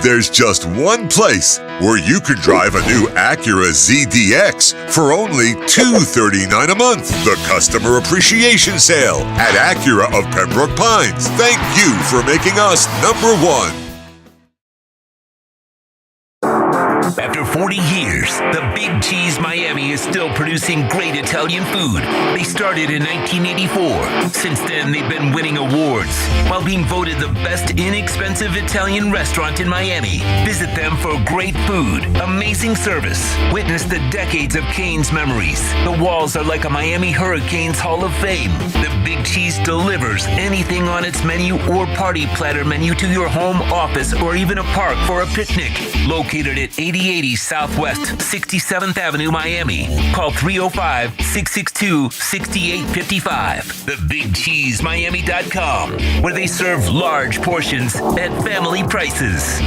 There's just one place where you can drive a new Acura ZDX for only $239 a month. The Customer Appreciation Sale at Acura of Pembroke Pines. Thank you for making us number one. After 40 years, the Big Cheese Miami is still producing great Italian food. They started in 1984. Since then, they've been winning awards while being voted the best inexpensive Italian restaurant in Miami. Visit them for great food, amazing service. Witness the decades of Cane's memories. The walls are like a Miami Hurricanes Hall of Fame. The Big Cheese delivers anything on its menu or party platter menu to your home, office, or even a park for a picnic. Located at 8080 Southwest 67th Avenue, Miami. Call 305-662-6855. TheBigCheeseMiami.com, where they serve large portions at family prices.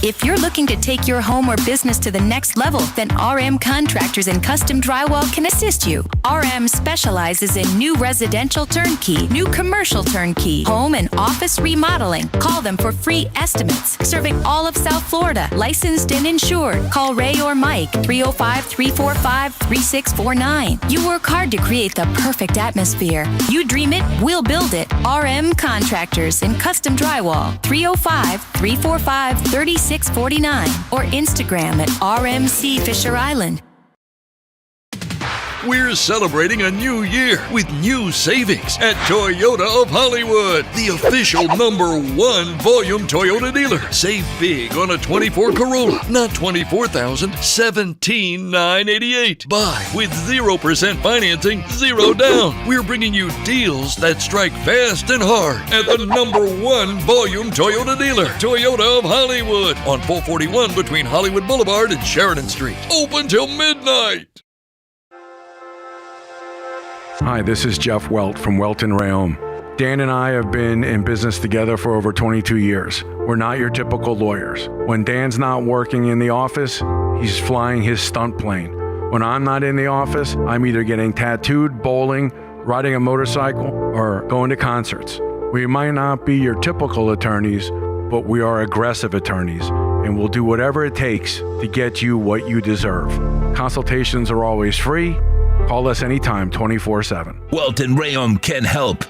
If you're looking to take your home or business to the next level, then RM Contractors and Custom Drywall can assist you. RM specializes in new residential turnkey, new commercial turnkey, home and office remodeling. Call them for free estimates. Serving all of South Florida, licensed and insured. Call Ray or Mike, 305-345-3649. You work hard to create the perfect atmosphere. You dream it, we'll build it. RM Contractors and Custom Drywall, 305-345-3649 or Instagram at RMC Fisher Island. We're celebrating a new year with new savings at Toyota of Hollywood, the official #1 volume Toyota dealer. Save big on a 24 Corolla, not $24,000, $17,988. Buy with 0% financing, 0 down. We're bringing you deals that strike fast and hard at the #1 volume Toyota dealer, Toyota of Hollywood, on 441 between Hollywood Boulevard and Sheridan Street. Open till midnight. Hi, this is Jeff Welt from Welton Rayom. Dan and I have been in business together for over 22 years. We're not your typical lawyers. When Dan's not working in the office, he's flying his stunt plane. When I'm not in the office, I'm either getting tattooed, bowling, riding a motorcycle, or going to concerts. We might not be your typical attorneys, but we are aggressive attorneys, and we'll do whatever it takes to get you what you deserve. Consultations are always free. Call us anytime, 24/7. Welton Rayom can help.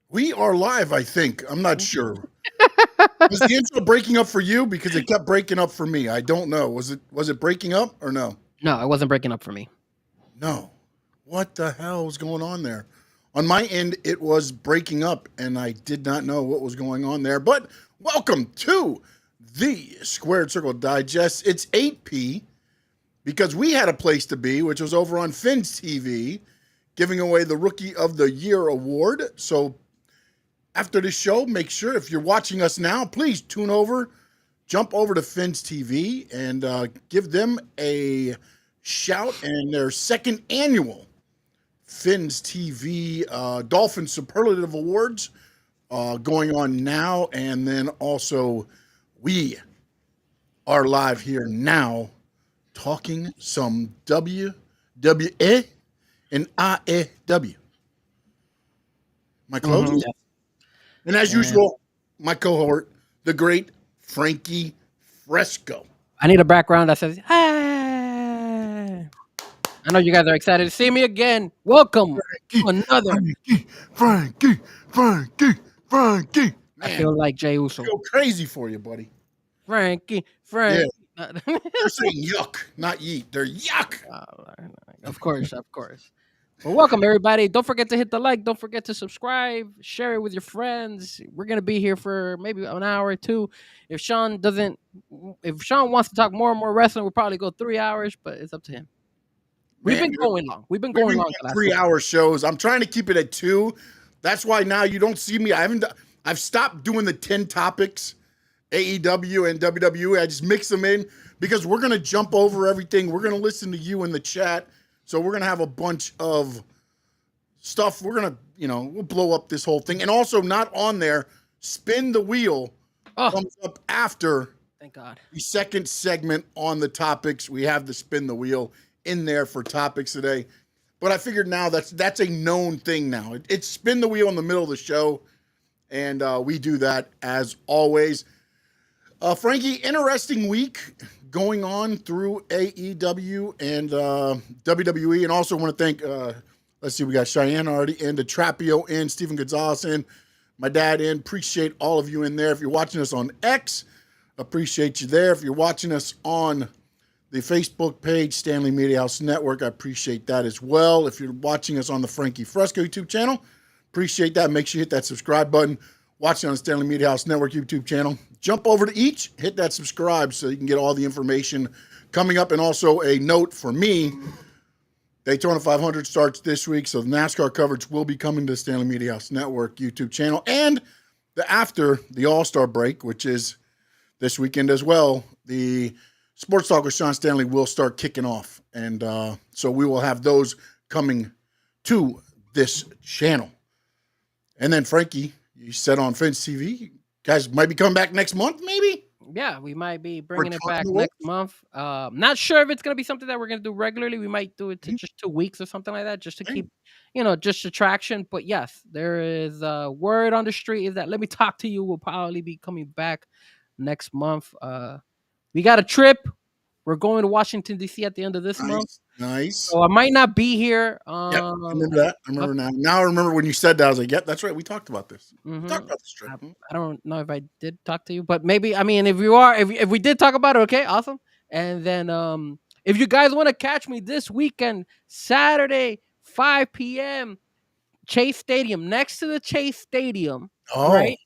We are live, I think. I'm not sure. Was the intro breaking up for you? Because it kept breaking up for me. I don't know. Was it breaking up or no? No, it wasn't breaking up for me. No. What the hell was going on there? On my end, it was breaking up, and I did not know what was going on there. But welcome to the Squared Circle Digest. It's 8P because we had a place to be, which was over on Finn's TV, giving away the Rookie of the Year award. So after the show, make sure if you're watching us now, please tune over, jump over to Finn's TV, and give them a shout and their second annual Finn's TV Dolphin Superlative Awards going on now. And then also we are live here now talking some WWE and AEW. My close. Mm-hmm. And as usual, my cohort, the great Frankie Fresco. I need a background that says, hey. I know you guys are excited to see me again. Welcome to another. Frankie. I Man, feel like Jey Uso. go crazy for you, buddy. Frankie. They're saying yuck, not yeet. They're yuck. Of course. Well, welcome everybody. Don't forget to hit the like. Don't forget to subscribe. Share it with your friends. We're gonna be here for maybe an hour or two. If Sean wants to talk more and more wrestling, we'll probably go 3 hours. But it's up to him. We've Man, been going long. We've been we've going been long. doing 3-hour shows. I'm trying to keep it at 2. That's why now you don't see me. I've stopped doing the 10 topics, AEW and WWE. I just mix them in because we're gonna jump over everything. We're gonna listen to you in the chat. So we're gonna have a bunch of stuff. We're gonna, we'll blow up this whole thing. And also not on there, Spin the Wheel comes up after Thank God. the second segment on the topics. We have the Spin the Wheel in there for topics today. But I figured now that's a known thing now. It's Spin the Wheel in the middle of the show. And we do that as always. Frankie, interesting week going on through AEW and WWE. And also want to thank, let's see, we got Cheyenne already in, DeTrapio in, Stephen Gonzalez in, my dad in. Appreciate all of you in there. If you're watching us on X, appreciate you there. If you're watching us on the Facebook page, Stanley Media House Network, I appreciate that as well. If you're watching us on the Frankie Fresco YouTube channel, appreciate that. Make sure you hit that subscribe button. Watching on the Stanley Media House Network YouTube channel. Jump over to each, hit that subscribe so you can get all the information coming up. And also a note for me, Daytona 500 starts this week, so the NASCAR coverage will be coming to the Stanley Media House Network YouTube channel. And after the All-Star break, which is this weekend as well, the Sports Talk with Sean Stanley will start kicking off. And so we will have those coming to this channel. And then, Frankie, you said on Finch TV, you guys might be coming back next month, maybe? Yeah, we might be bringing it back next month. Not sure if it's going to be something that we're going to do regularly. We might do it to just 2 weeks or something like that, just to keep, just attraction. But yes, there is a word on the street is that Let Me Talk to You will probably be coming back next month. We got a trip. We're going to Washington, D.C. at the end of this month. Nice. So I might not be here. I remember that. I remember now. Now I remember when you said that. I was like, yep, that's right. We talked about this. We talked about this trip. I don't know if I did talk to you, but maybe, if we did talk about it, okay, awesome. And then if you guys want to catch me this weekend, Saturday, 5 p.m., Chase Stadium, next to the Chase Stadium. Oh, right?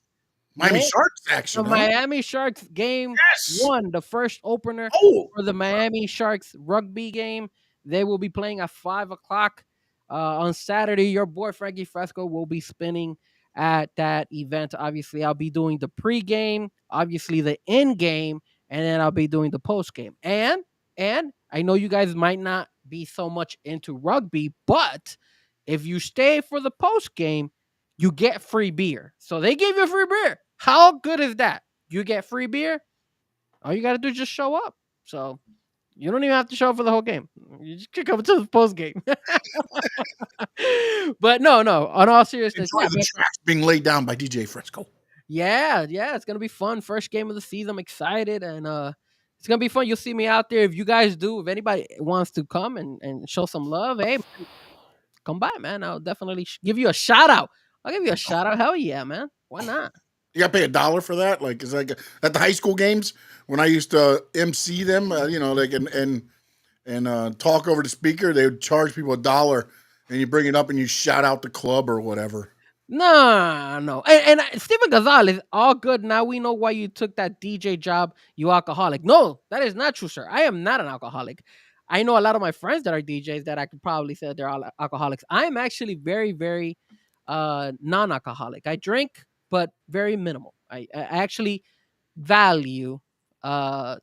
Miami Sharks action. The Miami Sharks game 1, the first opener for the Miami Sharks rugby game. They will be playing at 5 o'clock on Saturday. Your boy Frankie Fresco will be spinning at that event. Obviously, I'll be doing the pregame, obviously the end game, and then I'll be doing the post game. And I know you guys might not be so much into rugby, but if you stay for the post game, you get free beer. So they gave you free beer. How good is that? You get free beer. All you got to do is just show up. So you don't even have to show up for the whole game. You just come to the post game. But no. On all seriousness, enjoy the tracks being laid down by DJ Fresco. Yeah, it's gonna be fun. First game of the season. I'm excited, and it's gonna be fun. You'll see me out there. If you guys do, if anybody wants to come and show some love, hey, come by, man. I'll definitely give you a shout out. I'll give you a shout out. Hell yeah, man. Why not? You got to pay $1 for that? Like, it's like at the high school games when I used to MC them, and talk over the speaker, they would charge people $1 and you bring it up and you shout out the club or whatever. No. And Stephen Gonzalez, all good. Now we know why you took that DJ job, you alcoholic. No, that is not true, sir. I am not an alcoholic. I know a lot of my friends that are DJs that I could probably say they're all alcoholics. I'm actually very, very non-alcoholic. I drink, but very minimal. I actually value the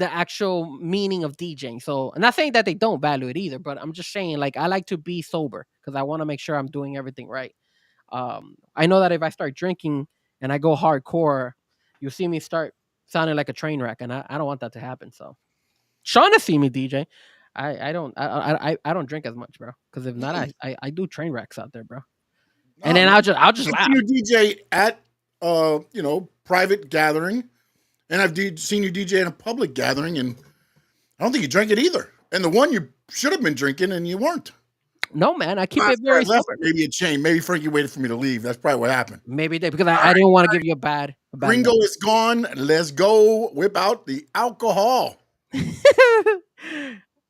actual meaning of DJing. So I'm not saying that they don't value it either, but I'm just saying, like, I like to be sober because I want to make sure I'm doing everything right. I know that if I start drinking and I go hardcore, you'll see me start sounding like a train wreck, and I don't want that to happen. So Sean has seen me DJ. I don't drink as much, bro. Because if not, I do train wrecks out there, bro. And then I'll just laugh. You DJ at private gathering, and I've seen you DJ in a public gathering, and I don't think you drank it either. And the one you should have been drinking, and you weren't. No, man, I keep it very sober. Maybe it changed. Maybe Frankie waited for me to leave. That's probably what happened. Maybe they, because I didn't want to give you a bad Gringo is gone. Let's go whip out the alcohol.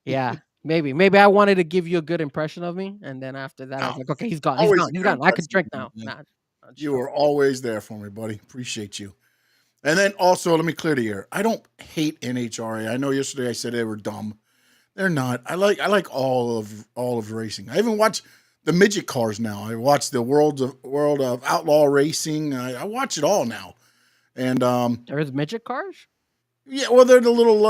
Yeah. Maybe I wanted to give you a good impression of me, and then after that, I was No, like, okay, he's gone. He's always gone. a He's good gone. I could impression drink of now. you, man. Nah, You were always there for me, buddy. Appreciate you. And then also, let me clear the air. I don't hate NHRA. I know yesterday I said they were dumb. They're not. I like all of racing. I even watch the midget cars now. I watch the world of outlaw racing. I watch it all now. And There's midget cars. yeah, well, they're the little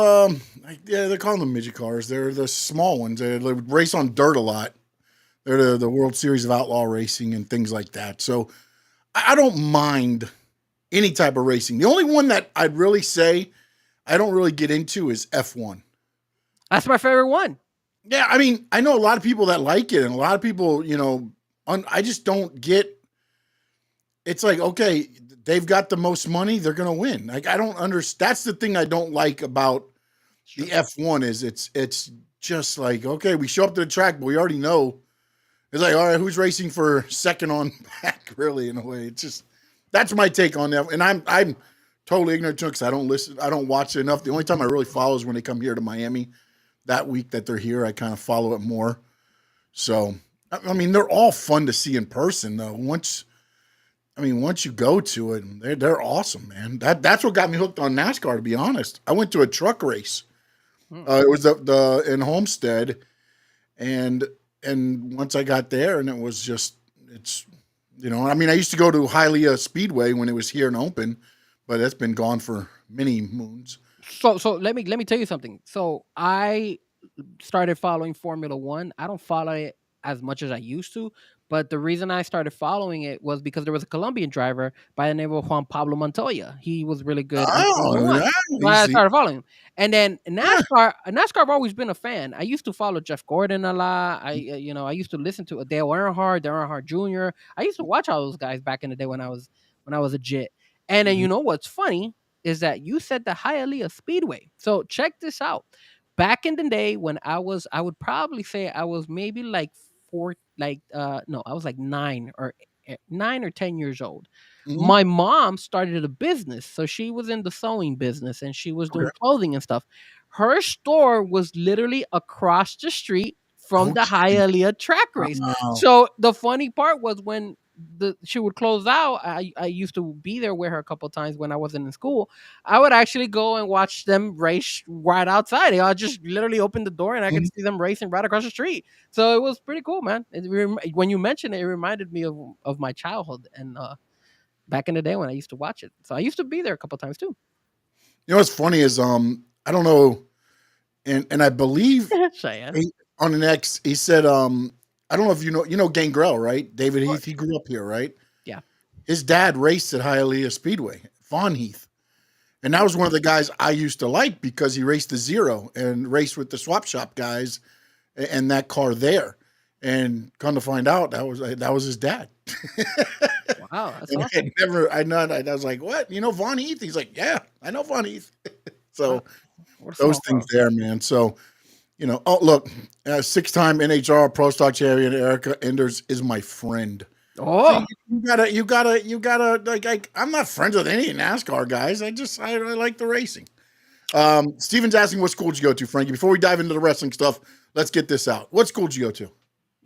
yeah, they call them midget cars. They're the small ones. They race on dirt a lot. They're the World Series of Outlaw Racing and things like that. So I don't mind any type of racing. The only one that I'd really say I don't really get into is F1. That's my favorite one. Yeah, I mean, I know a lot of people that like it, and a lot of people, I just don't get. It's like, okay, they've got the most money, they're gonna win. Like, I don't understand. That's the thing I don't like about the F1 is it's just like, okay, we show up to the track, but we already know. It's like, all right, who's racing for second on back? Really, in a way, it's just that's my take on that. And I'm totally ignorant to it because I don't watch it enough. The only time I really follow is when they come here to Miami. That week that they're here, I kind of follow it more. So, I mean, they're all fun to see in person, though. Once you go to it, they're awesome, man. That's what got me hooked on NASCAR. To be honest, I went to a truck race. It was the in Homestead, and once I got there, and it was just I mean, I used to go to Hialeah Speedway when it was here and open, but it's been gone for many moons. So let me tell you something. So I started following Formula One. I don't follow it as much as I used to, but the reason I started following it was because there was a Colombian driver by the name of Juan Pablo Montoya. He was really good in Formula One. So I started following him. And then NASCAR, I've always been a fan. I used to follow Jeff Gordon a lot. I used to listen to Dale Earnhardt Jr. I used to watch all those guys back in the day when I was a jit. And then you know what's funny is that you said the Hialeah Speedway. So check this out. Back in the day when I would probably say I was maybe like I was like 9 or 10 years old. Mhm. My mom started a business, so she was in the sewing business and she was doing Okay. clothing and stuff. Her store was literally across the street from the Hialeah track race. Wow. So the funny part was when she would close out. I used to be there with her a couple of times when I wasn't in school. I would actually go and watch them race right outside. I'll just literally open the door and I could see them racing right across the street. So it was pretty cool, man. When you mentioned it, it reminded me of my childhood and back in the day when I used to watch it. So I used to be there a couple of times too. You know what's funny is I don't know, and I believe Cheyenne. on the next he said I don't know if you know Gangrel, right? David Heath, he grew up here, right? Yeah. His dad raced at Hialeah Speedway, Vaughn Heath. And that was one of the guys I used to like because he raced the Zero and raced with the swap shop guys and that car there. And come to find out, that was his dad. Wow, that's And awesome. I was like, what? You know Vaughn Heath? He's like, yeah, I know Vaughn Heath. So What a those small things world. there, man. So, oh, look, 6-time NHR Pro Stock champion Erica Enders is my friend. Oh, See, you gotta like I'm not friends with any NASCAR guys. I like the racing. Steven's asking what school did you go to, Frankie? Before we dive into the wrestling stuff, let's get this out. What school did you go to?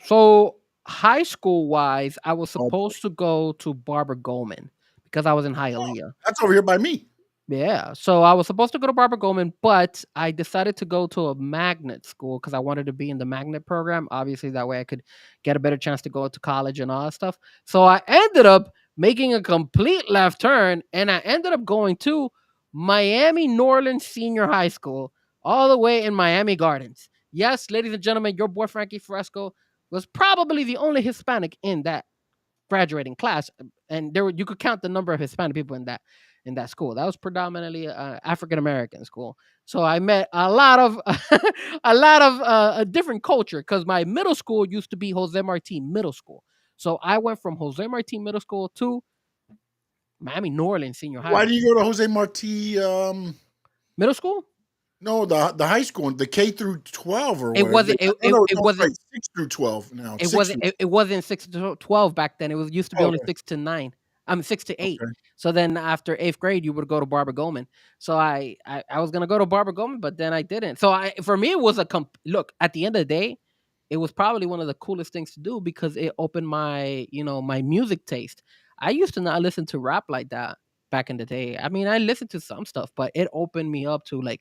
so high school wise, I was Oh, supposed to go to Barbara Goldman because I was in Hialeah. that's over here by me. Yeah, so I was supposed to go to Barbara Goldman, but I decided to go to a magnet school because I wanted to be in the magnet program. Obviously, that way I could get a better chance to go to college and all that stuff. So I ended up making a complete left turn and I ended up going to Miami Norland Senior High School, all the way in Miami Gardens. Yes, ladies and gentlemen, your boy Frankie Fresco was probably the only Hispanic in that graduating class, and you could count the number of Hispanic people in that school. That was predominantly African American school. So I met a lot of a different culture because my middle school used to be Jose Marti Middle School. So I went from Jose Marti Middle School to Miami Norland Senior High. Why do you go to Jose Marti? Middle school? No, the high school, the K through 12 or It whatever. wasn't. It wasn't. Right, 6 through 12 now. It wasn't. It wasn't 6 to 12 back then. It was used to be only Okay. 6 to 9. I'm 6 to 8. Okay. So then after 8th grade, you would go to Barbara Goldman. So I was gonna go to Barbara Goldman, but then I didn't. So for me it was look, at the end of the day, it was probably one of the coolest things to do because it opened my my music taste. I used to not listen to rap like that back in the day. I mean, I listened to some stuff, but it opened me up to like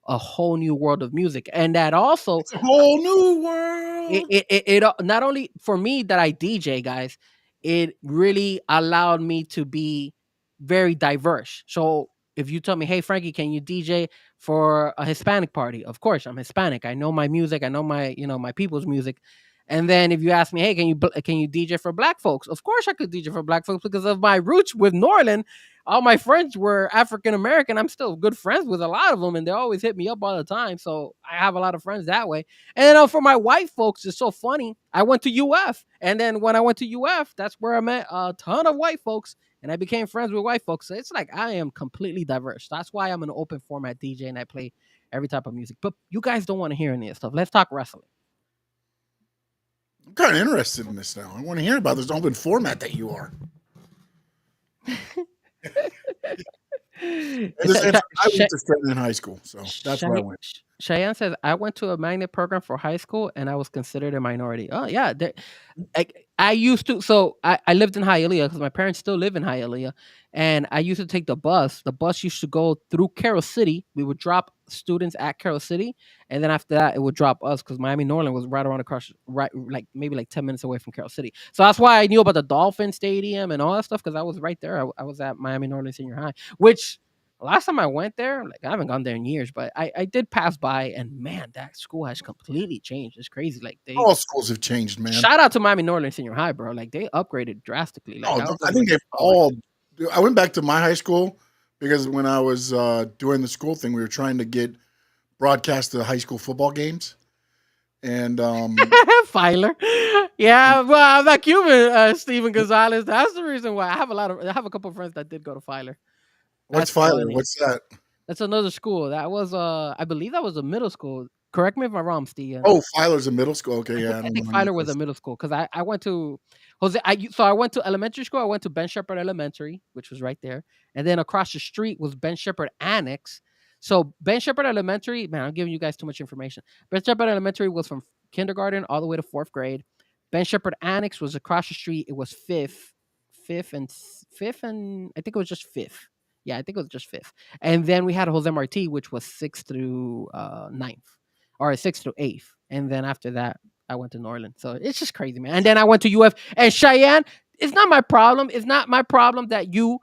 a whole new world of music, and that also It's a whole new world. it not only for me that I DJ, guys, it really allowed me to be very diverse. So if you tell me, hey Frankie, can you DJ for a Hispanic party? Of course, I'm Hispanic. I know my music. I know my my people's music. And then if you ask me, hey, can you DJ for black folks? Of course, I could DJ for black folks because of my roots with Norland. All my friends were African American. I'm still good friends with a lot of them, and they always hit me up all the time. So I have a lot of friends that way. And then for my white folks, it's so funny. I went to UF, and then when I went to UF, that's where I met a ton of white folks, and I became friends with white folks. So it's like I am completely diverse. That's why I'm an open format DJ, and I play every type of music. But you guys don't want to hear any of this stuff. Let's talk wrestling. I'm kind of interested in this now. I want to hear about this open format that you are. I went to Stratton in high school, so that's where I went. Cheyenne says, I went to a magnet program for high school and I was considered a minority. Oh, yeah. I used to. So I lived in Hialeah because my parents still live in Hialeah. And I used to take the bus. The bus used to go through Carroll City. We would drop students at Carroll City. And then after that, it would drop us because Miami Norland was right around across, right, like maybe like 10 minutes away from Carroll City. So that's why I knew about the Dolphin Stadium and all that stuff because I was right there. I was at Miami Norland Senior High, which last time I went there, like I haven't gone there in years, but I did pass by, and man, that school has completely changed. It's crazy. Like all schools have changed, man. Shout out to Miami Norland Senior High, bro. Like they upgraded drastically. Like, I think they've all. I went back to my high school because when I was doing the school thing, we were trying to get broadcast the high school football games, and Filer. Yeah, well, I'm not Cuban, Steven Gonzalez. That's the reason why I have a couple of friends that did go to Filer. What's Filer? What's that? That's another school. That was I believe that was a middle school. Correct me if I'm wrong, Steve. Oh, Filer's a middle school. Okay, yeah. I think Filer was a middle school because I went to Jose. I went to elementary school. I went to Ben Shepherd Elementary, which was right there, and then across the street was Ben Shepherd Annex. So Ben Shepherd Elementary, man, I'm giving you guys too much information. Ben Shepherd Elementary was from kindergarten all the way to 4th grade. Ben Shepherd Annex was across the street. It was fifth, and I think it was just 5th. Yeah, I think it was just 5th. And then we had Jose Marti, which was 6th through 9th, or 6th through 8th. And then after that, I went to Norland. So it's just crazy, man. And then I went to UF. And Cheyenne, it's not my problem. It's not my problem that you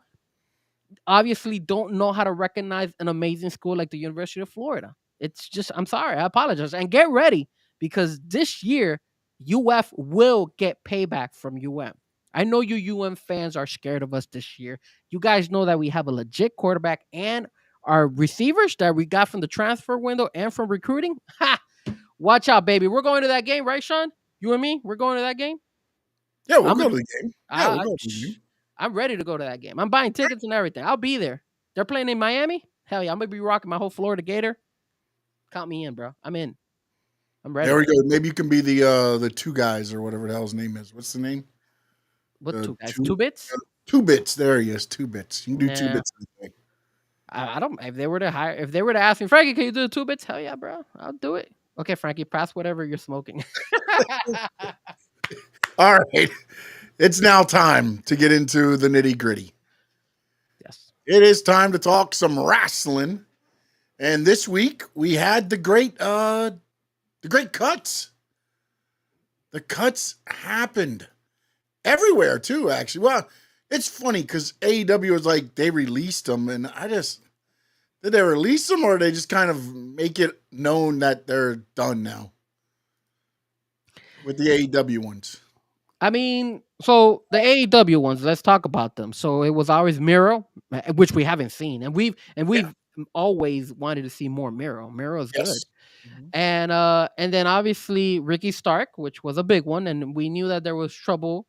obviously don't know how to recognize an amazing school like the University of Florida. It's just, I'm sorry. I apologize. And get ready because this year, UF will get payback from UM. I know you UM fans are scared of us this year. You guys know that we have a legit quarterback and our receivers that we got from the transfer window and from recruiting. Ha! Watch out, baby. We're going to that game, right, Sean? You and me? We're going to that game? Yeah, we'll go to the game. Yeah, we'll go to the game. I'm ready to go to that game. I'm buying tickets and everything. I'll be there. They're playing in Miami? Hell yeah, I'm going to be rocking my whole Florida Gator. Count me in, bro. I'm in. I'm ready. There we go. Maybe you can be the two guys or whatever the hell his name is. What's the name? What two guys? 2 bits? 2 bits. There he is. 2 bits. You can do 2 bits. I don't. If they were to ask me, Frankie, can you do the 2 bits? Hell yeah, bro. I'll do it. Okay, Frankie, pass whatever you're smoking. All right. It's now time to get into the nitty gritty. Yes. It is time to talk some wrestling. And this week we had the great cuts. The cuts happened everywhere too, actually. Well, it's funny because AEW was like, they released them, and did they release them or did they just kind of make it known that they're done now with the AEW ones? I mean, so the AEW ones, let's talk about them. So it was always Miro, which we haven't seen, and we've always wanted to see more Miro. Miro's good. Mm-hmm. And then obviously Ricky Stark, which was a big one, and we knew that there was trouble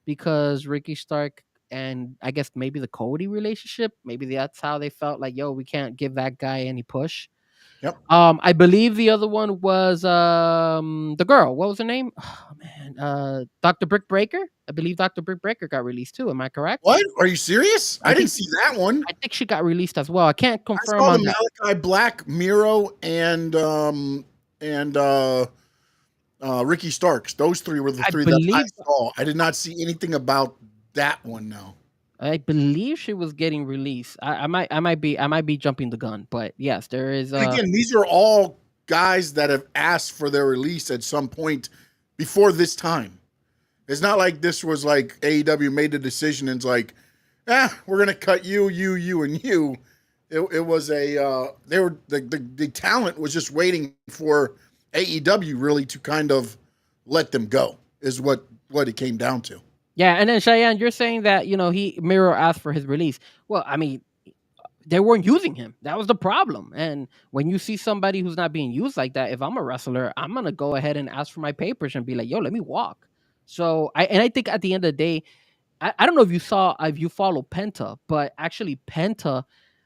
because Ricky Stark and I guess maybe the Cody relationship, maybe that's how they felt like, yo, we can't give that guy any push. Yep. I believe the other one was the girl. What was her name? Oh man, Dr. Brick Breaker. I believe Dr. Britt Baker got released too. Am I correct? What? Are you serious? I didn't think- see that one. I think she got released as well. I can't I confirm saw on the that. Malachi Black, Miro, and Ricky Starks. Those three were the I three that I believe- saw. I did not see anything about that one now. I believe she was getting released. I might be jumping the gun, but yes, there is. And again, these are all guys that have asked for their release at some point before this time. It's not like this was like AEW made a decision and it's like, we're gonna cut you, and you. It was the talent was just waiting for AEW really to kind of let them go, is what it came down to. Yeah, and then Cheyenne, you're saying that Miro asked for his release. Well, I mean, they weren't using him. That was the problem. And when you see somebody who's not being used like that, if I'm a wrestler, I'm gonna go ahead and ask for my papers and be like, "Yo, let me walk." So I think at the end of the day, I don't know if you follow Penta, but actually Penta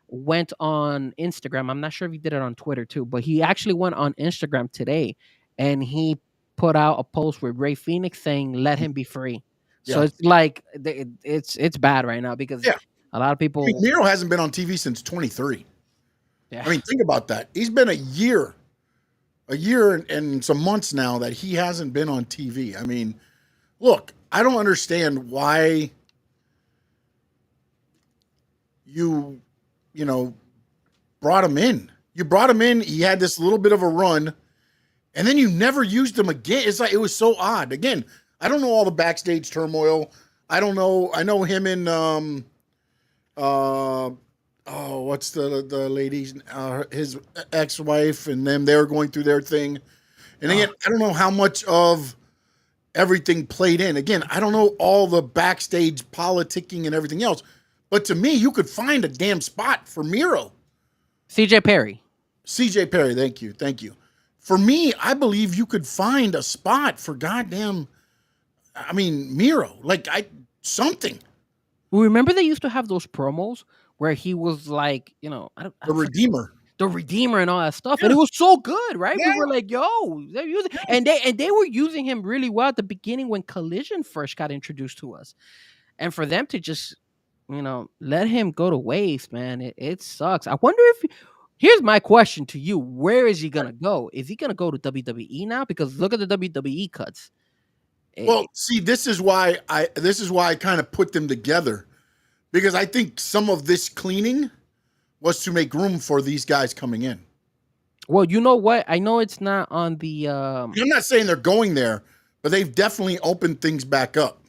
went on Instagram. I'm not sure if he did it on Twitter too, but he actually went on Instagram today and he put out a post with Ray Phoenix saying, "Let him be free." So Yeah. it's like it's bad right now because a lot of people. I mean, Miro hasn't been on TV since 23. Yeah. I mean, think about that. He's been a year and some months now that he hasn't been on TV. I mean, look, I don't understand why you brought him in. You brought him in. He had this little bit of a run, and then you never used him again. It's like it was so odd. Again, I don't know all the backstage turmoil. I don't know. I know him and what's the ladies? His ex-wife and them. They were going through their thing, and again, I don't know how much of everything played in. Again, I don't know all the backstage politicking and everything else. But to me, you could find a damn spot for Miro. CJ Perry. CJ Perry, thank you. For me, I believe you could find a spot for Miro. Something. Well, remember they used to have those promos where he was like, The Redeemer. The Redeemer and all that stuff. Yeah. And it was so good, right? Yeah. We were like, yo, they're using and they were using him really well at the beginning when Collision first got introduced to us. And for them to just let him go to waste, man. It sucks. I wonder here's my question to you. Where is he gonna go? Is he gonna go to WWE now? Because look at the WWE cuts. Well, see, this is why I kind of put them together. Because I think some of this cleaning was to make room for these guys coming in. Well, you know what? I know it's not on the I'm not saying they're going there, but they've definitely opened things back up.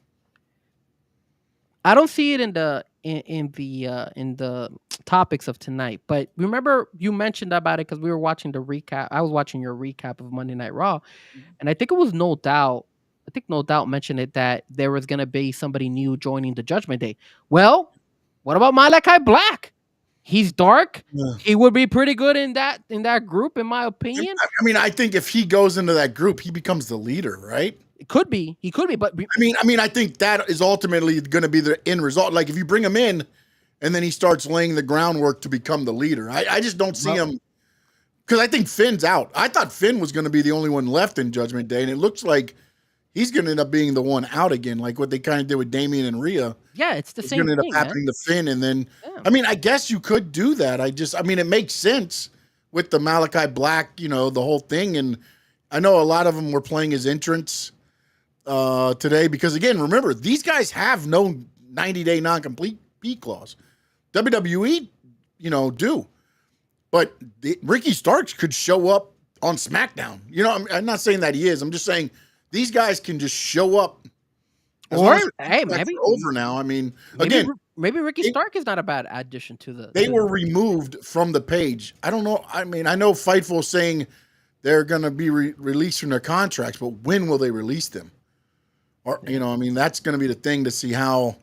I don't see it in the topics of tonight, but remember you mentioned about it because we were watching the recap. I was watching your recap of Monday Night Raw, and I think it was No Doubt. I think No Doubt mentioned it that there was going to be somebody new joining the Judgment Day. Well, what about Malachi Black? He's dark. Yeah. He would be pretty good in that group, in my opinion. I mean, I think if he goes into that group, he becomes the leader, right? It could be. He could be, but I think that is ultimately going to be the end result. Like if you bring him in and then he starts laying the groundwork to become the leader. I just don't see him because I think Finn's out. I thought Finn was going to be the only one left in Judgment Day, and it looks like he's going to end up being the one out again, like what they kind of did with Damian and Rhea. Yeah, it's the same thing. It's going to end up happening to Finn, and then I guess you could do that. It makes sense with the Malachi Black, the whole thing, and I know a lot of them were playing his entrance today because, again, remember, these guys have no 90-day non-complete clause. WWE, do. But Ricky Starks could show up on SmackDown. I'm not saying that he is. I'm just saying these guys can just show up. Or, hey, maybe over now. I mean, again, maybe Ricky Stark is not a bad addition to the. They were removed from the page. I don't know. I mean, I know Fightful saying they're going to be released from their contracts, but when will they release them? Or, that's going to be the thing to see how.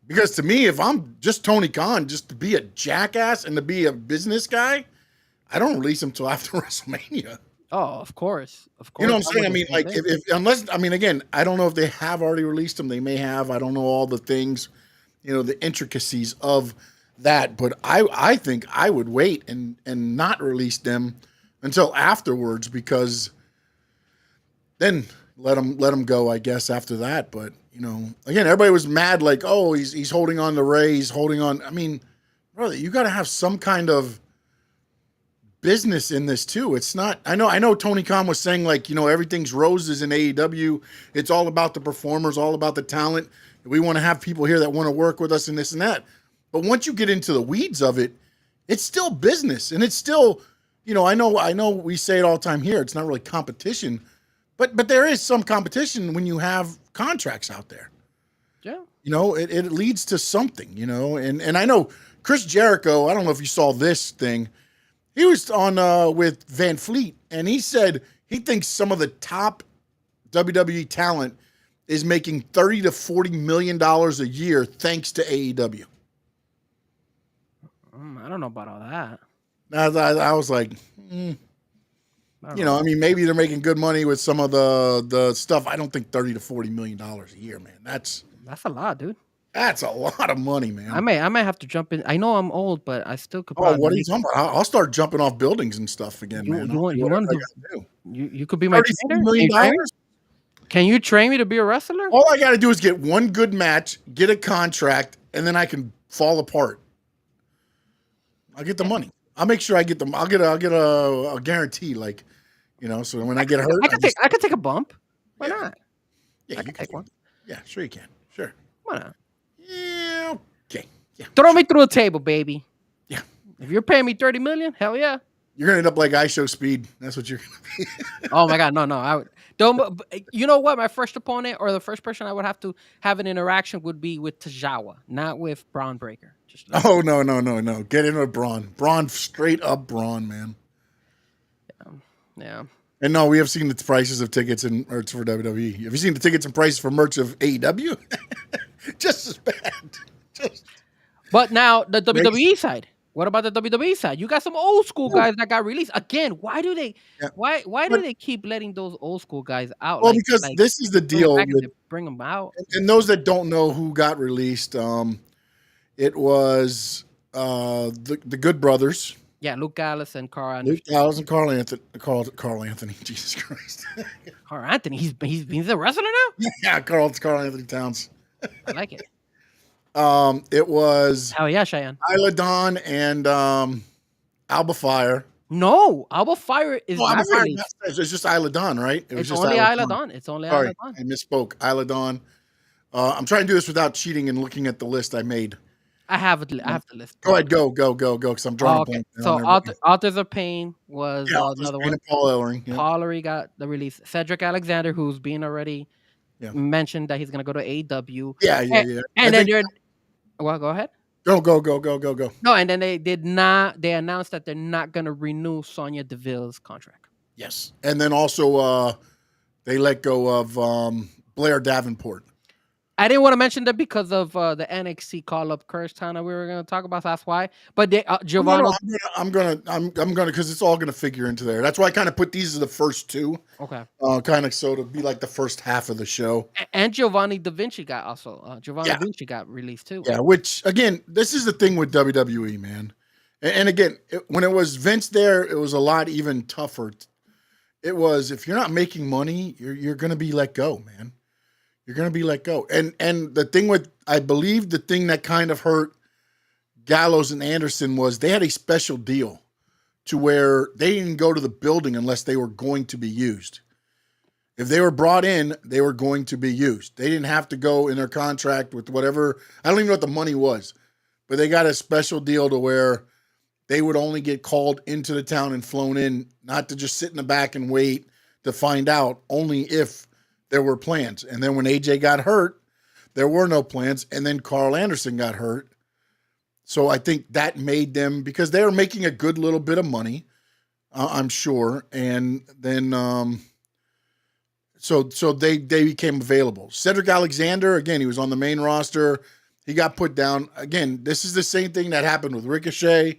Because to me, if I'm just Tony Khan, just to be a jackass and to be a business guy, I don't release him till after WrestleMania. Oh, of course. You know what I'm saying? I mean, like, again, I don't know if they have already released them. They may have. I don't know all the things, the intricacies of that. But I think I would wait and not release them until afterwards, because then let them go, I guess, after that. But again, everybody was mad, like, oh, he's holding on to Ray, he's holding on. I mean, brother, you got to have some kind of business in this too. It's not. I know. Tony Khan was saying, like, everything's roses in AEW. It's all about the performers, all about the talent. We want to have people here that want to work with us and this and that. But once you get into the weeds of it, it's still business, and it's still, I know we say it all the time here. It's not really competition, but there is some competition when you have contracts out there. Yeah. It leads to something, and I know Chris Jericho, I don't know if you saw this thing. He was on with Van Fleet, and he said he thinks some of the top WWE talent is making $30 to $40 million a year thanks to AEW. I don't know about all that. I was like, I mean, maybe they're making good money with some of the stuff. I don't think $30 to $40 million a year, man. That's a lot, dude. That's a lot of money, man. I may have to jump in. I know I'm old, but I still could. Oh, what are you talking about? I'll start jumping off buildings and stuff again, man. You could be my trainer? $30 million? Can you train me to be a wrestler? All I got to do is get one good match, get a contract, and then I can fall apart. I'll get the money. I'll make sure I get them. I'll get a guarantee, like, so when I get hurt, I could take a bump. Why not? Yeah, I can take one. Yeah, sure you can. Sure. Why not? Yeah. Okay. Yeah. Throw me through a table, baby. Yeah. If you're paying me $30 million, hell yeah. You're gonna end up like I Show Speed. That's what you're gonna be. Oh my God, no. I would don't. You know what? My first opponent or the first person I would have to have an interaction would be with Tajawa, not with Braun Breaker. Oh no. Get in with Braun. Braun, straight up Braun, man. Yeah. And no, we have seen the prices of tickets and merch for WWE. Have you seen the tickets and prices for merch of AEW? Just as bad. But now the WWE side. What about the WWE side? You got some old school guys that got released again. Why do they? Yeah. Why do they keep letting those old school guys out? Well, because this is the deal. Bring them out. And those that don't know who got released, it was the Good Brothers. Yeah, Luke Gallows and Carl Anderson. Luke Gallows and Carl Anthony. Jesus Christ. Carl Anthony. He's a wrestler now? Yeah, Carl Anthony Towns. I like it. It was hell yeah, Cheyenne. Isla Dawn and Alba Fire. No, Alba Fire is not released. It's just Isla Dawn, right? It's just only Isla Dawn. It's only Isla Dawn. I misspoke. Isla Dawn. I'm trying to do this without cheating and looking at the list I made. I have the list. Go ahead, go, because I'm drawing a blank. So Authors of Pain was another one. Paul Ellering. Yeah. Paul Ellering got the release. Cedric Alexander, who's being already mentioned that he's going to go to AEW. Yeah. And then you're... Well, go ahead. Go. No, and then they announced that they're not going to renew Sonya Deville's contract. Yes. And then also they let go of Blair Davenport. I didn't want to mention that because of the NXT call-up curse time that we were going to talk about. So that's why. But Giovanni, I'm gonna because it's all gonna figure into there. That's why I kind of put these as the first two. Okay. Kind of so to be like the first half of the show. And Giovanni Da Vinci got also Da Vinci got released too. Yeah. Which again, this is the thing with WWE, man. And again, when it was Vince there, it was a lot even tougher. It was if you're not making money, you're gonna be let go, man. You're going to be let go. And the thing I believe the thing that kind of hurt Gallows and Anderson was they had a special deal to where they didn't go to the building unless they were going to be used. If they were brought in, they were going to be used. They didn't have to go in their contract with whatever. I don't even know what the money was, but they got a special deal to where they would only get called into the town and flown in, not to just sit in the back and wait to find out, only if there were plans. And then when AJ got hurt, there were no plans. And then Carl Anderson got hurt. So I think that made them, because they were making a good little bit of money, I'm sure. And then, so they became available. Cedric Alexander, again, he was on the main roster. He got put down. Again, this is the same thing that happened with Ricochet.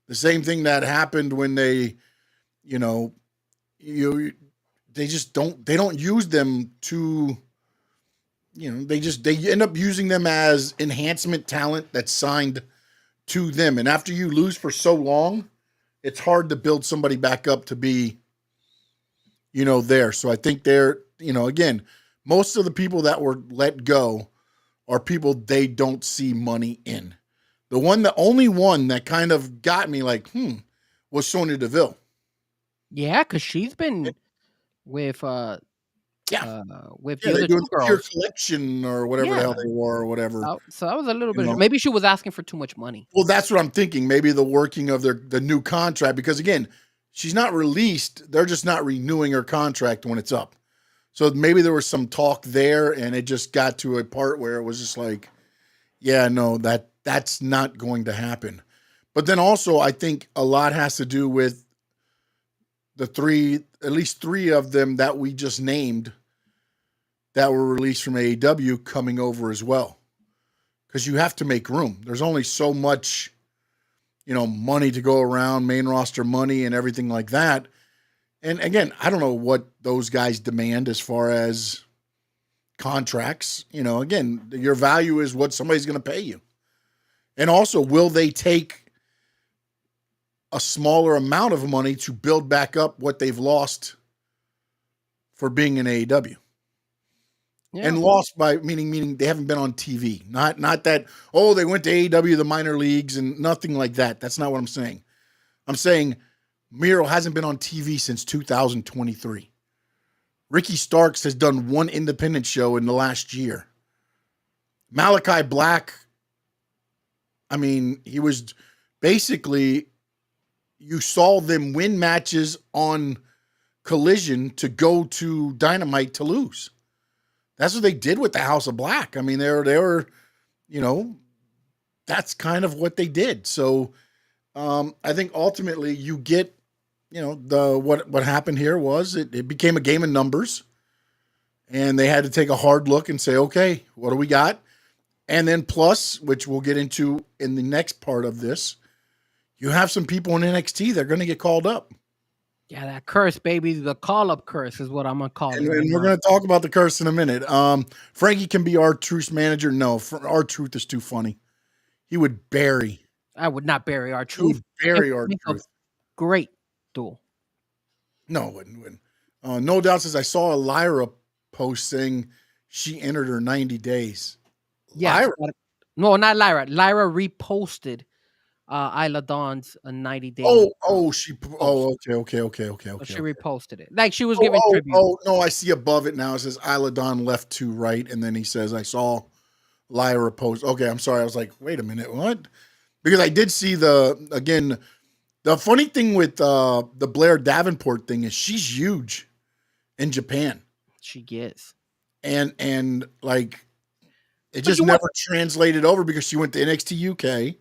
The same thing that happened when they, they just don't use them to, they end up using them as enhancement talent that's signed to them. And after you lose for so long, it's hard to build somebody back up to be, there. So I think they're, again, most of the people that were let go are people they don't see money in. The only one that kind of got me like, was Sonya Deville. Yeah, because she's been with Yeah. with Yeah, the they other do two a Pure girls. Collection or whatever the hell Yeah. they wore or whatever. So that was a little You bit. know? Maybe she was asking for too much money. Well, that's what I'm thinking. Maybe the working of the new contract, because again, she's not released. They're just not renewing her contract when it's up. So maybe there was some talk there, and it just got to a part where it was just like, yeah, no, that's not going to happen. But then also, I think a lot has to do with at least three of them that we just named that were released from AEW coming over as well. Because you have to make room. There's only so much, money to go around, main roster money and everything like that. And again, I don't know what those guys demand as far as contracts. Again, your value is what somebody's going to pay you. And also, will they take a smaller amount of money to build back up what they've lost for being in AEW? Yeah. And lost by meaning they haven't been on TV. Not that, they went to AEW, the minor leagues, and nothing like that. That's not what I'm saying. I'm saying Miro hasn't been on TV since 2023. Ricky Starks has done one independent show in the last year. Malachi Black, he was basically, you saw them win matches on Collision to go to Dynamite to lose. That's what they did with the House of Black. They were, that's kind of what they did. So I think ultimately you get, what happened here was it became a game of numbers, and they had to take a hard look and say, okay, what do we got? And then plus, which we'll get into in the next part of this, you have some people in NXT that are going to get called up. Yeah, that curse, baby. The call-up curse is what I'm going to call it. And we're going to talk about the curse in a minute. Frankie can be R-Truth's manager. No, R-Truth is too funny. He would bury. I would not bury R-Truth. He would bury R-Truth. Great duel. No, it wouldn't. No Doubt says, I saw a Lyra post saying she entered her 90 days. Yeah. Lyra? No, not Lyra. Lyra reposted Isla Dawn's 90 days. Okay. She reposted it. Like she was giving tribute. No, I see above it now. It says Isla Dawn left to right. And then he says, I saw Lyra post. Okay, I'm sorry. I was like, wait a minute, what? Because I did see the funny thing with the Blair Davenport thing is she's huge in Japan. She gets. And like, it just never translated over because she went to NXT UK.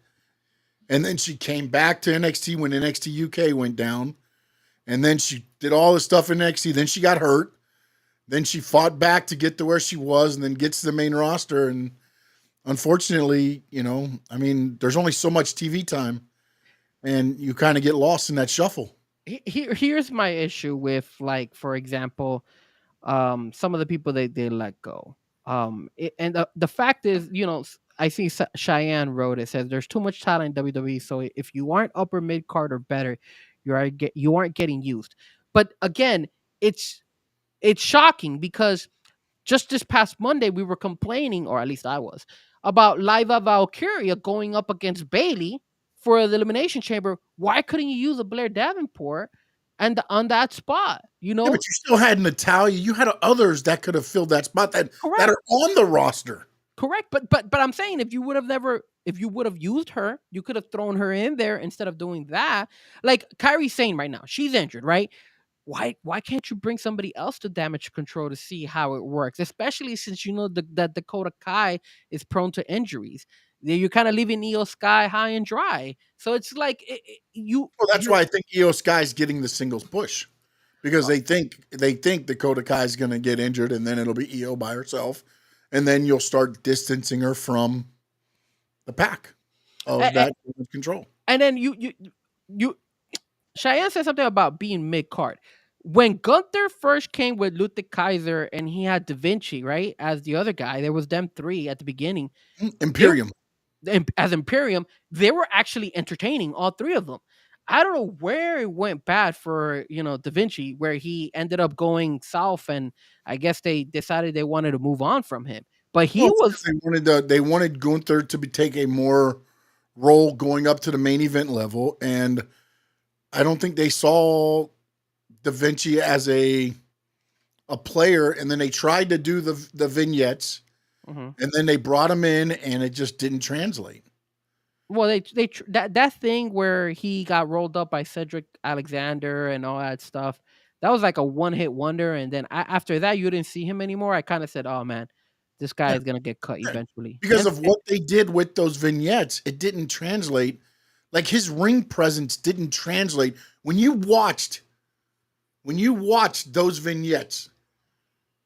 And then she came back to NXT when NXT UK went down. And then she did all this stuff in NXT. Then she got hurt. Then she fought back to get to where she was and then gets to the main roster. And unfortunately, there's only so much TV time. And you kind of get lost in that shuffle. Here's my issue with, like, for example, some of the people they let go. The fact is, I see Cheyenne wrote it, says there's too much talent in WWE, so if you aren't upper mid card or better, you aren't getting used. But again, it's shocking because just this past Monday we were complaining, or at least I was, about Liva Valkyria going up against Bayley for the Elimination Chamber. Why couldn't you use a Blair Davenport and on that spot? Yeah, but you still had Natalia. You had others that could have filled that spot that are on the roster. Correct, but I'm saying if you would have used her, you could have thrown her in there instead of doing that. Like Kairi's saying right now, she's injured, right? Why can't you bring somebody else to Damage Control to see how it works? Especially since that Dakota Kai is prone to injuries. You're kind of leaving Io Sky high and dry. So it's like that's why I think Io Sky's getting the singles push. Because they think Dakota Kai is going to get injured and then it'll be Io by herself. And then you'll start distancing her from the pack of that control. And then Cheyenne said something about being mid-card. When Gunther first came with Ludwig Kaiser and he had Da Vinci, right, as the other guy, there was them three at the beginning. Imperium. As Imperium, they were actually entertaining, all three of them. I don't know where it went bad for Da Vinci, where he ended up going south, and I guess they decided they wanted to move on from him. But he Well, it's 'cause was they wanted Gunther to take a more role going up to the main event level, and I don't think they saw Da Vinci as a player, and then they tried to do the vignettes, Mhm. and then they brought him in, and it just didn't translate. well, that thing where he got rolled up by Cedric Alexander and all that stuff. That was like a one hit wonder, and then after that, you didn't see him anymore. I kind of said, "Oh man, this guy Yeah, is gonna get cut yeah. eventually." Because of what they did with those vignettes, it didn't translate. Like his ring presence didn't translate. When you watched those vignettes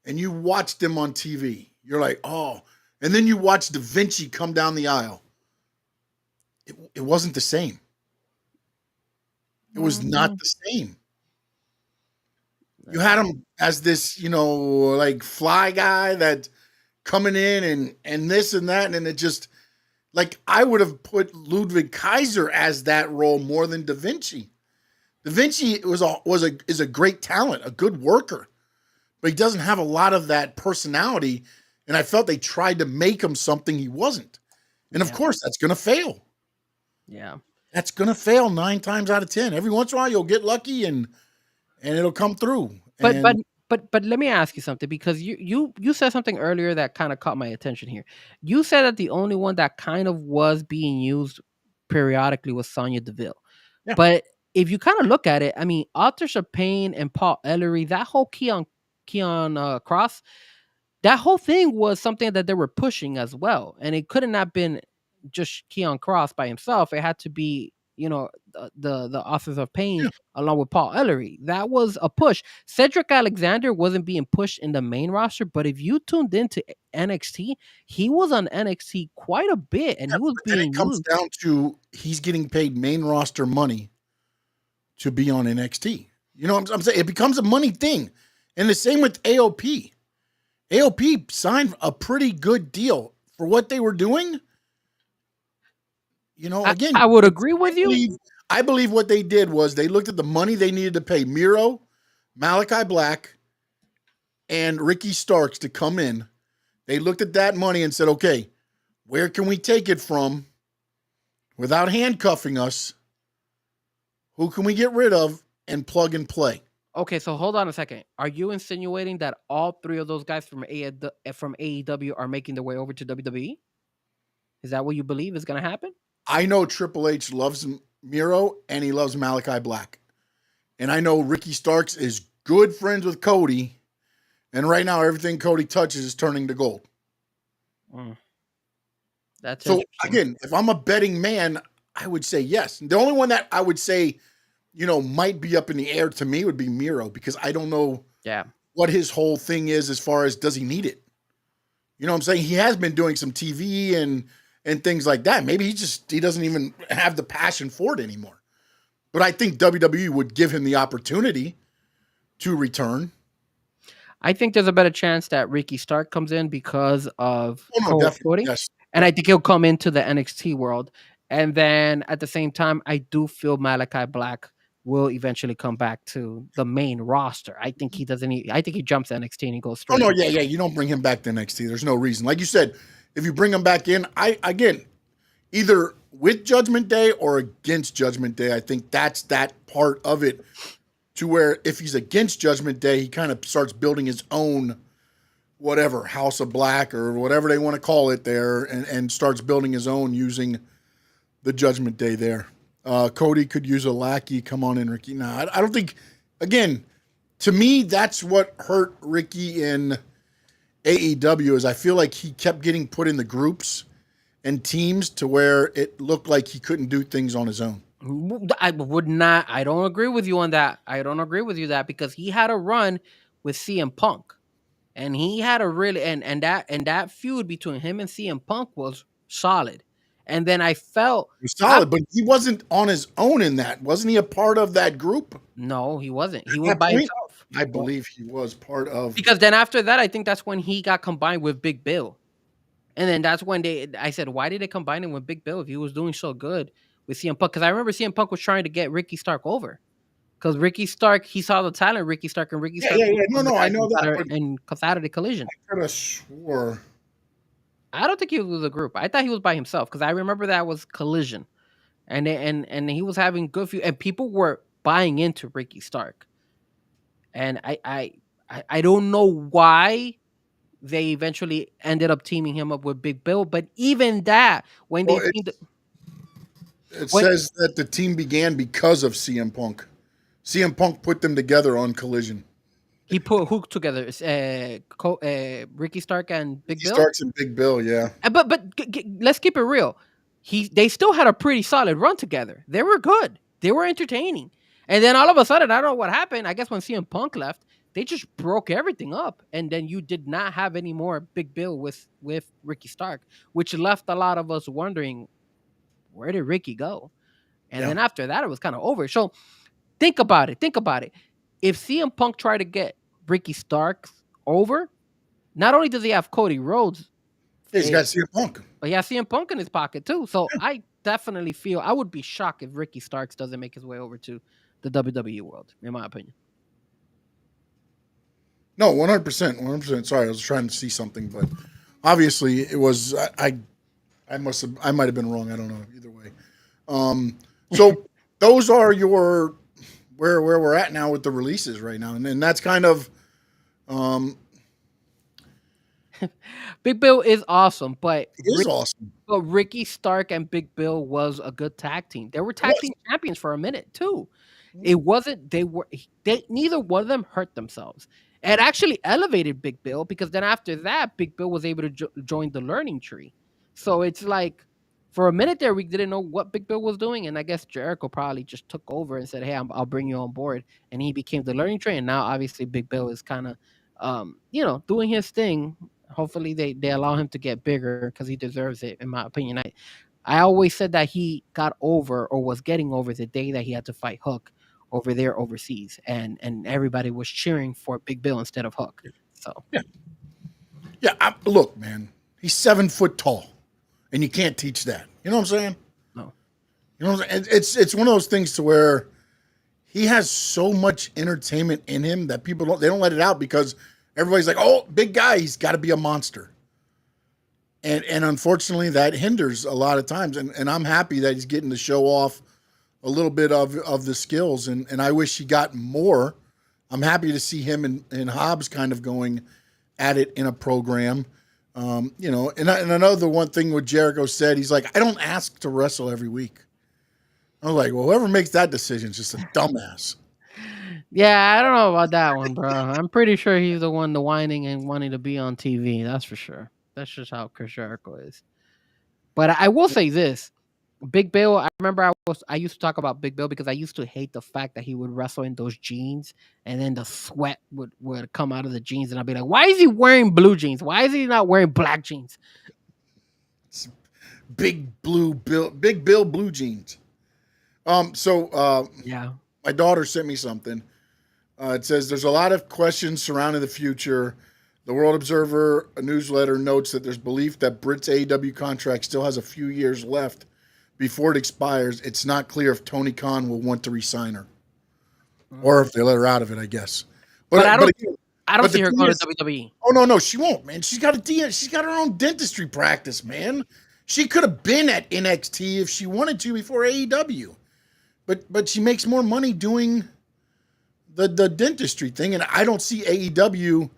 and you watched them on TV, you're like, oh, and then you watch Da Vinci come down the aisle. It wasn't the same. It was not Mhm. the same. You had him as this, like fly guy that coming in and this and that, and it just like I would have put Ludwig Kaiser as that role more than Da Vinci. Da Vinci is a great talent, a good worker, but he doesn't have a lot of that personality. And I felt they tried to make him something he wasn't. And of Yeah, course, that's going to fail. yeah. That's going to fail 9 times out of 10. Every once in a while, you'll get lucky and it'll come through. But but And but let me ask you something, because you said something earlier that kind of caught my attention here. You said that the only one that kind of was being used periodically was Sonya Deville. yeah, But if you kind of look at it, I mean, Author Payne and Paul Ellery, that whole Keon Cross, that whole thing was something that they were pushing as well, and it couldn't have been just Keon Cross by himself. It had to be, the Authors of Pain yeah. along with Paul Ellery. That was a push. Cedric Alexander wasn't being pushed in the main roster, but if you tuned into NXT, he was on NXT quite a bit, and he was But then it being comes used. down to he's getting paid main roster money to be on NXT. You know what I'm saying? It becomes a money thing. And the same with AOP. AOP signed a pretty good deal for what they were doing. Again, I would agree with you. I believe what they did was they looked at the money they needed to pay Miro, Malachi Black, and Ricky Starks to come in. They looked at that money and said, okay, where can we take it from without handcuffing us? Who can we get rid of and plug and play? Okay, so hold on a second. Are you insinuating that all three of those guys from AEW are making their way over to WWE? Is that what you believe is going to happen? I know Triple H loves Miro and he loves Malachi Black. And I know Ricky Starks is good friends with Cody. And right now, everything Cody touches is turning to gold. That's So, interesting. again, if I'm a betting man, I would say yes. The only one that I would say, might be up in the air to me would be Miro, because I don't know Yeah. what his whole thing is as far as does he need it? You know what I'm saying? He has been doing some TV and things like that. Maybe he doesn't even have the passion for it anymore. But I think WWE would give him the opportunity to return. I think there's a better chance that Ricky Stark comes in because of Oh, no, definitely. Cody. Yes. And I think he'll come into the NXT world. And then at the same time, I do feel Malachi Black will eventually come back to the main roster. I think he doesn't. I think he jumps NXT and he goes Oh, straight. no, yeah. You don't bring him back to NXT. There's no reason. Like you said, if you bring him back in, either with Judgment Day or against Judgment Day, I think that's that part of it, to where if he's against Judgment Day, he kind of starts building his own whatever, House of Black or whatever they want to call it there, and starts building his own using the Judgment Day there. Cody could use a lackey. Come on in, Ricky. No, I don't think, again, to me, that's what hurt Ricky in AEW is I feel like he kept getting put in the groups and teams to where it looked like he couldn't do things on his own. I would not. I don't agree with you on that. I don't agree with you that because he had a run with CM Punk, and he had a really and that feud between him and CM Punk was solid. And then I felt He was solid, but he wasn't on his own in that. Wasn't he a part of that group? no, he wasn't. He At was that by point, himself. I believe he was part of. Because then after that, I think that's when he got combined with Big Bill. And then that's when I said, why did they combine him with Big Bill if he was doing so good with CM Punk, because I remember CM Punk was trying to get Ricky Stark over. Because Ricky Stark, he saw the talent Ricky Stark, and Ricky Stark. Yeah. No, I know that. And Saturday Collision. I could have swore. I don't think he was a group. I thought he was by himself, because I remember that was Collision, and he was having good few, and people were buying into Ricky Stark, and I don't know why they eventually ended up teaming him up with Big Bill, but even that when they says that the team began because of CM Punk. CM Punk put them together on Collision. He put who together? Ricky Stark and Big Bill. Starks and Big Bill, yeah. But let's keep it real. They still had a pretty solid run together. They were good. They were entertaining. And then all of a sudden, I don't know what happened. I guess when CM Punk left, they just broke everything up. And then you did not have any more Big Bill with Ricky Stark, which left a lot of us wondering, where did Ricky go? And then after that, it was kind of over. So think about it. If CM Punk tried to get Ricky Stark over, not only does he have Cody Rhodes, he's got CM Punk. But he has CM Punk in his pocket too. So I definitely feel, I would be shocked if Ricky Starks doesn't make his way over to the WWE world, in my opinion. No, 100%. Sorry, I was trying to see something, but obviously it was. I might have been wrong. I don't know. Either way. So those are your where we're at now with the releases right now, and that's kind of. Big Bill is awesome, but awesome. But Ricky Stark and Big Bill was a good tag team. They were tag team champions for a minute too. It wasn't. They neither one of them hurt themselves. It actually elevated Big Bill, because then after that, Big Bill was able to join the learning tree. So it's like, for a minute there, we didn't know what Big Bill was doing, and I guess Jericho probably just took over and said, "Hey, I'll bring you on board," and he became the learning tree. And now, obviously, Big Bill is kind of, doing his thing. Hopefully, they allow him to get bigger, because he deserves it, in my opinion. I always said that he got over, or was getting over, the day that he had to fight Hook over there overseas, and everybody was cheering for Big Bill instead of Hook. So look, man, he's 7 foot tall, and you can't teach that. You know what I'm saying? No. You know what I'm saying? It's one of those things to where he has so much entertainment in him that people don't let it out, because everybody's like, oh, big guy, he's got to be a monster. And unfortunately, that hinders a lot of times. And I'm happy that he's getting to show off a little bit of the skills. And I wish he got more. I'm happy to see him and Hobbs kind of going at it in a program. And I know the one thing what Jericho said, he's like, I don't ask to wrestle every week. I was like, well, whoever makes that decision is just a dumbass. Yeah, I don't know about that one, bro. I'm pretty sure he's the one whining and wanting to be on TV. That's for sure. That's just how Chris Jericho is. But I will say this. Big Bill, I remember I used to talk about Big Bill because I used to hate the fact that he would wrestle in those jeans, and then the sweat would come out of the jeans, and I'd be like, why is he wearing blue jeans? Why is he not wearing black jeans? It's Big Bill blue jeans. Yeah. My daughter sent me something. It says there's a lot of questions surrounding the future. The World Observer, a newsletter, notes that there's belief that Britt's AEW contract still has a few years left before it expires. It's not clear if Tony Khan will want to re-sign her, or if they let her out of it, I guess. But I don't see her going to WWE. Oh no, she won't, man. She's got her own dentistry practice, man. She could have been at NXT if she wanted to before AEW, but she makes more money doing the dentistry thing, and I don't see AEW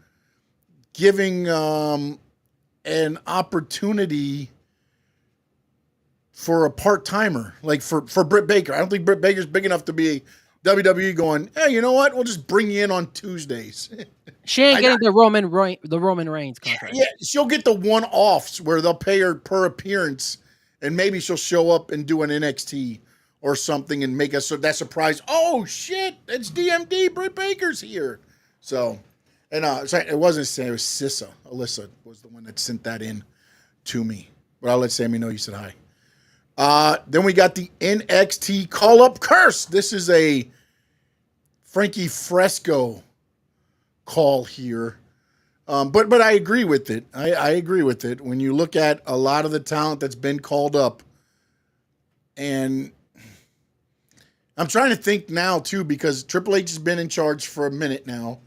giving an opportunity for a part-timer, like for Britt Baker. I don't think Britt Baker's big enough to be WWE going, hey, you know what? We'll just bring you in on Tuesdays. She ain't getting the Roman Reigns contract. Yeah, she'll get the one-offs where they'll pay her per appearance, and maybe she'll show up and do an NXT or something and make us that surprise. Oh, shit, it's DMD. Britt Baker's here. So... And sorry, it wasn't Sam, it was Sissa. Alyssa was the one that sent that in to me. But I'll let Sammy know you said hi. Then we got the NXT call-up curse. This is a Frankie Fresco call here. But I agree with it. I agree with it. When you look at a lot of the talent that's been called up, and I'm trying to think now too because Triple H has been in charge for a minute now,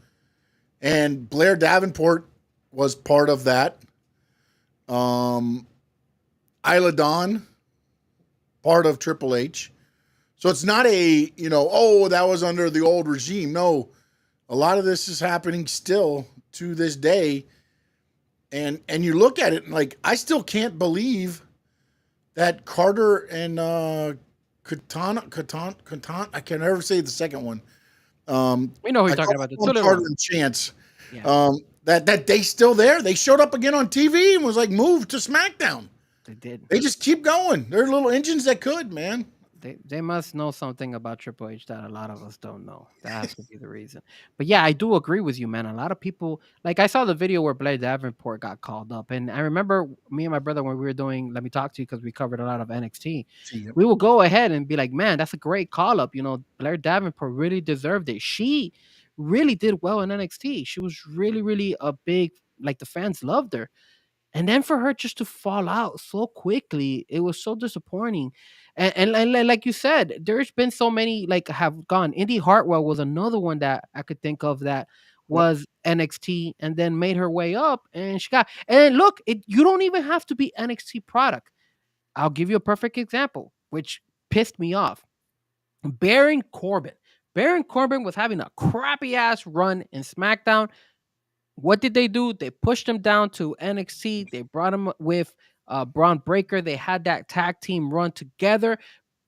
and Blair Davenport was part of that. Isla Dawn, part of Triple H. So it's not a, oh, that was under the old regime. No, a lot of this is happening still to this day. And you look at it and like, I still can't believe that Carter and Katana, I can never say the second one. We know who you're talking about. The two little Carter ones. and Chance. Yeah. That they still there. They showed up again on TV and was like moved to SmackDown. They did. They just keep going. They're little engines that could, man. They must know something about Triple H that a lot of us don't know. That has to be the reason. But yeah, I do agree with you, man. A lot of people, like I saw the video where Blair Davenport got called up, and I remember me and my brother when we were doing Let Me Talk to You because we covered a lot of NXT. We will go ahead and be like, man, that's a great call up. Blair Davenport really deserved it. She really did well in NXT. She was really, really a big, like the fans loved her. And then for her just to fall out so quickly, it was so disappointing. And like you said, there's been so many like have gone. Indy Hartwell was another one that I could think of that was NXT and then made her way up, and she got. And look, you don't even have to be NXT product. I'll give you a perfect example, which pissed me off. Baron Corbin. Baron Corbin was having a crappy ass run in SmackDown. What did they do? They pushed him down to NXT. They brought him with Braun Breaker. They had that tag team run together.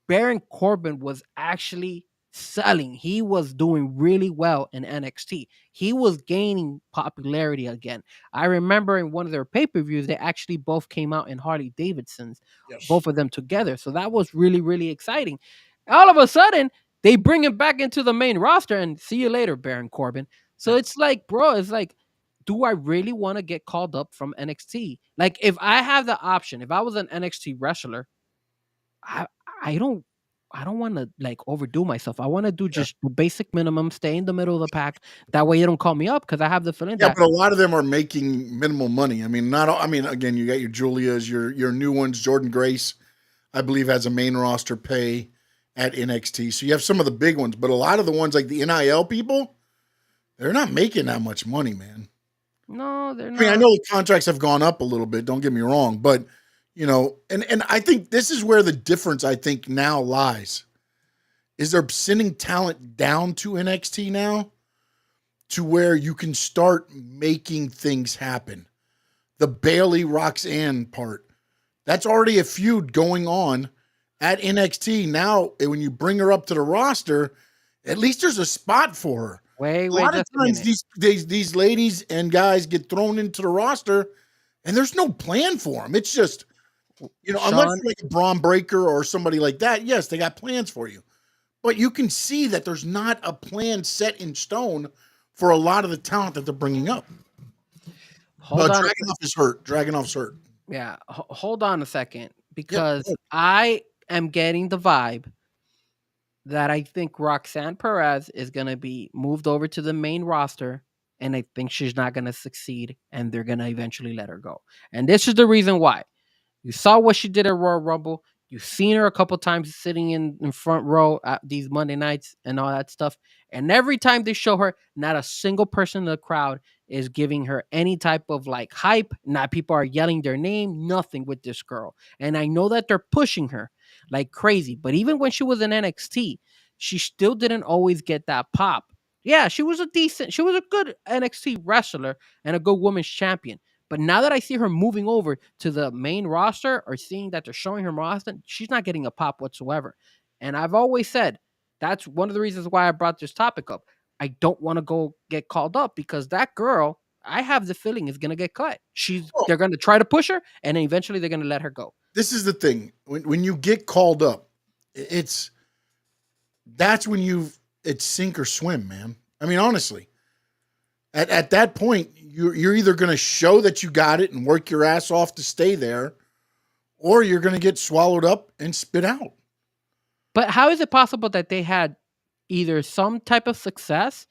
Baron Corbin was actually selling. He was doing really well in NXT. He was gaining popularity again. I remember in one of their pay-per-views, they actually both came out in Harley Davidsons, both of them together. So that was really, really exciting. All of a sudden, they bring him back into the main roster and see you later, Baron Corbin. So it's like, bro, it's like, do I really want to get called up from NXT? Like, if I have the option, if I was an NXT wrestler, I don't want to like overdo myself. I want to do just the basic minimum, stay in the middle of the pack. That way, you don't call me up because I have the feeling that. But a lot of them are making minimal money. I mean, not. I mean, again, you got your Julias, your new ones. Jordan Grace, I believe, has a main roster pay at NXT. So you have some of the big ones, but a lot of the ones like the NIL people, they're not making that much money, man. No, they're not. I mean, I know the contracts have gone up a little bit. Don't get me wrong, but and I think this is where the difference I think now lies. Is they're sending talent down to NXT now to where you can start making things happen. The Bailey Roxanne part, that's already a feud going on at NXT. Now, when you bring her up to the roster, at least there's a spot for her. Wait, a lot of times these ladies and guys get thrown into the roster and there's no plan for them. It's just, unless you're like a Braun Breaker or somebody like that, yes, they got plans for you. But you can see that there's not a plan set in stone for a lot of the talent that they're bringing up. Dragunov is hurt. Dragunov's hurt. Yeah, hold on a second, because I am getting the vibe that I think Roxanne Perez is going to be moved over to the main roster, and I think she's not going to succeed, and they're going to eventually let her go. And this is the reason why. You saw what she did at Royal Rumble. You've seen her a couple times sitting in front row at these Monday nights and all that stuff. And every time they show her, not a single person in the crowd is giving her any type of like hype. Not people are yelling their name, nothing with this girl. And I know that they're pushing her like crazy. But even when she was in NXT, she still didn't always get that pop. Yeah, she was a good NXT wrestler and a good women's champion. But now that I see her moving over to the main roster or seeing that they're showing her more often, she's not getting a pop whatsoever. And I've always said that's one of the reasons why I brought this topic up. I don't want to go get called up because that girl, I have the feeling, is going to get cut. They're going to try to push her, and then eventually they're going to let her go. This is the thing. When you get called up, that's when it's sink or swim, man. I mean, honestly. At that point, you're either going to show that you got it and work your ass off to stay there, or you're going to get swallowed up and spit out. But how is it possible that they had either some type of success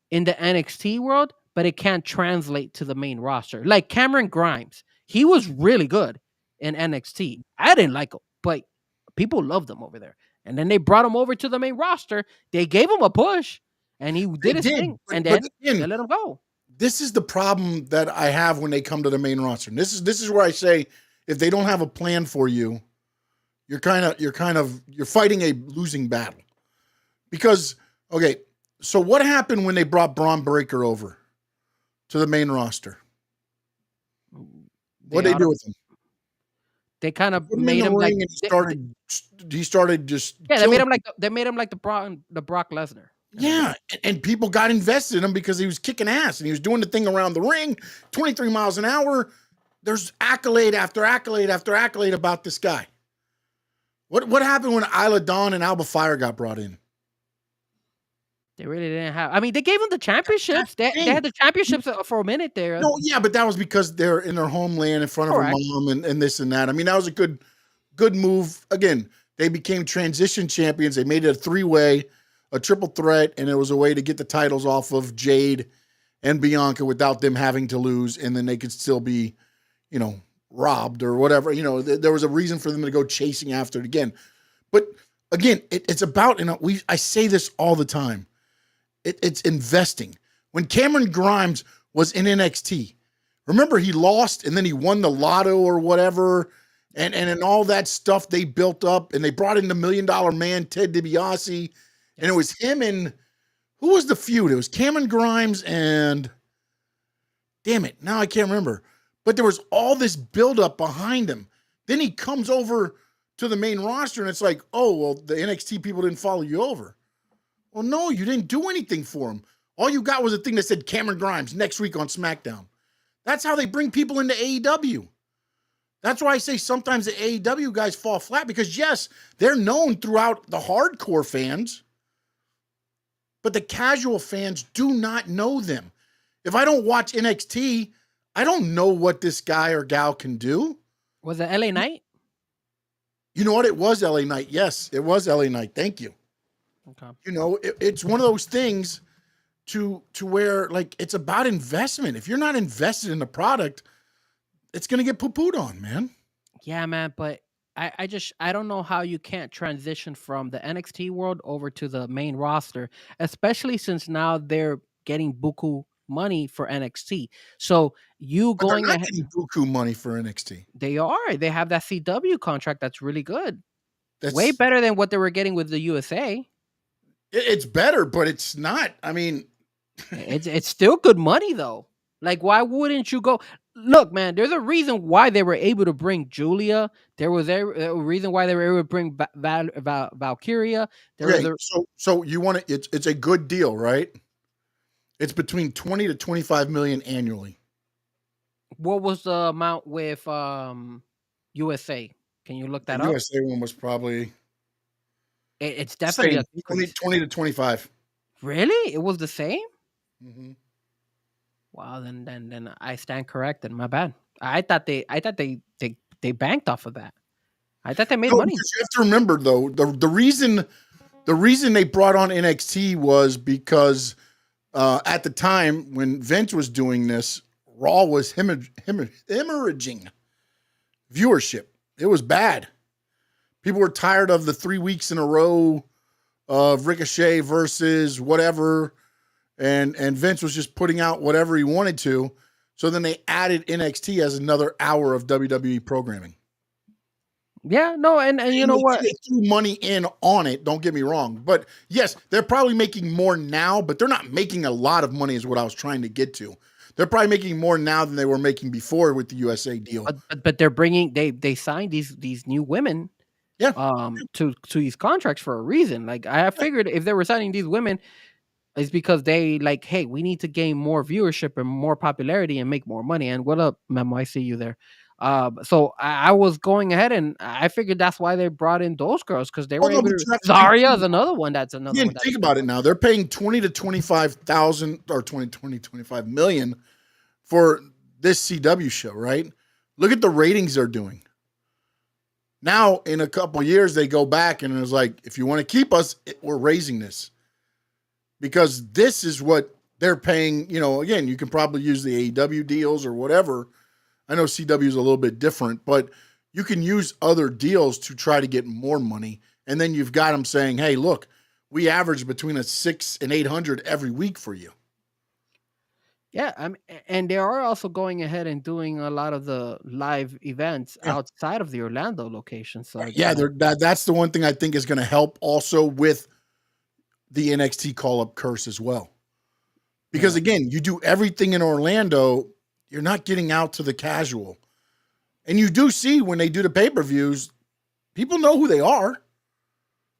in the NXT world, but it can't translate to the main roster? Like Cameron Grimes, he was really good in NXT. I didn't like him, but people loved him over there. And then they brought him over to the main roster. They gave him a push, and he did his thing. And then they let him go. This is the problem that I have when they come to the main roster. And this is where I say, if they don't have a plan for you, you're fighting a losing battle. Because, okay, so what happened when they brought Braun Breaker over to the main roster? What did they do with him? They kind of made him like he started just they made him like the Brock Lesnar. Yeah, and people got invested in him because he was kicking ass and he was doing the thing around the ring, 23 miles an hour. There's accolade after accolade after accolade about this guy. What happened when Isla Dawn and Alba Fire got brought in? They really didn't have. I mean, they gave them the championships. They had the championships for a minute there. No, yeah, but that was because they're in their homeland in front of her mom and this and that. I mean, that was a good move. Again, they became transition champions. They made it a 3-way, a triple threat, and it was a way to get the titles off of Jade and Bianca without them having to lose, and then they could still be, robbed or whatever. There was a reason for them to go chasing after it again. But again, it's about, I say this all the time. It's investing. When Cameron Grimes was in NXT, remember he lost and then he won the lotto or whatever, and all that stuff they built up, and they brought in the $1 Million Man, Ted DiBiase, and it was him and who was the feud? It was Cameron Grimes and damn it, now I can't remember. But there was all this buildup behind him. Then he comes over to the main roster, and it's like, oh, well, the NXT people didn't follow you over. Well, no, you didn't do anything for him. All you got was a thing that said Cameron Grimes next week on SmackDown. That's how they bring people into AEW. That's why I say sometimes the AEW guys fall flat because, yes, they're known throughout the hardcore fans, but the casual fans do not know them. If I don't watch NXT, I don't know what this guy or gal can do. Was it LA Knight? You know what? It was LA Knight. Yes, it was LA Knight. Thank you. Okay. It's one of those things to where, like, it's about investment. If you're not invested in the product, it's going to get poo-pooed on, man. Yeah, man. But I don't know how you can't transition from the NXT world over to the main roster, especially since now they're getting buku money for NXT. So They're not getting buku money for NXT. They are. They have that CW contract that's really good. That's way better than what they were getting with the USA. It's better, but it's not. I mean, it's still good money though. Like, why wouldn't you go? Look, man, there's a reason why they were able to bring Julia. There was a reason why they were able to bring Valkyria. So you want to? It's a good deal, right? It's between 20 to 25 million annually. What was the amount with USA? Can you look that up? USA one was probably. It's definitely 20 to 25. Really? It was the same? Mm-hmm. Wow, then I stand corrected. My bad. I thought they banked off of that. I thought they made money. You have to remember though, the reason they brought on NXT was because at the time when Vince was doing this, Raw was hemorrhaging viewership. It was bad. People were tired of the 3 weeks in a row of Ricochet versus whatever, and Vince was just putting out whatever he wanted to. So then they added NXT as another hour of WWE programming. Yeah, no, and you know what? They threw money in on it, don't get me wrong. But yes, they're probably making more now, but they're not making a lot of money is what I was trying to get to. They're probably making more now than they were making before with the USA deal. But they're bringing they signed these new women to these contracts for a reason. Like, I figured if they were signing these women, it's because they like, hey, we need to gain more viewership and more popularity and make more money. And what up, Memo? I see you there. So I was going ahead and I figured that's why they brought in those girls, because they were able to. Zarya is another one. That's another one. Think about it now. They're paying 20 to 25,000 or 25 million for this CW show, right? Look at the ratings they're doing. Now, in a couple of years, they go back and it's like, if you want to keep us, we're raising this. Because this is what they're paying. You know, again, you can probably use the AEW deals or whatever. I know CW is a little bit different, but you can use other deals to try to get more money And then you've got them saying, hey, look, we average between a 600 and 800 every week for you. Yeah, and they are also going ahead and doing a lot of the live events outside of the Orlando location. So it's Yeah, that's the one thing I think is going to help also with the NXT call-up curse as well. Because again, you do everything in Orlando, you're not getting out to the casual. And you do see when they do the pay-per-views, people know who they are.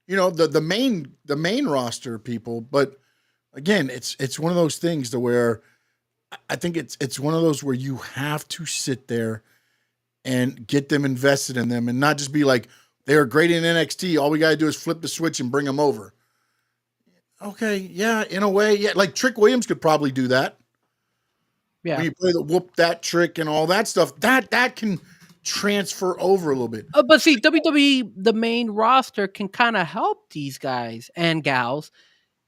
You know, the main roster people, but again, it's one of those things to where I think it's one of those where you have to sit there and get them invested in them and not just be like, they're great in NXT. All we got to do is flip the switch and bring them over. Okay. Yeah. In a way. Yeah. Like Trick Williams could probably do that. Yeah. When you play the whoop that trick and all that stuff, that can transfer over a little bit. But see, WWE, the main roster can kind of help these guys and gals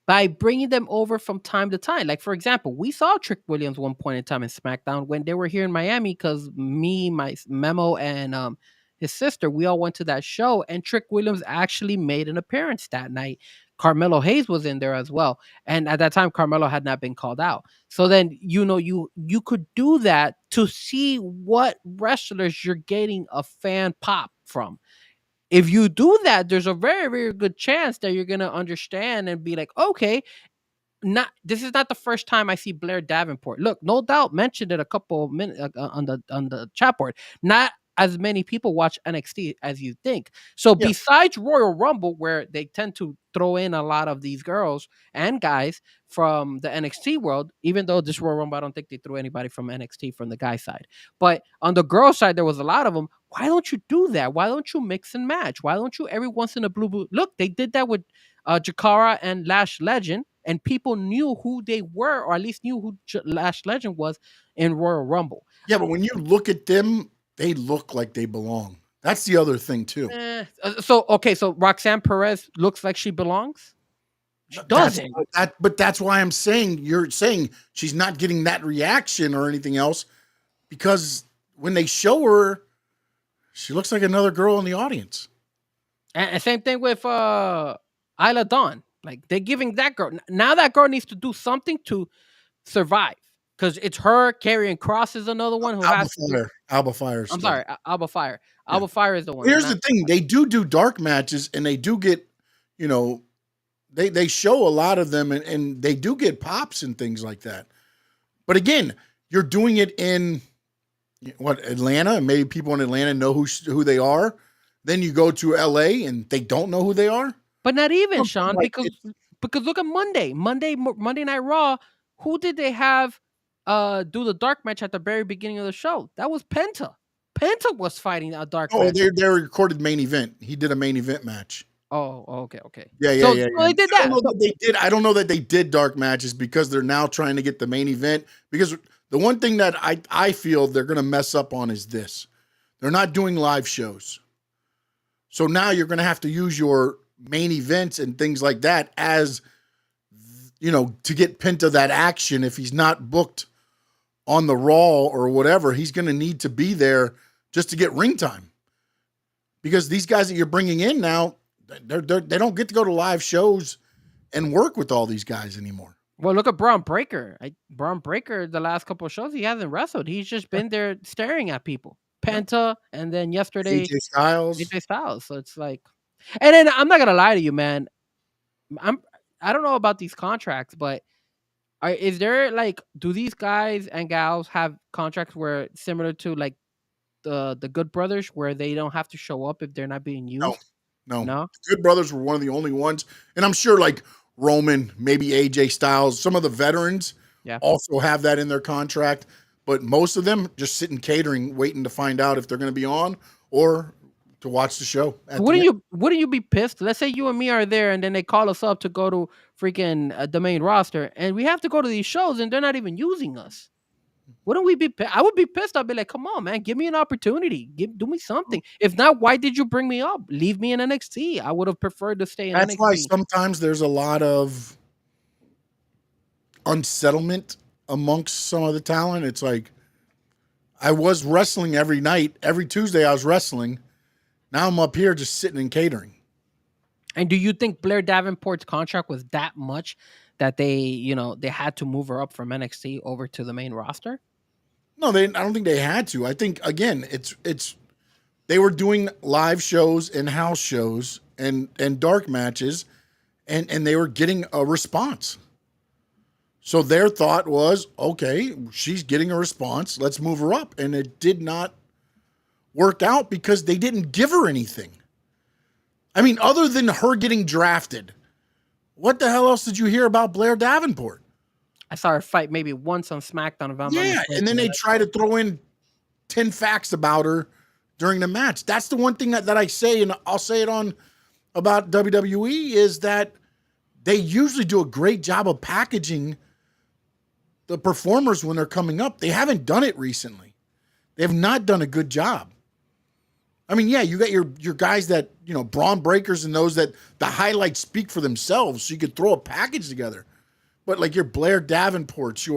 by bringing them over from time to time. Like, for example, we saw Trick Williams one point in time in SmackDown when they were here in Miami because me, my Memo, and his sister, we all went to that show, and Trick Williams actually made an appearance that night. Carmelo Hayes was in there as well. And at that time, Carmelo had not been called out. So then, you could do that to see what wrestlers you're getting a fan pop from. If you do that, there's a very, very good chance that you're going to understand and be like, okay, this is not the first time I see Blair Davenport. Look, No Doubt mentioned it a couple of minutes on the chat board. Not as many people watch NXT as you think. So besides Royal Rumble, where they tend to throw in a lot of these girls and guys from the NXT world, even though this Royal Rumble, I don't think they threw anybody from NXT from the guy side. But on the girl side, there was a lot of them. Why don't you do that? Why don't you mix and match? Why don't you every once in a blue? Look, they did that with Jakara and Lash Legend, and people knew who they were, or at least knew who Lash Legend was in Royal Rumble. Yeah, but when you look at them, they look like they belong. That's the other thing too. So Roxanne Perez looks like she belongs. She doesn't. But that's why I'm saying you're saying she's not getting that reaction or anything else, because when they show her, she looks like another girl in the audience. And same thing with Isla Dawn. Like, they're giving that girl, now that girl needs to do something to survive. Because it's her. Karrion Kross is another one who has Alba Fire. I'm sorry, Alba Fire. Alba Fire is the one. Here's the thing: they do dark matches, and they do get, they show a lot of them, and they do get pops and things like that. But again, you're doing it in Atlanta, and maybe people in Atlanta know who they are. Then you go to LA, and they don't know who they are. But not even Sean, because look at Monday Night Raw. Who did they have do the dark match at the very beginning of the show? That was Penta. Penta was fighting a dark match. Oh, they recorded main event. He did a main event match. Oh, okay. Yeah. So they did that. I don't know that they did dark matches because they're now trying to get the main event. Because the one thing that I feel they're going to mess up on is this. They're not doing live shows. So now you're going to have to use your main events and things like that as, to get Penta that action. If he's not booked on the Raw or whatever, he's going to need to be there just to get ring time. Because these guys that you're bringing in now, they don't get to go to live shows and work with all these guys anymore. Well, look at Braun Breaker. Braun Breaker, the last couple of shows, he hasn't wrestled. He's just been there staring at people. Penta, and then yesterday, AJ Styles. So it's like, and then I'm not gonna lie to you, man. I don't know about these contracts, but is there do these guys and gals have contracts where similar to like the Good Brothers, where they don't have to show up if they're not being used? No. The Good Brothers were one of the only ones, and I'm sure like Roman, maybe AJ Styles, some of the veterans also have that in their contract. But most of them just sit in catering, waiting to find out if they're going to be on or to watch the show. Wouldn't you be pissed? Let's say you and me are there, and then they call us up to go to freaking the main roster, and we have to go to these shows, and they're not even using us. Wouldn't we be? I would be pissed. I'd be like, "Come on, man, give me an opportunity. Do me something. If not, why did you bring me up? Leave me in NXT. I would have preferred to stay in NXT." That's why sometimes there's a lot of unsettlement amongst some of the talent. It's like, I was wrestling every night. Every Tuesday I was wrestling. Now I'm up here just sitting in catering. And do you think Blair Davenport's contract was that much that they had to move her up from NXT over to the main roster? No, I don't think they had to. I think again, it's they were doing live shows and house shows and dark matches, and they were getting a response. So their thought was, okay, she's getting a response. Let's move her up. And it did not work out because they didn't give her anything. I mean, other than her getting drafted, what the hell else did you hear about Blair Davenport? I saw her fight maybe once on SmackDown. If I'm not mistaken. And then they try to throw in 10 facts about her during the match. That's the one thing that I say, and I'll say it on about WWE, is that they usually do a great job of packaging the performers when they're coming up. They haven't done it recently. They have not done a good job. I mean, yeah, you got your guys that, Braun Breakers and those that the highlights speak for themselves, so you could throw a package together. But like your Blair Davenports,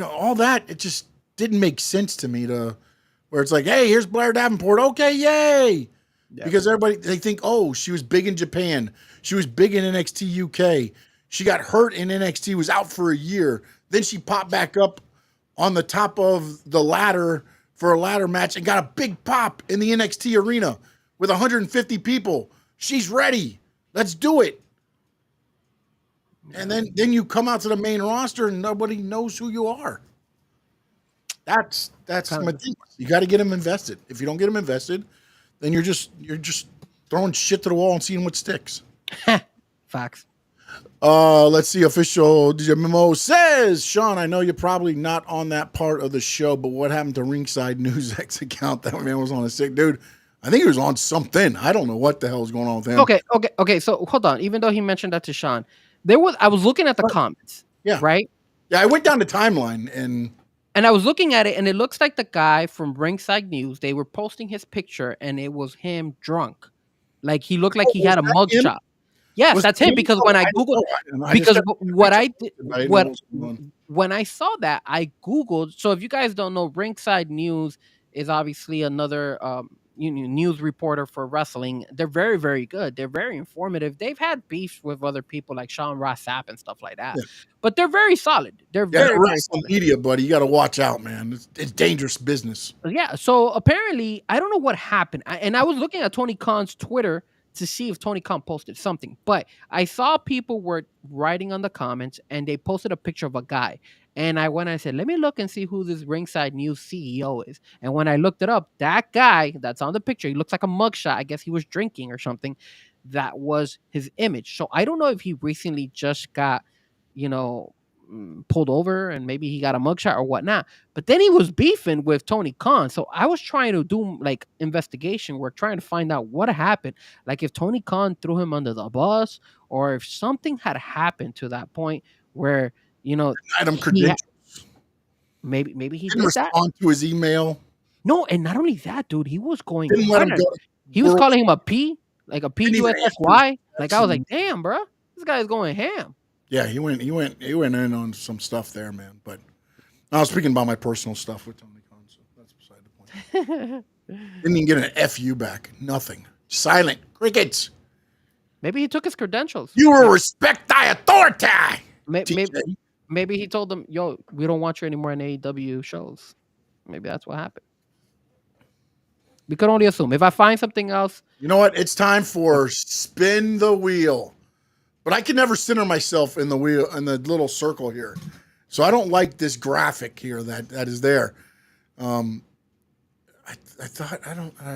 all that, it just didn't make sense to me where it's like, hey, here's Blair Davenport. Okay, yay. Yeah. Because they think, oh, she was big in Japan. She was big in NXT UK. She got hurt in NXT, was out for a year. Then she popped back up on the top of the ladder for a ladder match and got a big pop in the NXT arena with 150 people. She's ready. Let's do it. And then you come out to the main roster and nobody knows who you are. That's ridiculous. You got to get them invested. If you don't get them invested, then you're just throwing shit to the wall and seeing what sticks. Facts. Let's see. Official DJ Memo says, Sean, I know you're probably not on that part of the show, but what happened to Ringside News X account? That man was on a sick dude. I think he was on something. I don't know what the hell is going on with him. Okay. So hold on. Even though he mentioned that to Sean, I was looking at the comments. Yeah. Right. Yeah. I went down the timeline and I was looking at it, and it looks like the guy from Ringside News. They were posting his picture, and it was him drunk. Like he looked like he had a mugshot. Yes, that's him. Because when I Googled, when I saw that, I Googled. So if you guys don't know, Ringside News is obviously another news reporter for wrestling. They're very, very good. They're very informative. They've had beefs with other people like Sean Ross Sapp and stuff like that. Yeah. But they're very solid. They're very solid. Media, buddy. You got to watch out, man. It's dangerous business. Yeah. So apparently, I don't know what happened. I was looking at Tony Khan's Twitter to see if Tony Khan posted something. But I saw people were writing on the comments, and they posted a picture of a guy. And I went and I said, let me look and see who this Ringside News CEO is. And when I looked it up, that guy that's on the picture, he looks like a mugshot. I guess he was drinking or something. That was his image. So I don't know if he recently just got, pulled over and maybe he got a mugshot or whatnot. But then he was beefing with Tony Khan. So I was trying to do like investigation work, trying to find out what happened. Like if Tony Khan threw him under the bus or if something had happened to that point where, maybe he didn't respond to his email. No, and not only that, dude, he was going. He was calling him a P, like a PUSSY. Like I was like, damn, bro, this guy's going ham. Yeah, he went in on some stuff there, man. But I was speaking about my personal stuff with Tony Khan, so that's beside the point. Didn't even get an FU back. Nothing. Silent. Crickets. Maybe he took his credentials. You will respect thy authority. Maybe he told them, yo, we don't want you anymore in AEW shows. Maybe that's what happened. We could only assume. If I find something else. You know what? It's time for spin the wheel. But I can never center myself in the wheel, in the little circle here. So I don't like this graphic here that is there. I thought,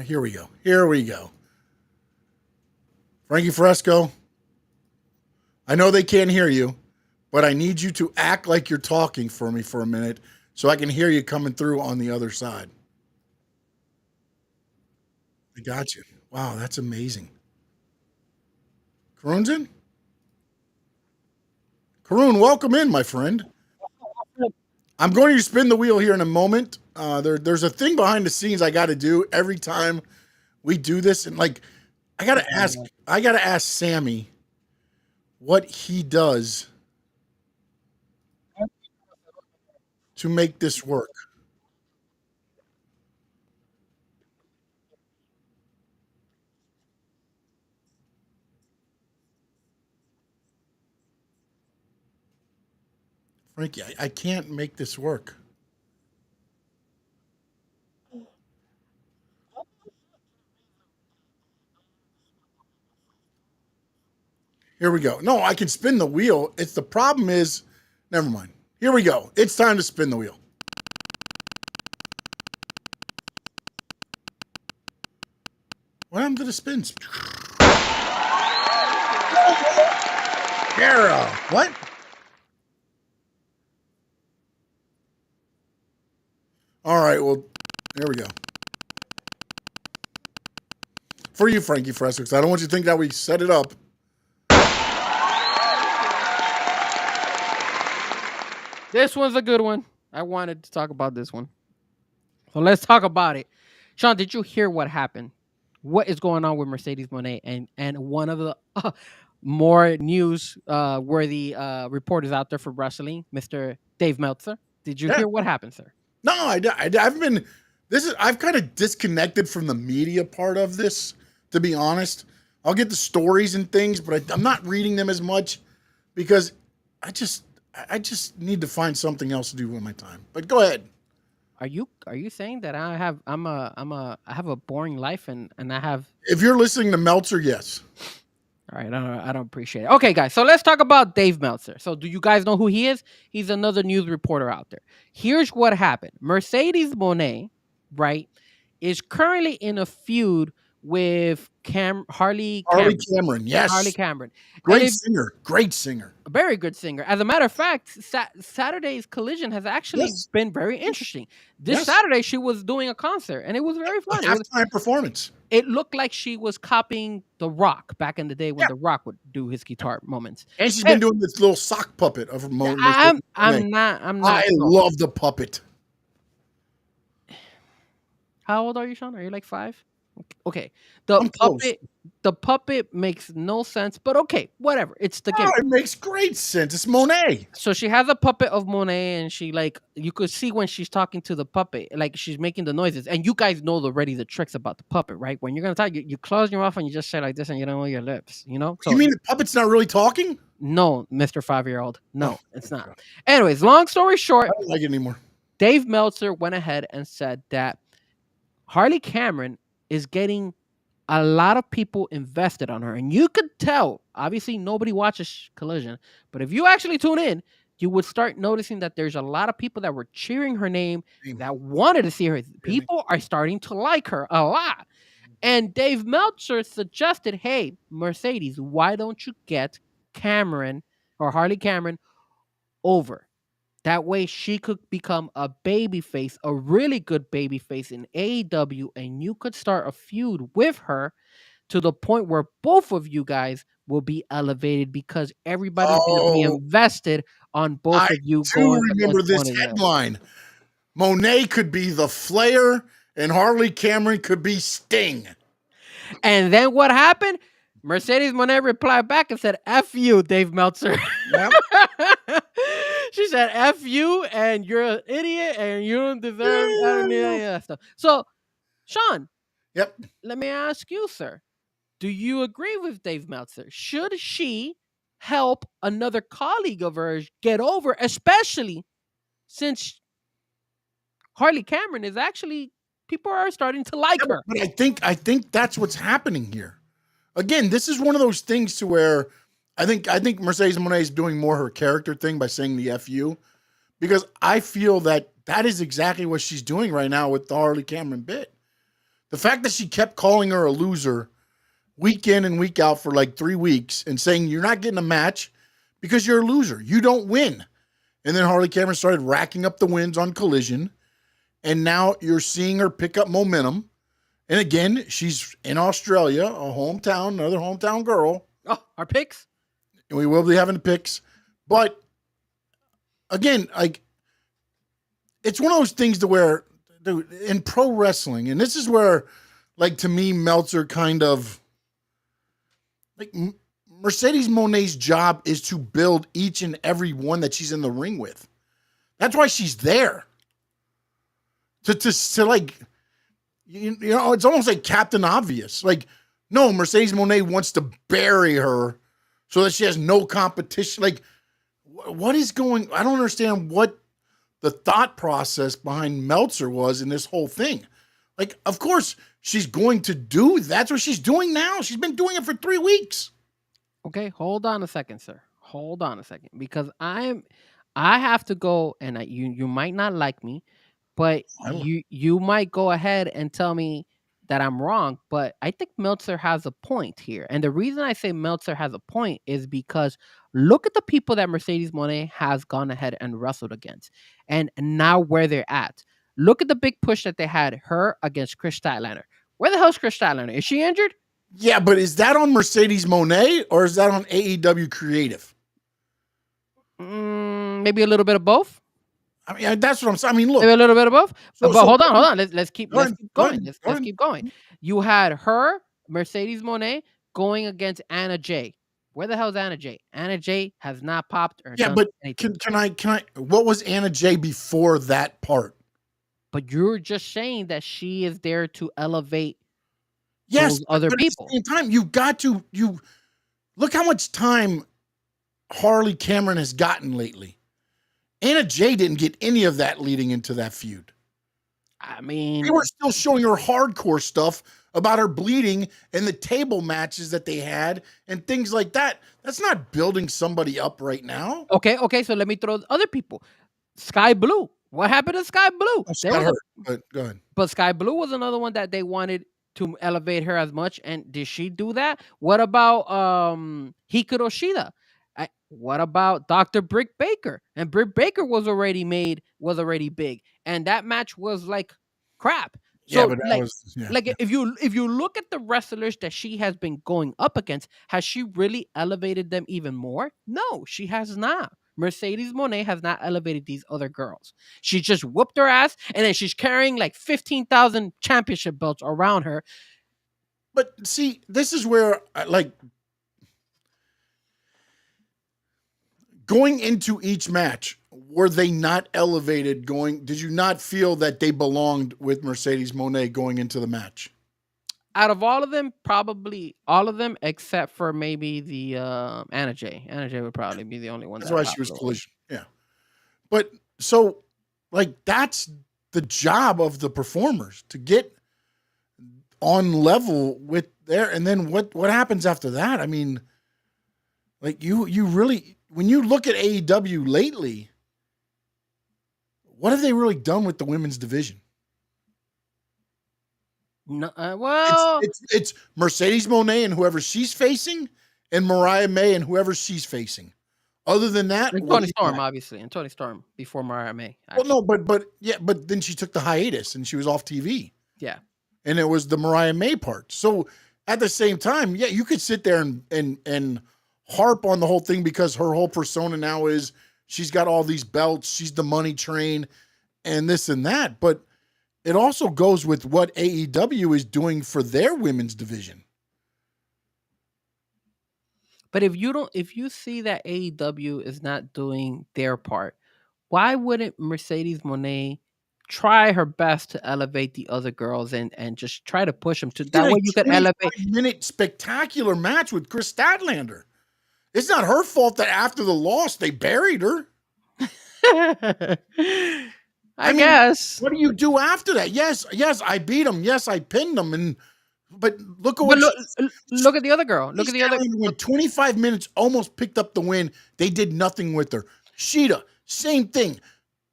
here we go. Frankie Fresco, I know they can't hear you, but I need you to act like you're talking for me for a minute so I can hear you coming through on the other side. I got you. Wow, that's amazing. Karun's in? Karun, welcome in, my friend. I'm going to spin the wheel here in a moment. There's a thing behind the scenes I got to do every time we do this. And like, I got to ask Sammy what he does to make this work. Frankie, I can't make this work. Here we go. No, I can spin the wheel. It's the problem is, never mind. Here we go. It's time to spin the wheel. What happened to the spins? Arrow. What? All right. Well, there we go. For you, Frankie Fresco, because I don't want you to think that we set it up. This one's a good one. I wanted to talk about this one. So let's talk about it. Sean, did you hear what happened? What is going on with Mercedes Moné? And one of the more news worthy reporters out there for wrestling, Mr. Dave Meltzer. Did you hear what happened, sir? No, I've been. I've kind of disconnected from the media part of this. To be honest, I'll get the stories and things, but I'm not reading them as much because I just need to find something else to do with my time. But go ahead. Are you saying that I have a boring life and I have? If you're listening to Meltzer, yes. All right, I don't appreciate it. Okay, guys, so let's talk about Dave Meltzer. So do you guys know who he is? He's another news reporter out there. Here's what happened. Mercedes Moné, right, is currently in a feud with Harley Cameron. Yes. Harley Cameron. Great singer. A very good singer. As a matter of fact, Saturday's Collision has actually been very interesting. This Saturday, she was doing a concert, and it was very fun. Halftime performance. It looked like she was copying The Rock back in the day when The Rock would do his guitar moments. And she's been doing this little sock puppet of I'm not. I love the puppet. How old are you, Sean? Are you like 5? Okay. The puppet makes no sense, but okay, whatever. It's the game. It makes great sense. It's Monet. So she has a puppet of Monet, and she you could see when she's talking to the puppet, like she's making the noises. And you guys know already the tricks about the puppet, right? When you're gonna talk, you close your mouth and you just say like this, and you don't move your lips. You know? So, you mean the puppet's not really talking? No, Mr. 5-year-old. No, it's not. Anyways, long story short, I don't like it anymore. Dave Meltzer went ahead and said that Harley Cameron is getting a lot of people invested on her. And you could tell, obviously nobody watches Collision, but if you actually tune in, you would start noticing that there's a lot of people that were cheering her name, that wanted to see her. People are starting to like her a lot. And Dave Meltzer suggested, hey, Mercedes, why don't you get Cameron or Harley Cameron over? That way she could become a babyface, a really good babyface in AEW, and you could start a feud with her to the point where both of you guys will be elevated because everybody's going to be invested on both of you. I do remember this headline. Monet could be the Flair and Harley Cameron could be Sting. And then what happened? Mercedes Moné replied back and said, F you, Dave Meltzer. Yep. She said, F you, and you're an idiot, and you don't deserve any of that stuff. So, Sean, let me ask you, sir. Do you agree with Dave Meltzer? Should she help another colleague of hers get over, especially since Harley Cameron is actually, people are starting to like her? But I think that's what's happening here. Again, this is one of those things to where I think Mercedes Moné is doing more her character thing by saying the FU, because I feel that is exactly what she's doing right now with the Harley Cameron bit. The fact that she kept calling her a loser week in and week out for like 3 weeks and saying you're not getting a match because you're a loser. You don't win. And then Harley Cameron started racking up the wins on Collision. And now you're seeing her pick up momentum. And again, she's in Australia, another hometown girl. Oh, our picks? And we will be having the picks. But again, like, it's one of those things to where, dude, in pro wrestling, and this is where, like, to me, Meltzer kind of, like, Mercedes Moné's job is to build each and every one that she's in the ring with. That's why she's there. To like, you know, it's almost like Captain Obvious. Like, no, Mercedes Moné wants to bury her so that she has no competition. Like, what is going? I don't understand what the thought process behind Meltzer was in this whole thing. Like, of course, she's going to do. That's what she's doing now. She's been doing it for 3 weeks. Okay, hold on a second, sir. Hold on a second, because I have to go, and you might not like me, but you might go ahead and tell me that I'm wrong. But I think Meltzer has a point here, and the reason I say Meltzer has a point is because look at the people that Mercedes Moné has gone ahead and wrestled against, and now where they're at. Look at the big push that they had her against Chris Statlander. Where the hell's Chris Statlander? Is she injured? Yeah, but is that on Mercedes Moné or is that on AEW Creative? Maybe a little bit of both. I mean, that's what I'm saying. I mean, look, maybe a little bit of both. But hold on. Let's keep going. Let's keep going. You had her, Mercedes Moné, going against Anna Jey. Where the hell is Anna Jey? Anna Jey has not popped or done anything. Can I? What was Anna Jey before that part? But you're just saying that she is there to elevate. Yes, other people. At the same time, you look how much time Harley Cameron has gotten lately. Anna Jey didn't get any of that leading into that feud. I mean, they were still showing her hardcore stuff about her bleeding and the table matches that they had and things like that. That's not building somebody up right now. Okay. So let me throw other people. Sky Blue. What happened to Sky Blue? But go ahead. But Sky Blue was another one that they wanted to elevate her as much. And did she do that? What about Hikaru Shida? What about Dr. Britt Baker? And Britt Baker was already big. And that match was like crap. So if you look at the wrestlers that she has been going up against, has she really elevated them even more? No, she has not. Mercedes Moné has not elevated these other girls. She just whooped her ass, and then she's carrying like 15,000 championship belts around her. But see, this is where going into each match, were they not elevated did you not feel that they belonged with Mercedes Moné going into the match? Out of all of them, probably all of them, except for maybe the Anna Jey. Anna Jey would probably be the only one. That's why she was Collision. Yeah. But so, that's the job of the performers, to get on level with and then what happens after that? I mean, you really, when you look at AEW lately, what have they really done with the women's division? No, well, it's Mercedes Moné and whoever she's facing, and Mariah May and whoever she's facing. Other than that, and Toni Storm, obviously, and Toni Storm before Mariah May. Actually. Well, no, but then she took the hiatus and she was off TV. Yeah, and it was the Mariah May part. So at the same time, yeah, you could sit there and harp on the whole thing because her whole persona now is she's got all these belts, she's the money train, and this and that, but it also goes with what AEW is doing for their women's division. But if you see that AEW is not doing their part, why wouldn't Mercedes Moné try her best to elevate the other girls and just try to push them to that way you could elevate? 5-minute spectacular match with Chris Statlander. It's not her fault that after the loss they buried her. I guess. What do you do after that? Yes, I beat him. Yes, I pinned him. But look at what. Look at the other girl. Look at the other. When 25 minutes almost picked up the win, they did nothing with her. Shida, same thing.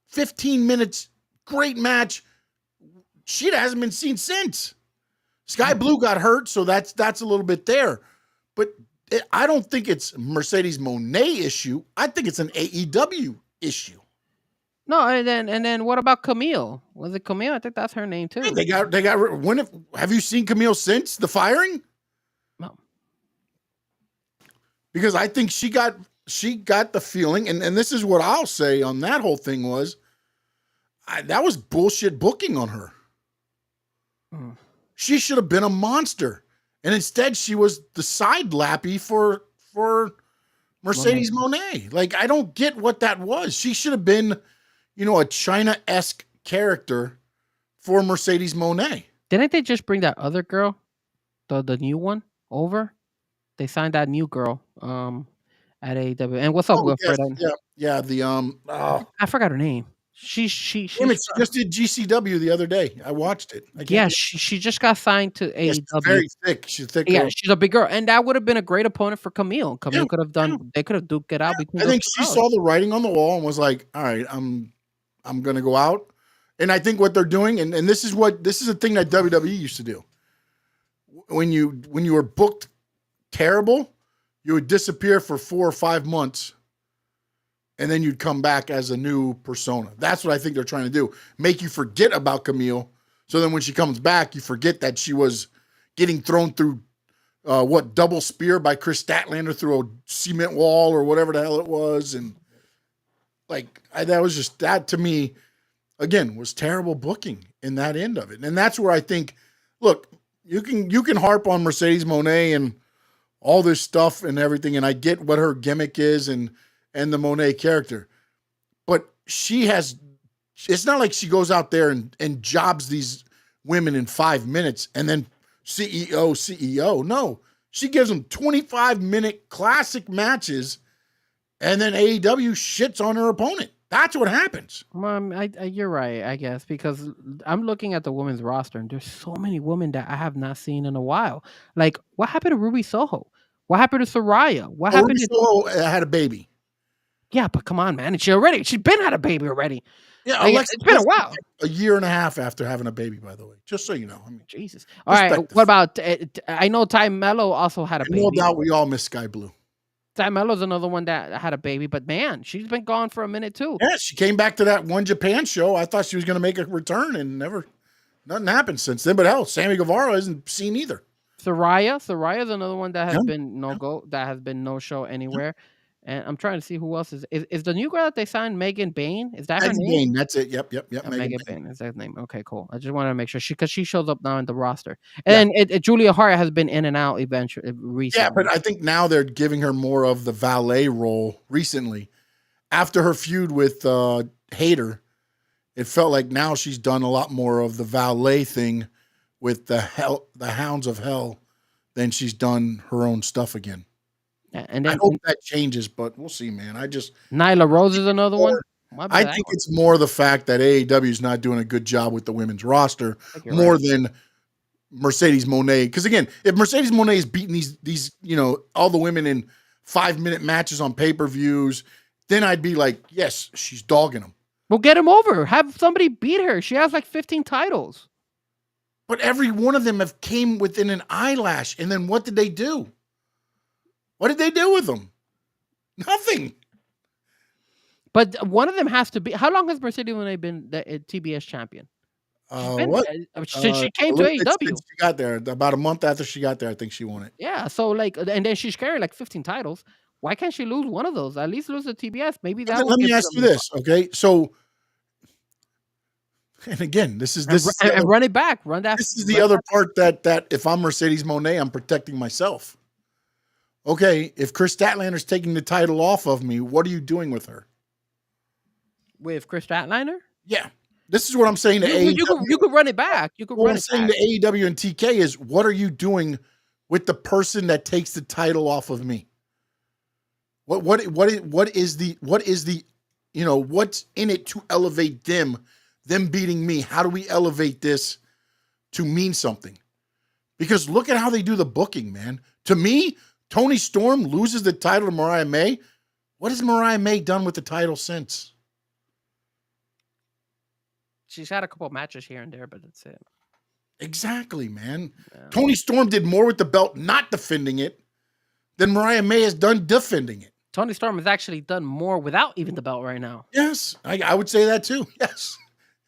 15 minutes, great match. Shida hasn't been seen since. Sky Blue got hurt, so that's a little bit there. But I don't think it's Mercedes Moné issue. I think it's an AEW issue. No, and then what about Camille? Was it Camille? I think that's her name too. They got. Have you seen Camille since the firing? No. Because I think she got the feeling, and this is what I'll say on that whole thing was, that was bullshit booking on her. She should have been a monster, and instead she was the side lappy for Mercedes Moné. I don't get what that was. She should have been, a China-esque character for Mercedes Moné. Didn't they just bring that other girl, the new one, over? They signed that new girl, at AEW. And what's up, Oh, yes, Wilfred? yeah. I forgot her name. She's Damn it, she just did GCW the other day. I watched it. I yeah, can't. she just got signed to Yeah, she's AEW. very thick. She's a thick Yeah, girl. she's a big girl, and that would have been a great opponent for Camille. Yeah, Camille could have done. They could have duked it out between. I those think two she girls. saw the writing on the wall and was like, "All right, I'm gonna go out." And I think what they're doing, and this is a thing that WWE used to do. When you were booked terrible, you would disappear for 4 or 5 months, and then you'd come back as a new persona. That's what I think they're trying to do. Make you forget about Camille, so then when she comes back, you forget that she was getting thrown through double spear by Chris Statlander through a cement wall or whatever the hell it was, and that to me, again, was terrible booking in that end of it. And that's where I think, look, you can harp on Mercedes Moné and all this stuff and everything, and I get what her gimmick is and the Moné character, but it's not like she goes out there and jobs these women in 5 minutes and then CEO. No, she gives them 25-minute classic matches, and then AEW shits on her opponent. That's what happens. You're right, I guess, because I'm looking at the women's roster, and there's so many women that I have not seen in a while. Like, what happened to Ruby Soho? What happened to Soraya? What happened Ruby to Soho had a baby. Yeah, but come on, man. She's been had a baby already. Yeah, Like, it's been a while. A year and a half after having a baby, by the way. Just so you know. I mean, Jesus. All right. What about? I know Ty Mello also had a baby. No doubt, we all miss Sky Blue. Ty Mello's another one that had a baby, but man, she's been gone for a minute too. Yeah, she came back to that One Japan show. I thought she was going to make a return, and nothing happened since then. But hell, Sammy Guevara isn't seen either. Soraya's another one that has been no show anywhere. And I'm trying to see who else is the new girl that they signed, Megan Bain? Is that her name? Bain, that's it. Yep. Megan Bain is that name? Okay, cool. I just wanted to make sure because she shows up now in the roster. And Julia Hart has been in and out eventually recently. Yeah, but I think now they're giving her more of the valet role recently. After her feud with Hayter, it felt like now she's done a lot more of the valet thing with the Hounds of Hell than she's done her own stuff again. And then, I hope that changes, but we'll see, man. Nyla Rose is another one. I think it's more the fact that AEW is not doing a good job with the women's roster more than Mercedes Moné. Because again, if Mercedes Moné is beating these all the women in 5-minute matches on pay-per-views, then I'd be like, yes, she's dogging them. Well, get him over. Have somebody beat her. She has like 15 titles. But every one of them have came within an eyelash. And then what did they do? What did they do with them? Nothing. But one of them has to be. How long has Mercedes Moné been the TBS champion? Since she came to AEW. She got there about a month after she got there. I think she won it. Yeah. So and then she's carrying like 15 titles. Why can't she lose one of those? At least lose the TBS. Maybe that. Let me ask you this, okay? So, and again, this is run it back. Run that. This is the other part that if I'm Mercedes Moné, I'm protecting myself. Okay, if Chris Statlander's taking the title off of me, what are you doing with her? With Chris Statlander? Yeah. This is what I'm saying to AEW. You could run it back. What I'm saying to AEW and TK is, what are you doing with the person that takes the title off of me? What is the what's in it to elevate them beating me? How do we elevate this to mean something? Because look at how they do the booking, man. To me, Toni Storm loses the title to Mariah May. What has Mariah May done with the title since? She's had a couple matches here and there, but that's it. Exactly, man. Yeah. Toni Storm did more with the belt not defending it than Mariah May has done defending it. Toni Storm has actually done more without even the belt right now. Yes, I would say that too. Yes.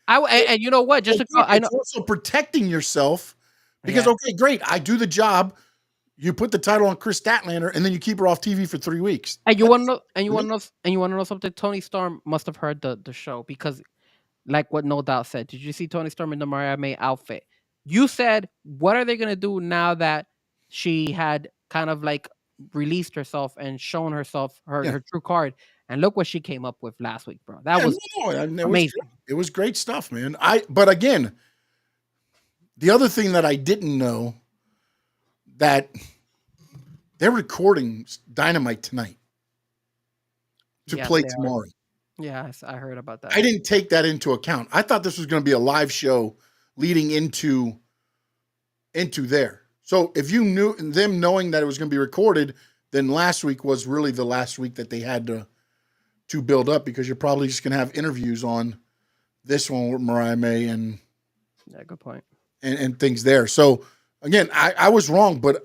And you know what? I know also protecting yourself because okay, great. I do the job. You put the title on Chris Statlander, and then you keep her off TV for 3 weeks. And you want to know something? Toni Storm must have heard the show because, like what No Doubt said, did you see Toni Storm in the Mariah May outfit? You said, what are they gonna do now that she had kind of like released herself and shown herself her true card? And look what she came up with last week, bro. That was amazing. It was great stuff, man. But again, the other thing that I didn't know. That they're recording Dynamite tonight. to Yes, play they are. tomorrow. Yes, I heard about that. I didn't take that into account. I thought this was going to be a live show leading into there. So if you knew them knowing that it was going to be recorded, then last week was really the last week that they had to build up, because you're probably just going to have interviews on this one with Mariah May and good point. And things there. So again, I was wrong, but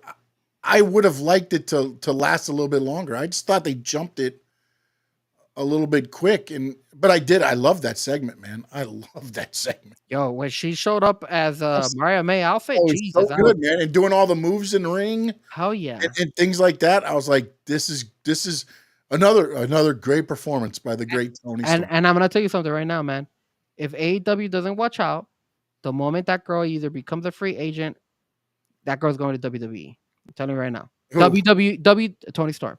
I would have liked it to last a little bit longer. I just thought they jumped it a little bit quick, but I did. I love that segment, man. I love that segment. Yo, when she showed up as Mariah May outfit, Oh, Jesus, so good, man, and doing all the moves in the ring. Hell yeah, and things like that. I was like, this is another great performance by the great Tony Storm. And I'm gonna tell you something right now, man. If AEW doesn't watch out, the moment that girl either becomes a free agent, that girl's going to WWE. I'm telling you right now. Tony Storm.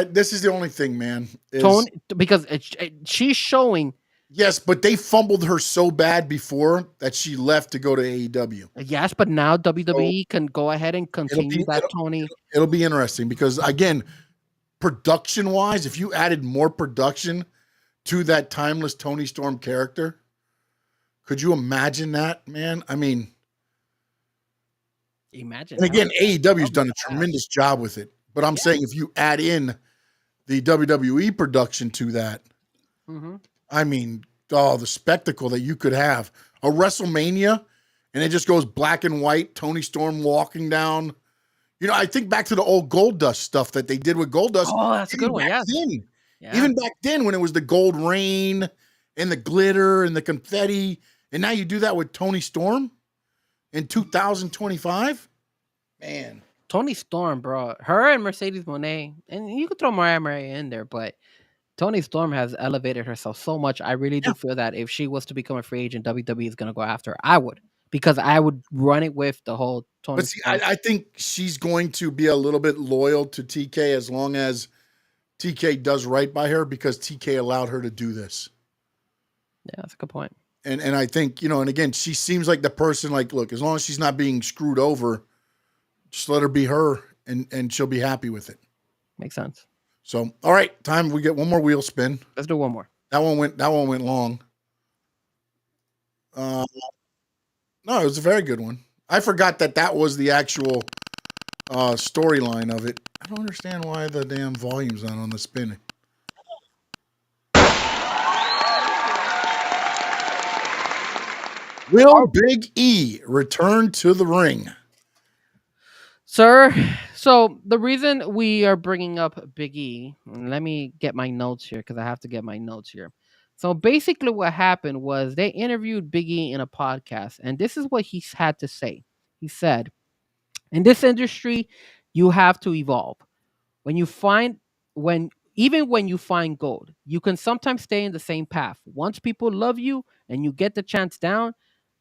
This is the only thing, man. Tony, because she's showing. Yes, but they fumbled her so bad before that she left to go to AEW. Yes, but now WWE can go ahead and continue Tony. It'll be interesting because, again, production-wise, if you added more production to that timeless Tony Storm character, could you imagine that, man? I mean, imagine. And again, AEW's done a tremendous job with it. But I'm saying if you add in the WWE production to that, I mean, the spectacle that you could have. A WrestleMania, and it just goes black and white, Tony Storm walking down. You know, I think back to the old Goldust stuff that they did with Goldust. Oh, that's a good one, yeah. Even back then when it was the gold rain and the glitter and the confetti, and now you do that with Tony Storm in 2025? Man. Tony Storm, bro. Her and Mercedes Moné, and you could throw Mariah May in there, but Tony Storm has elevated herself so much. I really do feel that if she was to become a free agent, WWE is going to go after her. I would, because I would run it with the whole Tony Storm. I think she's going to be a little bit loyal to TK as long as TK does right by her, because TK allowed her to do this. Yeah, that's a good point. And I think, you know, and again, she seems like the person, like, look, as long as she's not being screwed over, just let her be her, and she'll be happy with it. Makes sense. So, all right, time we get one more wheel spin. Let's do one more. That one went long. No, it was a very good one. I forgot that was the actual storyline of it. I don't understand why the damn volume's not on the spin. Will Big E return to the ring? Sir, so the reason we are bringing up Big E, let me get my notes here because I have to get my notes here. So basically what happened was they interviewed Big E in a podcast, and this is what he had to say. He said, in this industry, you have to evolve. Even when you find gold, you can sometimes stay in the same path. Once people love you and you get the chance down,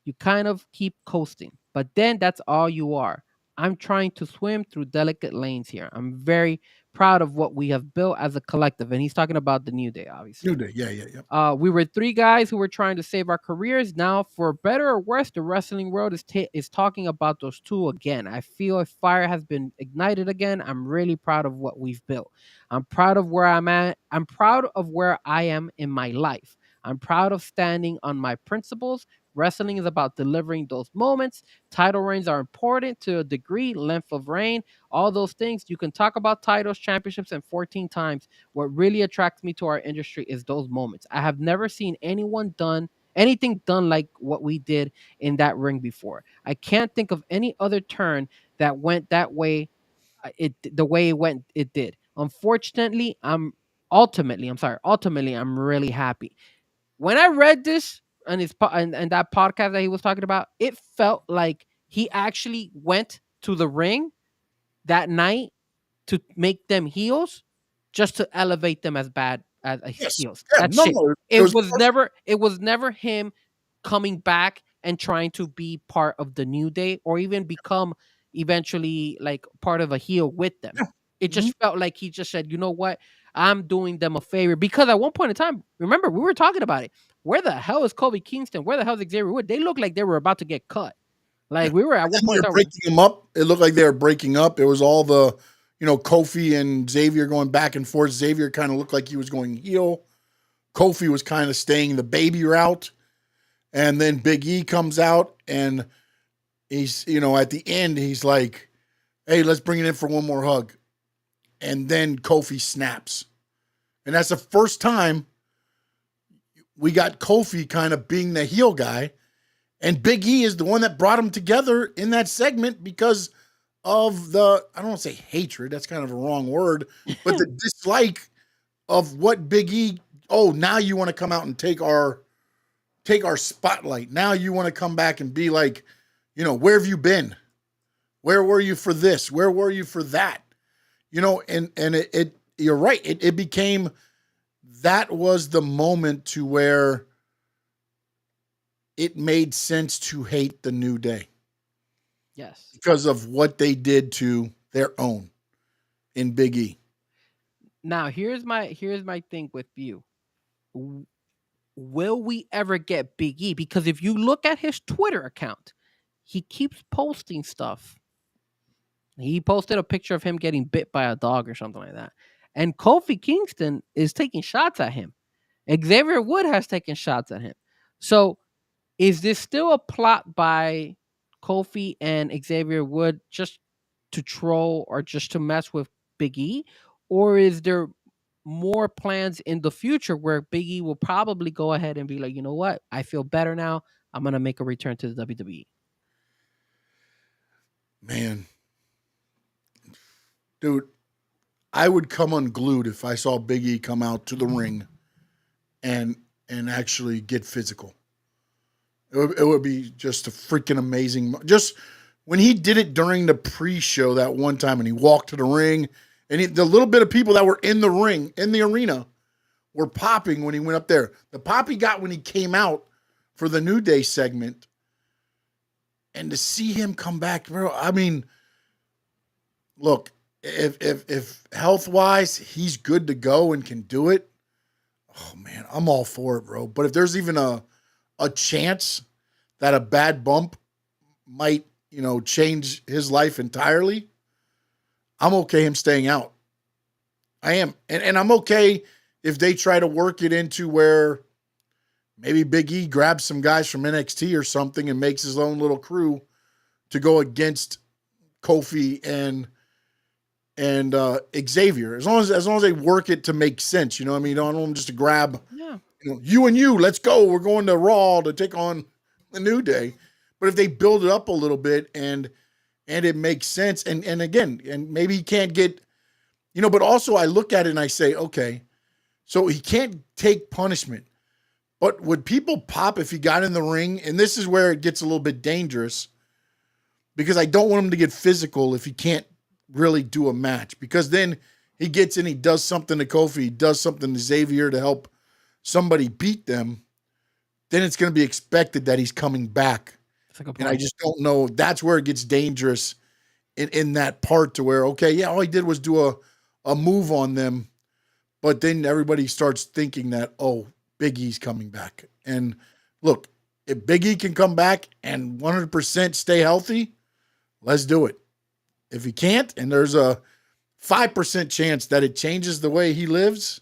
you kind of keep coasting. But then that's all you are. I'm trying to swim through delicate lanes here. I'm very proud of what we have built as a collective. And he's talking about the New Day, obviously. New Day, yeah. We were three guys who were trying to save our careers. Now, for better or worse, the wrestling world is talking about those two again. I feel a fire has been ignited again. I'm really proud of what we've built. I'm proud of where I'm at. I'm proud of where I am in my life. I'm proud of standing on my principles. Wrestling is about delivering those moments. Title reigns are important to a degree, length of reign, all those things. You can talk about titles, championships, and 14 times. What really attracts me to our industry is those moments. I have never seen anything done like what we did in that ring before. I can't think of any other turn that went that way. The way it did. Unfortunately, ultimately, I'm really happy. When I read this and that podcast that he was talking about, it felt like he actually went to the ring that night to make them heels, just to elevate them as heels. Yeah, It was never him coming back and trying to be part of the New Day or even become eventually like part of a heel with them. Yeah. It just felt like he just said, you know what? I'm doing them a favor, because at one point in time, remember, we were talking about it. Where the hell is Kobe Kingston? Where the hell is Xavier Wood? They looked like they were about to get cut. Like we were at one point breaking them up. It looked like they were breaking up. It was all the, Kofi and Xavier going back and forth. Xavier kind of looked like he was going heel. Kofi was kind of staying the baby route. And then Big E comes out and he's, at the end, he's like, hey, let's bring it in for one more hug. And then Kofi snaps. And that's the first time we got Kofi kind of being the heel guy. And Big E is the one that brought them together in that segment because of the, I don't want to say hatred, that's kind of a wrong word, but the dislike of what Big E, now you want to come out and take our spotlight. Now you want to come back and be like, where have you been? Where were you for this? Where were you for that? And it you're right. It became, that was the moment to where it made sense to hate the New Day. Yes. Because of what they did to their own in Big E. Now, here's my thing with you. Will we ever get Big E? Because if you look at his Twitter account, he keeps posting stuff. He posted a picture of him getting bit by a dog or something like that. And Kofi Kingston is taking shots at him. Xavier Wood has taken shots at him. So is this still a plot by Kofi and Xavier Wood just to troll or just to mess with Big E? Or is there more plans in the future where Big E will probably go ahead and be like, you know what? I feel better now. I'm going to make a return to the WWE. Man. Dude, I would come unglued if I saw Big E come out to the ring and actually get physical. It would be just a freaking amazing. Just when he did it during the pre-show that one time and he walked to the ring and the little bit of people that were in the ring, in the arena, were popping when he went up there. The pop he got when he came out for the New Day segment, and to see him come back, bro, I mean, look, if health-wise he's good to go and can do it, oh, man, I'm all for it, bro. But if there's even a chance that a bad bump might, change his life entirely, I'm okay him staying out. I am. And I'm okay if they try to work it into where maybe Big E grabs some guys from NXT or something and makes his own little crew to go against Kofi and Xavier. As long as they work it to make sense, you know what I mean? You don't want them just to grab, you and you, let's go. We're going to Raw to take on the New Day. But if they build it up a little bit and it makes sense, and again, and maybe he can't get, but also I look at it and I say, okay, so he can't take punishment. But would people pop if he got in the ring? And this is where it gets a little bit dangerous because I don't want him to get physical if he can't really do a match, because then he gets in, he does something to Kofi, he does something to Xavier to help somebody beat them, then it's going to be expected that he's coming back. And I just don't know. That's where it gets dangerous in that part to where, okay, yeah, all he did was do a move on them, but then everybody starts thinking that, oh, Big E's coming back. And look, if Big E can come back and 100% stay healthy, let's do it. If he can't, and there's a 5% chance that it changes the way he lives,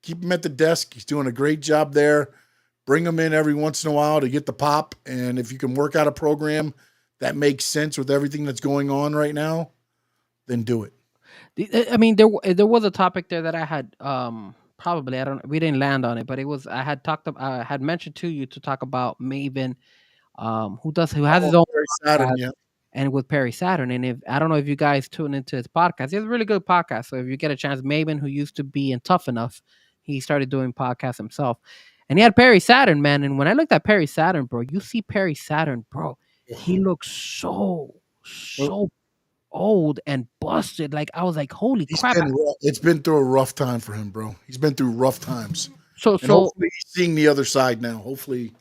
keep him at the desk. He's doing a great job there. Bring him in every once in a while to get the pop. And if you can work out a program that makes sense with everything that's going on right now, then do it. I mean, there was a topic there that I had probably, we didn't land on it, but it was, I had mentioned to you to talk about Maven, who has his own Saturn, podcast, yeah. and with Perry Saturn. And if I don't know if you guys tune into his podcast, he has a really good podcast. So if you get a chance, Maven, who used to be in Tough Enough, he started doing podcasts himself. And he had Perry Saturn, man. And when I looked at Perry Saturn, bro, you see Perry Saturn, bro, he looks so old and busted. Like, I was like, holy crap. It's been through a rough time for him, bro. He's been through rough times. So hopefully he's seeing the other side now. Hopefully.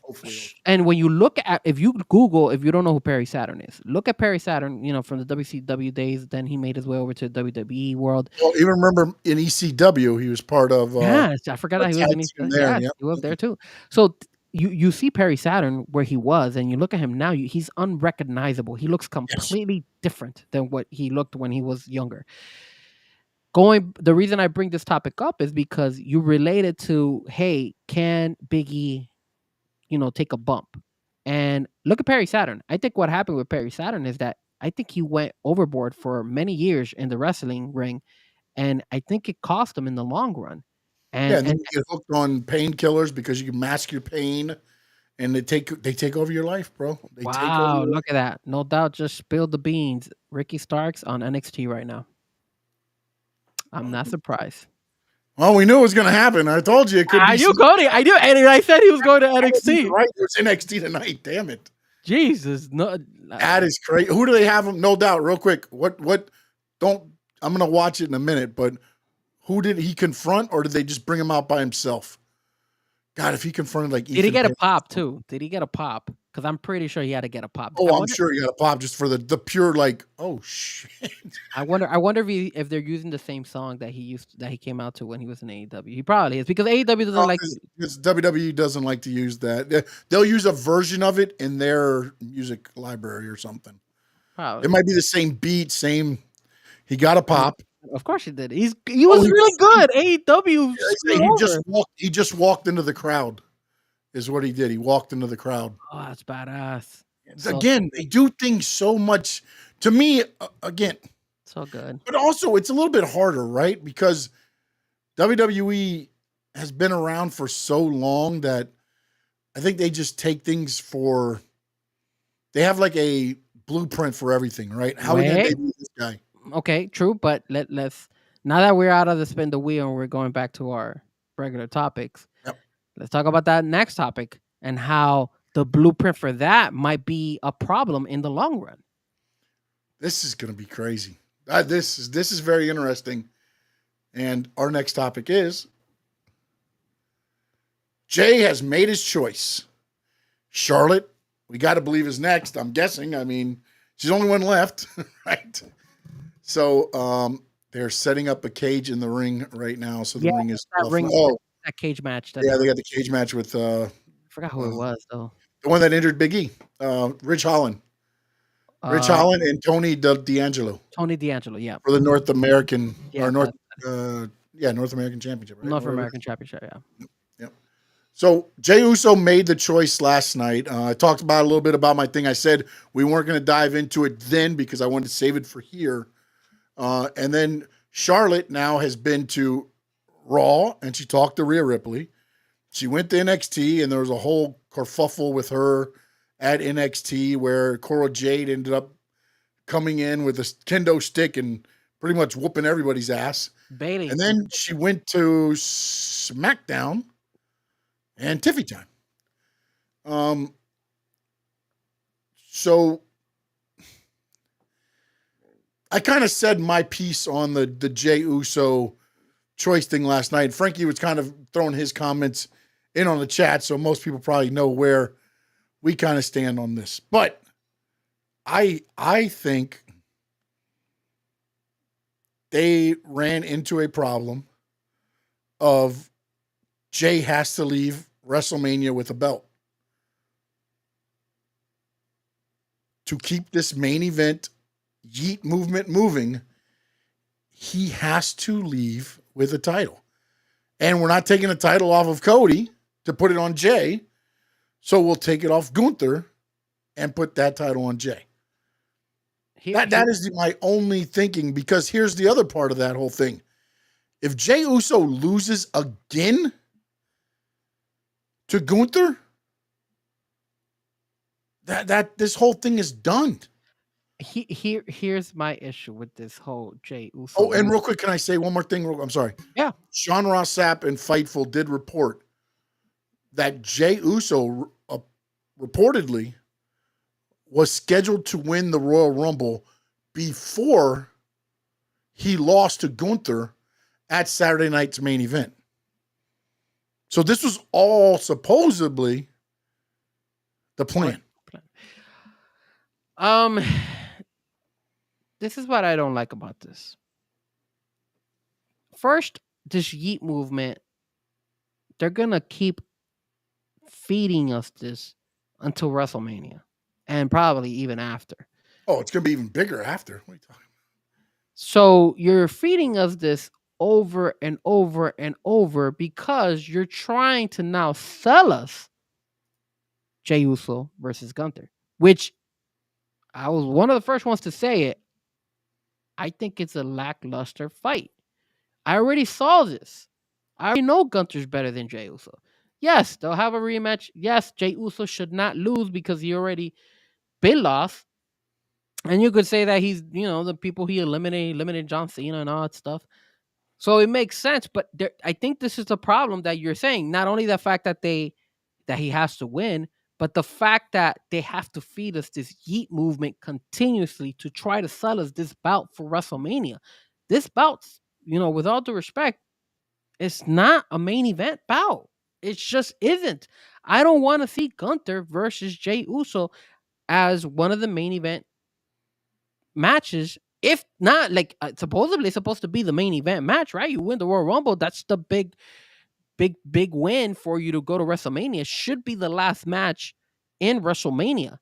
And when you look at, if you Google, if you don't know who Perry Saturn is, look at Perry Saturn, from the WCW days. Then he made his way over to WWE world. Well, even remember in ECW, he was part of. Yes, I forgot that he was in ECW. There, he was there too. So you see Perry Saturn where he was, and you look at him now, he's unrecognizable. He looks completely different than what he looked when he was younger. The reason I bring this topic up is because you related to, hey, can Big E, take a bump? And look at Perry Saturn. I think what happened with Perry Saturn is that I think he went overboard for many years in the wrestling ring, and I think it cost him in the long run. Yeah, And and then you get hooked on painkillers because you can mask your pain, and they take over your life, bro. They take over wow, your life. look at that. No doubt just spilled the beans. Ricky Starks on NXT right now. I'm not surprised. Well, we knew it was going to happen. I told you it could be. I knew Cody. I knew, and I said he was going to NXT. Right, it was NXT tonight. Damn it. Jesus, no. That is crazy. Who do they have him? No doubt. Real quick. What? Don't. I'm going to watch it in a minute, but who did he confront, or did they just bring him out by himself? God, if he confronted like Did he get a pop too? Did he get a pop? Because I'm pretty sure he had to get a pop. Oh, I'm sure he got a pop just for the pure like. Oh shit! I wonder if they're using the same song that he came out to when he was in AEW. He probably is, because AEW doesn't like. Because WWE doesn't like to use that. They'll use a version of it in their music library or something. Probably. It might be the same beat, same. He got a pop. Of course he did. He was really good. AEW. He just walked into the crowd, is what he did. He walked into the crowd. Oh, that's badass. Again, they do things so much. To me, again, so good. But also, it's a little bit harder, right? Because WWE has been around for so long that I think they just take things for. They have like a blueprint for everything, right? How are we going to debut this guy? Okay, true, but let's now that we're out of the spin the wheel and we're going back to our regular topics. Yep. Let's talk about that next topic and how the blueprint for that might be a problem in the long run. This is going to be crazy. This is very interesting. And our next topic is Jey has made his choice. Charlotte, we got to believe, is next. I'm guessing. I mean, she's the only one left, right? So they're setting up a cage in the ring right now. So the ring is that cage match. They got the cage match with I forgot who it was though. The one that injured Big E, Rich Holland. Rich Holland and Tony D'Angelo. Tony D'Angelo, yeah. For the North American North American Championship, right? North American Championship, yeah. Yep. So Jey Uso made the choice last night. I talked about a little bit about my thing. I said we weren't going to dive into it then because I wanted to save it for here. And then Charlotte now has been to Raw and she talked to Rhea Ripley. She went to NXT and there was a whole kerfuffle with her at NXT where Cora Jade ended up coming in with a kendo stick and pretty much whooping everybody's ass. Bailey. And then she went to SmackDown and Tiffy time. So I kind of said my piece on the Jey Uso choice thing last night. Frankie was kind of throwing his comments in on the chat, so most people probably know where we kind of stand on this. But I think they ran into a problem of Jey has to leave WrestleMania with a belt. To keep this main event Yeet movement moving, he has to leave with a title. And we're not taking the title off of Cody to put it on Jey. So we'll take it off Gunther and put that title on Jey. That is my only thinking, because here's the other part of that whole thing. If Jey Uso loses again to Gunther, that this whole thing is done. Here's my issue with this whole Jey Uso. Oh, and real quick, can I say one more thing? I'm sorry. Yeah. Sean Ross Sapp and Fightful did report that Jey Uso reportedly was scheduled to win the Royal Rumble before he lost to Gunther at Saturday night's main event. So this was all supposedly the plan. This is what I don't like about this. First, this Yeet movement, they're gonna keep feeding us this until WrestleMania, and probably even after. Oh, it's gonna be even bigger after. What are you talking So you're feeding us this over and over and over because you're trying to now sell us Jey Uso versus Gunther, which I was one of the first ones to say it. I think it's a lackluster fight. I already saw this. I already know Gunther's better than Jey Uso. Yes, they'll have a rematch. Yes, Jey Uso should not lose because he already been lost. And you could say that he's, the people he eliminated John Cena and all that stuff. So it makes sense, but I think this is the problem that you're saying. Not only the fact that he has to win, but the fact that they have to feed us this yeet movement continuously to try to sell us this bout for WrestleMania. This bout's, with all due respect, it's not a main event bout. It just isn't. I don't want to see Gunther versus Jey Uso as one of the main event matches. If not, like supposedly it's supposed to be the main event match, right? You win the Royal Rumble. That's the big win for you to go to WrestleMania. Should be the last match in WrestleMania.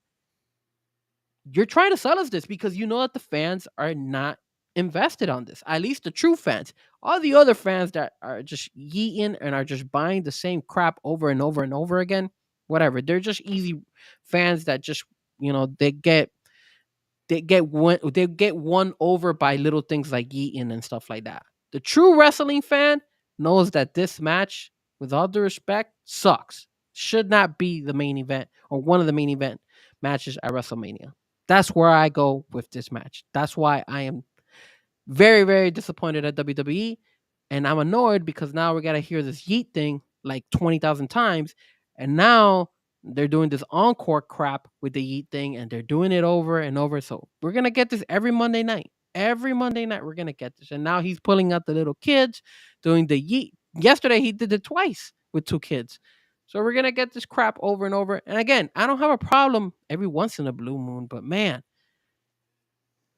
You're trying to sell us this because you know that the fans are not invested on this. At least the true fans. All the other fans that are just yeeting and are just buying the same crap over and over and over again, whatever. They're just easy fans that just, they get won over by little things like yeeting and stuff like that. The true wrestling fan knows that this match, with all due respect, sucks. Should not be the main event or one of the main event matches at WrestleMania. That's where I go with this match. That's why I am very, very disappointed at WWE. And I'm annoyed because now we got to hear this yeet thing like 20,000 times. And now they're doing this encore crap with the yeet thing, and they're doing it over and over. So we're going to get this every Monday night. Every Monday night, we're going to get this. And now he's pulling out the little kids doing the yeet. Yesterday, he did it twice with 2 kids. So we're going to get this crap over and over. And again, I don't have a problem every once in a blue moon, but man,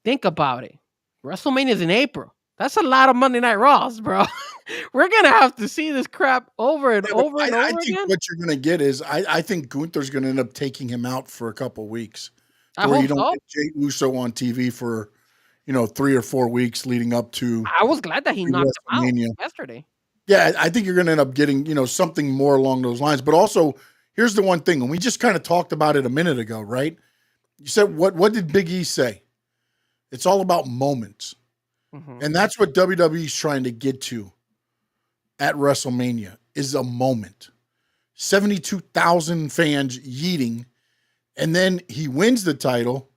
think about it. WrestleMania is in April. That's a lot of Monday Night Raws, bro. We're going to have to see this crap over and over and over I think again. what you're going to get is I think Gunther's going to end up taking him out for a couple of weeks. I where hope you don't so. get Jey Uso on TV for, 3 or 4 weeks leading up to I was glad that he knocked him out WrestleMania. yesterday. Yeah, I think you're going to end up getting, something more along those lines. But also, here's the one thing, and we just kind of talked about it a minute ago, right? You said, what did Big E say? It's all about moments. Mm-hmm. And that's what WWE's trying to get to at WrestleMania is a moment. 72,000 fans yeeting, and then he wins the title,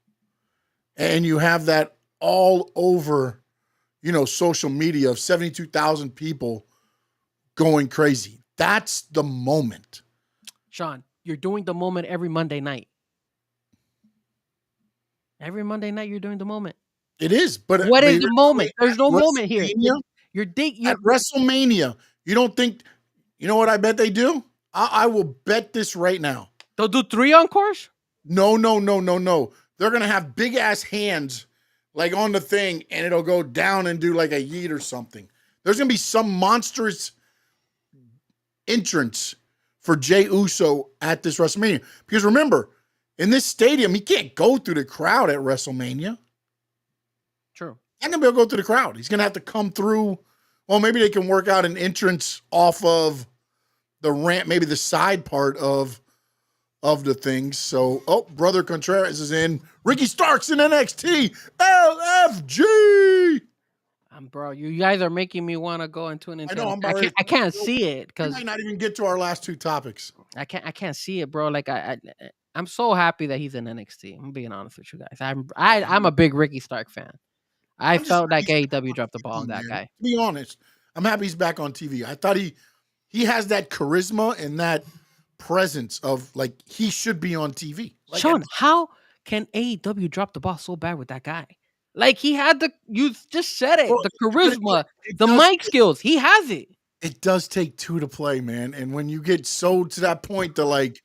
and you have that all over, social media of 72,000 people going crazy. That's the moment. Sean, you're doing the moment every Monday night. Every Monday night, you're doing the moment. It is, but What is the moment? There's no moment here. You're at WrestleMania. You don't think? You know what? I bet they do. I will bet this right now. They'll do 3 encores. No. They're gonna have big ass hands like on the thing, and it'll go down and do like a yeet or something. There's gonna be some monstrous entrance for Jey Uso at this WrestleMania. Because remember, in this stadium, he can't go through the crowd at WrestleMania. True. He's not gonna be able to go through the crowd. He's gonna have to come through. Well, maybe they can work out an entrance off of the ramp, maybe the side part of the things. So, Brother Contreras is in. Ricky Starks in NXT. LFG. Bro, you guys are making me want to go into an. I know. I can't see it because we might not even get to our last 2 topics. I can't see it, bro. Like I'm so happy that he's in NXT. I'm being honest with you guys. I'm a big Ricky Stark fan. I felt like AEW dropped the ball on that guy. To be honest, I'm happy he's back on TV. I thought he has that charisma and that presence of like he should be on TV. Like, Sean, how can AEW drop the ball so bad with that guy? Like he had you just said it, the charisma, the mic skills. He has it. It does take 2 to play, man. And when you get so to that point to like,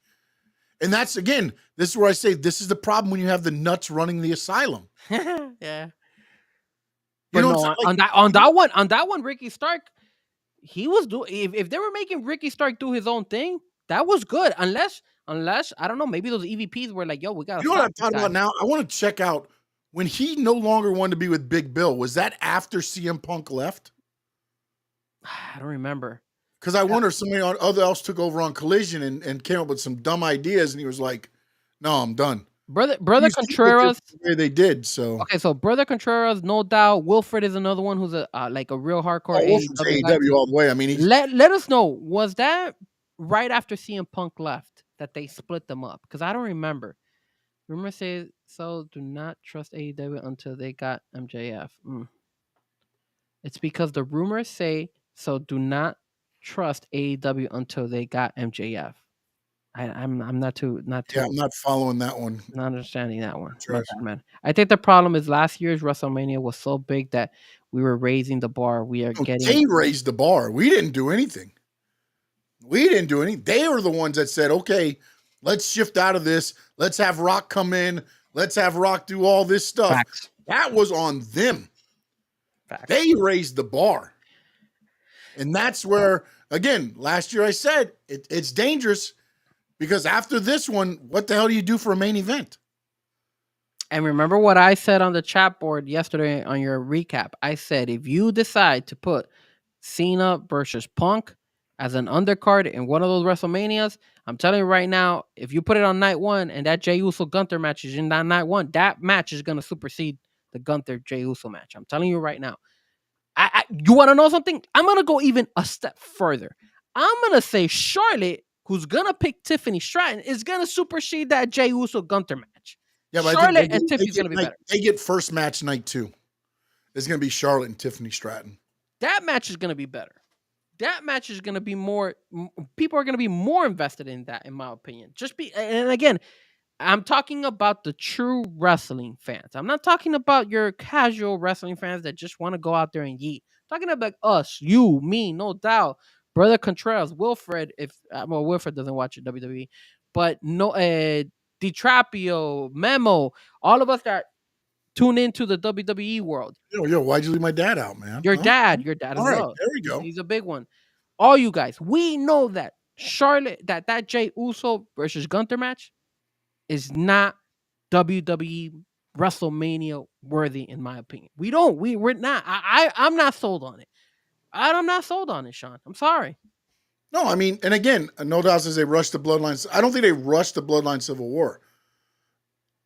and that's again, this is where I say this is the problem when you have the nuts running the asylum. Yeah. But no, on that one, Ricky Stark, he was doing. If they were making Ricky Stark do his own thing, that was good. Unless I don't know, maybe those EVPs were like, "Yo, we got." You know what I'm talking about now? I want to check out when he no longer wanted to be with Big Bill, was that after CM Punk left? I don't remember. Because I wonder if somebody else took over on Collision and came up with some dumb ideas, and he was like, "No, I'm done." Brother You see Contreras. the way they did. So Okay, so Brother Contreras, no doubt. Wilfred is another one who's a like a real hardcore Wolford's AEW guy. AEW all the way. I mean, Let us know, was that right after CM Punk left that they split them up? Because I don't remember. Rumors say so. Do not trust AEW until they got MJF. It's because the rumors say so. Do not trust AEW until they got MJF. I'm not too I'm not following that one. not understanding that one. My Trash. bad, man. I think the problem is last year's WrestleMania was so big that we were raising the bar. We are getting. They raised the bar. We didn't do anything. They were the ones that said, "Okay, let's shift out of this. Let's have Rock come in. Let's have Rock do all this stuff." Facts. That was on them. Facts. They raised the bar. And that's where, again, last year I said it's dangerous because after this one, what the hell do you do for a main event? And remember what I said on the chat board yesterday on your recap. I said if you decide to put Cena versus Punk as an undercard in one of those WrestleManias, I'm telling you right now, if you put it on night one and that Jey Uso Gunther match is in that night one, that match is going to supersede the Gunther Jey Uso match. I'm telling you right now. You want to know something? I'm going to go even a step further. I'm going to say Charlotte, who's going to pick Tiffany Stratton, is going to supersede that Jey Uso Gunther match. Yeah, but Charlotte and Tiffany's going to be better. They get first match night 2. It's going to be Charlotte and Tiffany Stratton. That match is going to be better. That match is going to be more. People are going to be more invested in that, in my opinion. And again, I'm talking about the true wrestling fans. I'm not talking about your casual wrestling fans that just want to go out there and yeet. I'm talking about us, you, me, no doubt. Brother Contreras, Wilfred, Wilfred doesn't watch WWE, but no, DiTrapio, Memo, all of us that tune into the WWE world. Yo, why'd you leave my dad out, man? Your dad All as right, well. there we go. He's a big one. All you guys, we know that Charlotte, that Jey Uso versus Gunther match is not WWE WrestleMania worthy, in my opinion. We're not. I'm not sold on it. I'm not sold on it, Sean. I'm sorry. No, I mean, and again, no doubt says they rushed the Bloodlines. I don't think they rushed the Bloodline Civil War.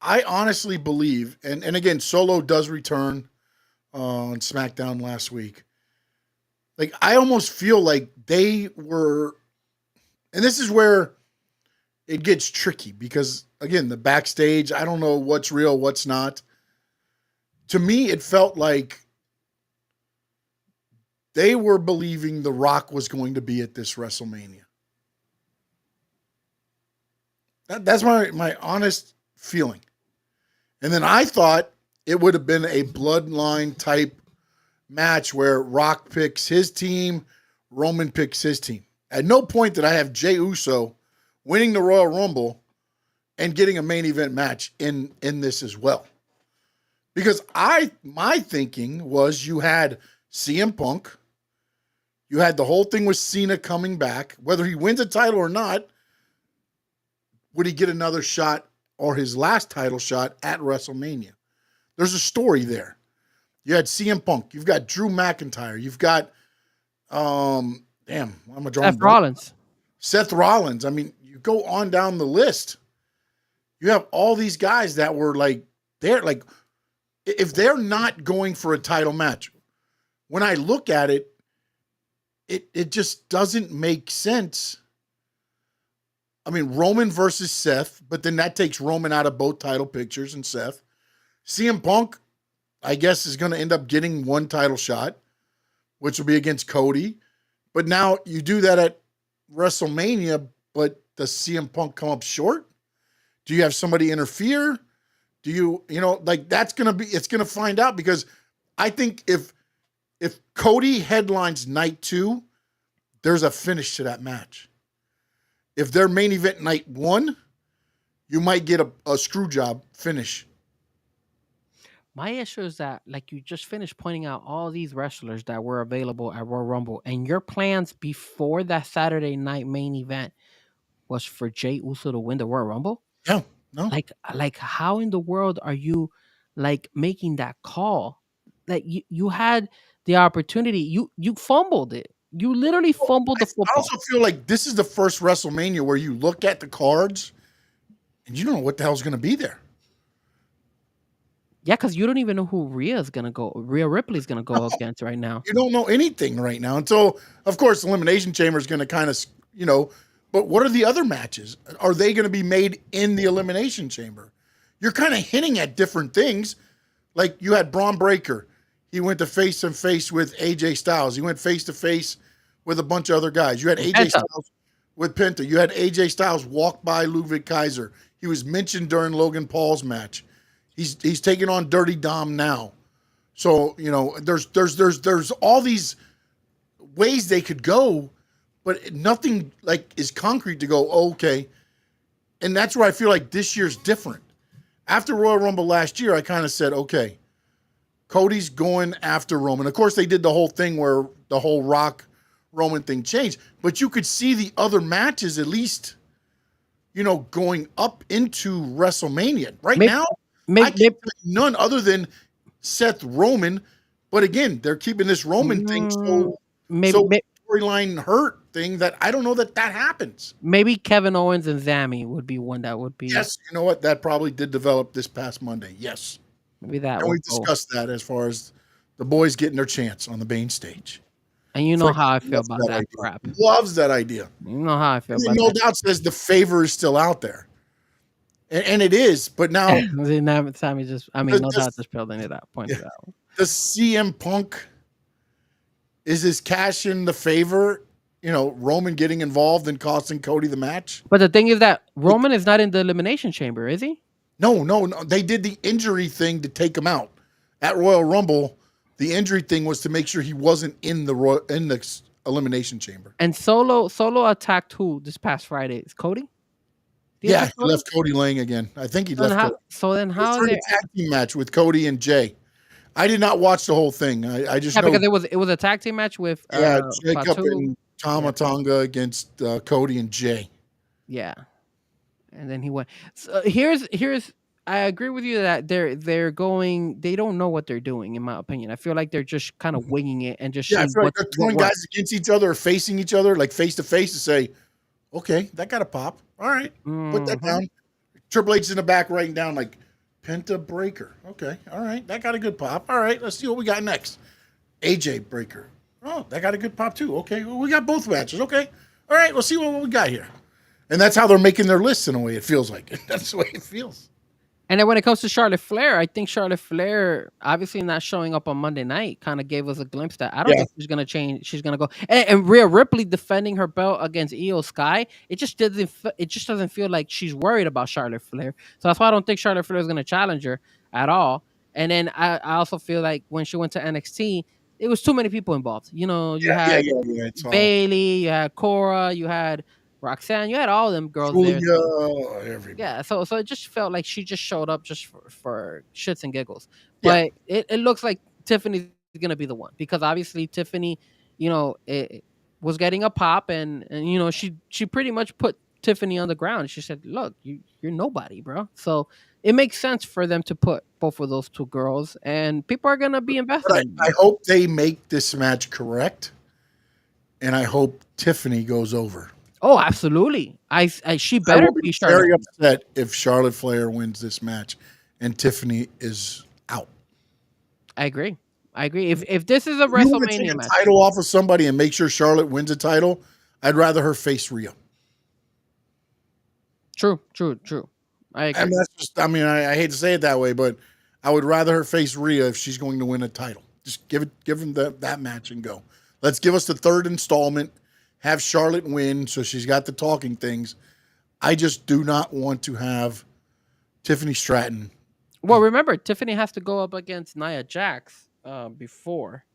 I honestly believe, and again, Solo does return on SmackDown last week. Like, I almost feel like they were, and this is where it gets tricky because, again, the backstage, I don't know what's real, what's not. To me, it felt like they were believing The Rock was going to be at this WrestleMania. That's my honest feeling. And then I thought it would have been a Bloodline type match where Rock picks his team, Roman picks his team. At no point did I have Jey Uso winning the Royal Rumble and getting a main event match in this as well. Because my thinking was you had CM Punk, you had the whole thing with Cena coming back, whether he wins a title or not, would he get another shot or his last title shot at WrestleMania? There's a story there. You had CM Punk, you've got Drew McIntyre, you've got Seth Rollins. I mean, you go on down the list. You have all these guys that were if they're not going for a title match, when I look at it, it just doesn't make sense. I mean, Roman versus Seth, but then that takes Roman out of both title pictures and Seth. CM Punk, I guess, is going to end up getting one title shot, which will be against Cody. But now you do that at WrestleMania, but does CM Punk come up short? Do you have somebody interfere? Do you that's going to be, it's going to find out, because I think if Cody headlines night 2, there's a finish to that match. If they're main event night 1, you might get a screw job finish. My issue is that, like, you just finished pointing out all these wrestlers that were available at Royal Rumble, and your plans before that Saturday night main event was for Jey Uso to win the Royal Rumble? Yeah, no. Like how in the world are you like making that call. Like you had the opportunity. You fumbled it. You literally fumbled the I football. also feel like this is the first WrestleMania where you look at the cards and you don't know what the hell's going to be there. Yeah, because you don't even know who Rhea's gonna go. Rhea Ripley's gonna go against right now. You don't know anything right now until, of course, Elimination Chamber is going to kind of, but what are the other matches? Are they going to be made in the Elimination Chamber? You're kind of hinting at different things. Like you had Braun Breaker. He went to face and face with AJ Styles. He went face to face with a bunch of other guys. You had AJ Penta. Styles with Penta. You had AJ Styles walk by Ludwig Kaiser. He was mentioned during Logan Paul's match. He's taking on Dirty Dom now. So, there's all these ways they could go, but nothing like is concrete to go, okay. And that's where I feel like this year's different. After Royal Rumble last year, I kind of said, okay, Cody's going after Roman. Of course, they did the whole thing where the whole Rock Roman thing changed, but you could see the other matches at least, going up into WrestleMania. Right now, I can't think none other than Seth Roman. But again, they're keeping this Roman thing so storyline hurt thing that I don't know that happens. Maybe Kevin Owens and Zammy would be one that would be. Yes, you know what? That probably did develop this past Monday. Yes. Maybe that. And we discussed that as far as the boys getting their chance on the main stage. And you know how I feel about that crap. Loves that idea. You know how I feel about no that. doubt says the favor is still out there. And it is, but now Sammy just, no doubt just peeled any of that point. Yeah. The CM Punk, is his cash in the favor? Roman getting involved and costing Cody the match. But the thing is that Roman is not in the Elimination Chamber, is he? No. They did the injury thing to take him out at Royal Rumble. The injury thing was to make sure he wasn't in the Elimination Chamber. And Solo attacked who this past Friday? Is Cody? He left Cody laying again. I think he left Cody. So then how is it? A tag team match with Cody and Jey. I did not watch the whole thing. I just know because it was a tag team match with Jacob Fatu and Tama Tonga against Cody and Jey. Yeah, and then he went. So here's. I agree with you that they're going. They don't know what they're doing, in my opinion. I feel like they're just kind of winging it and just. I feel like they're throwing guys against each other or facing each other, like face to face, to say, "Okay, that got a pop. All right, put that down." Triple H in the back writing down like Penta Breaker. Okay, all right, that got a good pop. All right, let's see what we got next. AJ Breaker. Oh, that got a good pop too. Okay, well, we got both matches. Okay, all right, let's see what we got here. And that's how they're making their lists in a way. It feels like that's the way it feels. And then when it comes to Charlotte Flair, I think Charlotte Flair, obviously not showing up on Monday night, kind of gave us a glimpse that I don't think she's going to change. She's going to go. And Rhea Ripley defending her belt against Io Sky, it just doesn't feel like she's worried about Charlotte Flair. So that's why I don't think Charlotte Flair is going to challenge her at all. And then I also feel like when she went to NXT, it was too many people involved. You had Bayley, you had Cora, you had Roxanne, you had all of them girls there. Everybody. Yeah, so it just felt like she just showed up just for shits and giggles. But it looks like Tiffany's going to be the one because obviously Tiffany, it was getting a pop and she pretty much put Tiffany on the ground. She said, "Look, you're nobody, bro." So it makes sense for them to put both of those two girls, and people are going to be invested. I hope they make this match correct, and I hope Tiffany goes over. Oh, absolutely. She better be Charlotte. Very upset if Charlotte Flair wins this match and Tiffany is out. I agree. If this is a WrestleMania match, title off of somebody and make sure Charlotte wins a title, I'd rather her face Rhea. True. I agree. And that's just, I hate to say it that way, but I would rather her face Rhea if she's going to win a title. Just give them that match and go. Let's give us the third installment. Have Charlotte win so she's got the talking things. I just do not want to have Tiffany Stratton. Well, remember, Tiffany has to go up against Nia Jax before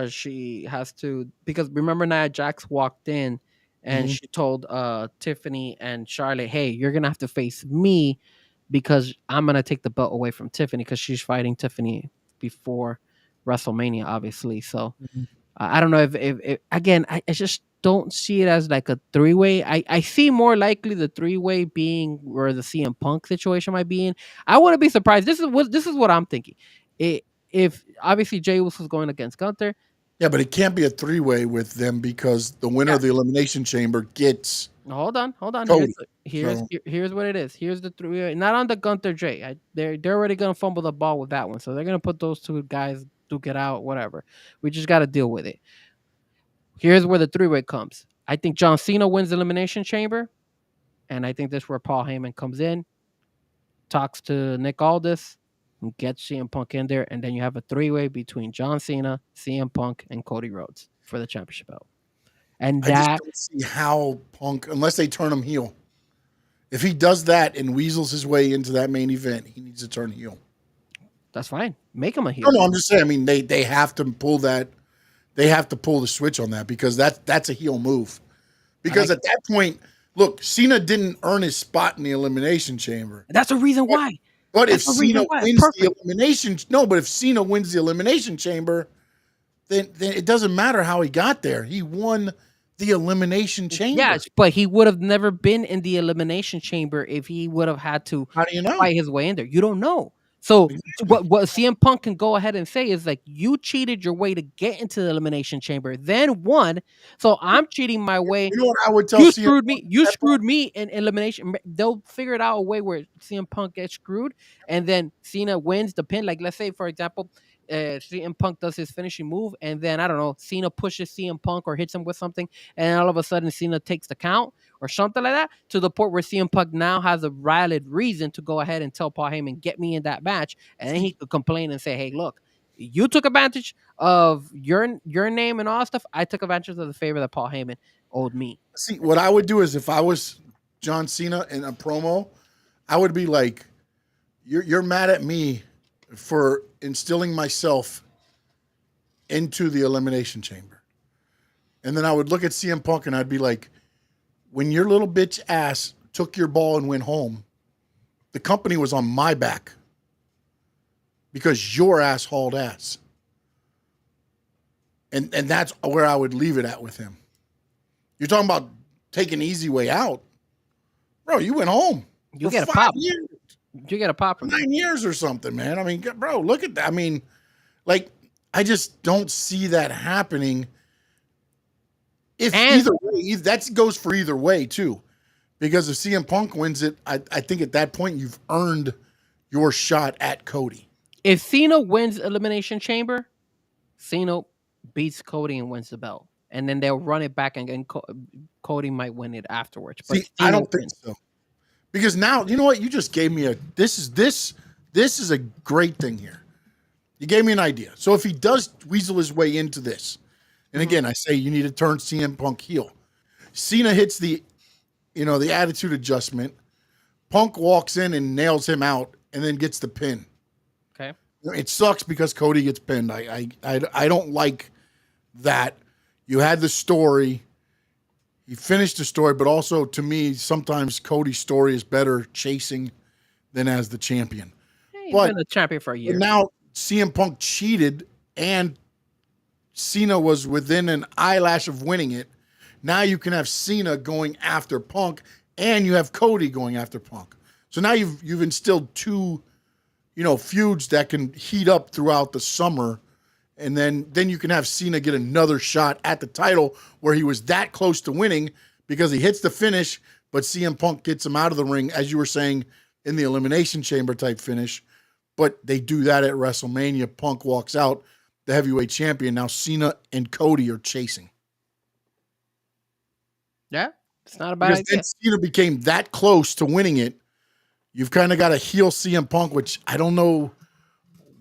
she has to, because remember Nia Jax walked in and she told Tiffany and Charlotte, "Hey, you're going to have to face me because I'm going to take the belt away from Tiffany because she's fighting Tiffany before WrestleMania, obviously." So I don't know if again, I just don't see it as like a three-way. I see more likely the three-way being where the CM Punk situation might be in. I wouldn't be surprised. This is what I'm thinking. If obviously Jey Uso is going against Gunther. Yeah, but it can't be a three-way with them because the winner of the Elimination Chamber gets Hold on. Cody. Here's what it is. Here's the three. Not on the Gunther Jay. They're already gonna fumble the ball with that one, so they're gonna put those two guys duke it out. Whatever. We just got to deal with it. Here's where the three-way comes. I think John Cena wins the Elimination Chamber, and I think this is where Paul Heyman comes in, talks to Nick Aldis, and gets CM Punk in there, and then you have a three-way between John Cena, CM Punk, and Cody Rhodes for the championship belt. And I just don't see how Punk, unless they turn him heel. If he does that and weasels his way into that main event, he needs to turn heel. That's fine. Make him a heel. No, I'm just saying. I mean, they have to pull that. They have to pull the switch on that because that's a heel move. Because at that point, look, Cena didn't earn his spot in the Elimination Chamber. That's a reason why. But if Cena wins the elimination, but if Cena wins the Elimination Chamber, then it doesn't matter how he got there. He won the Elimination Chamber. Yes, but he would have never been in the Elimination Chamber if he would have had to fight his way in there. You don't know. So what CM Punk can go ahead and say is like, you cheated your way to get into the Elimination Chamber, then won. So I'm cheating my way. You know what I would tell you screwed me. You screwed me in elimination. They'll figure it out a way where CM Punk gets screwed, and then Cena wins the pin. Like let's say, for example, CM Punk does his finishing move, and then I don't know, Cena pushes CM Punk or hits him with something, and all of a sudden Cena takes the count or something like that, to the point where CM Punk now has a valid reason to go ahead and tell Paul Heyman, get me in that match, and then he could complain and say, hey, look, you took advantage of your name and all that stuff. I took advantage of the favor that Paul Heyman owed me. See, what I would do is if I was John Cena in a promo, I would be like, you're mad at me for instilling myself into the Elimination Chamber. And then I would look at CM Punk and I'd be like, when your little bitch ass took your ball and went home, the company was on my back because your ass hauled ass. And that's where I would leave it at with him. You're talking about taking an easy way out. Bro, you went home. You get a pop. Years. You get a pop from 9 years or something, man. I mean, bro, look at that. I mean, like, I just don't see that happening. Either way, that goes for either way, too. Because if CM Punk wins it, I think at that point you've earned your shot at Cody. If Cena wins Elimination Chamber, Cena beats Cody and wins the belt. And then they'll run it back, and Cody might win it afterwards. But see, I don't think so. Because now, you know what? You just gave me this is a great thing here. You gave me an idea. So if he does weasel his way into this, and again, I say you need to turn CM Punk heel. Cena hits the attitude adjustment. Punk walks in and nails him out and then gets the pin. Okay. It sucks because Cody gets pinned. I don't like that. You had the story. You finished the story, but also to me, sometimes Cody's story is better chasing than as the champion. Yeah, he's been a champion for a year. Now CM Punk cheated and Cena was within an eyelash of winning it. Now you can have Cena going after Punk and you have Cody going after Punk. So now you've instilled two, feuds that can heat up throughout the summer. And then you can have Cena get another shot at the title where he was that close to winning because he hits the finish, but CM Punk gets him out of the ring, as you were saying, in the Elimination Chamber type finish. But they do that at WrestleMania. Punk walks out, the heavyweight champion. Now Cena and Cody are chasing. Yeah, it's not a bad idea. Then Cena became that close to winning it. You've kind of got to heel CM Punk, which I don't know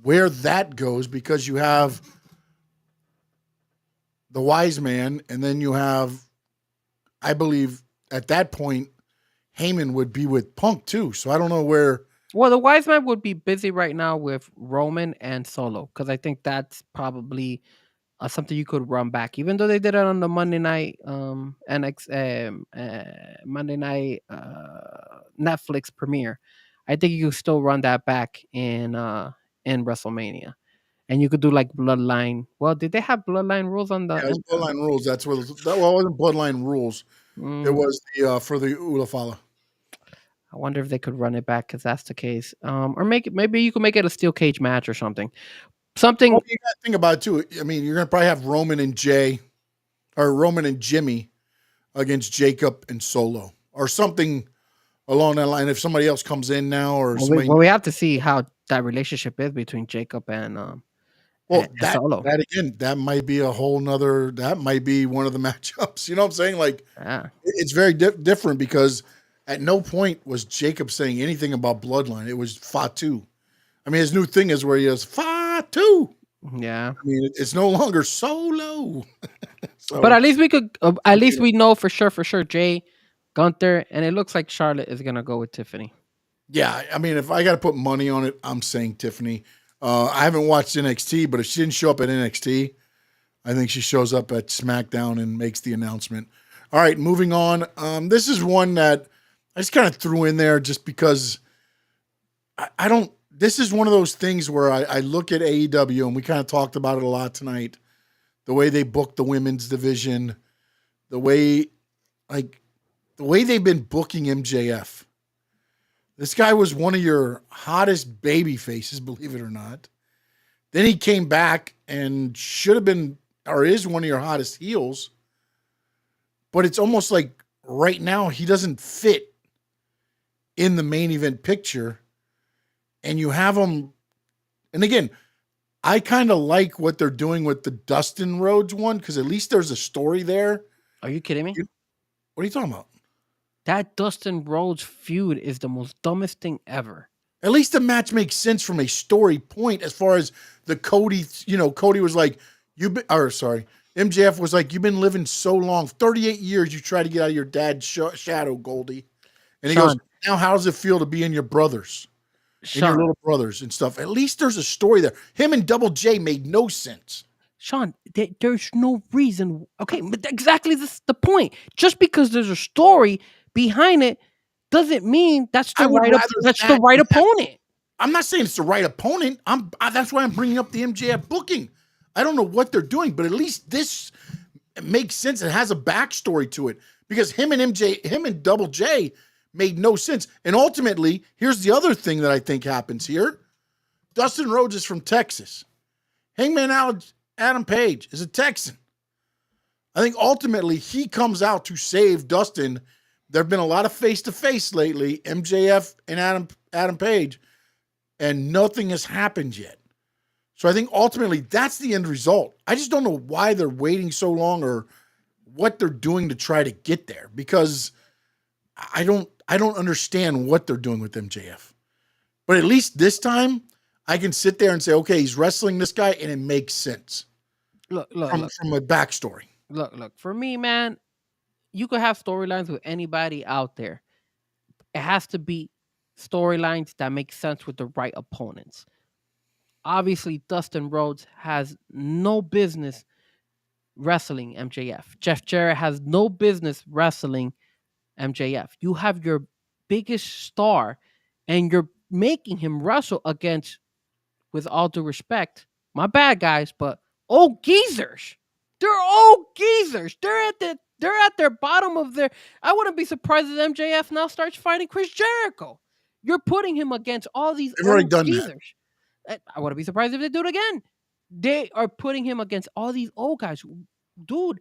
where that goes because you have the wise man, and then you have, I believe, at that point, Heyman would be with Punk too. So I don't know where. Well, the wise man would be busy right now with Roman and Solo because I think that's probably something you could run back, even though they did it on the Monday night Monday night Netflix premiere. I think you could still run that back in WrestleMania. And you could do like bloodline. Well, did they have bloodline rules on the? Yeah, it was Bloodline Rules. That's what it wasn't Bloodline Rules. It was the for the Ulafala. I wonder if they could run it back because that's the case. Or maybe you could make it a steel cage match or something. Something. Well, you got to think about it too. I mean, you're gonna probably have Roman and Jay, or Roman and Jimmy, against Jacob and Solo, or something along that line. If somebody else comes in now, or somebody, we have to see how that relationship is between Jacob and well, and Solo. that again, that might be a whole nother. That might be one of the matchups. You know what I'm saying? Like, it's very different because at no point was Jacob saying anything about bloodline. It was Fatu. I mean, his new thing is where he goes Fatu. Yeah. I mean, it's no longer Solo. So, but at least we could. At least we know for sure Jay, Gunther, and it looks like Charlotte is gonna go with Tiffany. Yeah, I mean, if I got to put money on it, I'm saying Tiffany. I haven't watched NXT, but if she didn't show up at NXT, I think she shows up at SmackDown and makes the announcement. All right, moving on. This is one that I just kind of threw in there just because I don't. This is one of those things where I look at AEW, and we kind of talked about it a lot tonight. The way they booked the women's division, the way they've been booking MJF. This guy was one of your hottest baby faces, believe it or not. Then he came back and should have been, or is one of your hottest heels. But it's almost like right now he doesn't fit in the main event picture. And you have him, and again, I kind of like what they're doing with the Dustin Rhodes one, because at least there's a story there. Are you kidding me? What are you talking about? That Dustin Rhodes feud is the most dumbest thing ever. At least the match makes sense from a story point as far as the Cody, Cody was like, MJF was like, you've been living so long, 38 years, you try to get out of your dad's shadow, Goldie. And he goes, now how does it feel to be in your brothers? And your little brothers and stuff. At least there's a story there. Him and Double J made no sense. Sean, there's no reason. Okay, but exactly this is the point. Just because there's a story behind it doesn't mean that's the right opponent. I'm not saying it's the right opponent. That's why I'm bringing up the MJF booking. I don't know what they're doing, but at least this makes sense. It has a backstory to it because him and Double J made no sense. And ultimately, here's the other thing that I think happens here. Dustin Rhodes is from Texas. Hangman Adam Page is a Texan. I think ultimately he comes out to save Dustin. There have been a lot of face-to-face lately, MJF and Adam Page, and nothing has happened yet. So I think ultimately that's the end result. I just don't know why they're waiting so long or what they're doing to try to get there, because I don't understand what they're doing with MJF. But at least this time I can sit there and say, okay, he's wrestling this guy and it makes sense. Look. From a backstory. Look. For me, man, you could have storylines with anybody out there. It has to be storylines that make sense with the right opponents. Obviously, Dustin Rhodes has no business wrestling MJF. Jeff Jarrett has no business wrestling MJF. You have your biggest star and you're making him wrestle against, with all due respect, my bad guys, but old geezers. They're old geezers. They're at their bottom of their. I wouldn't be surprised if MJF now starts fighting Chris Jericho. You're putting him against all these old geezers. I wouldn't be surprised if they do it again. They are putting him against all these old guys. Dude,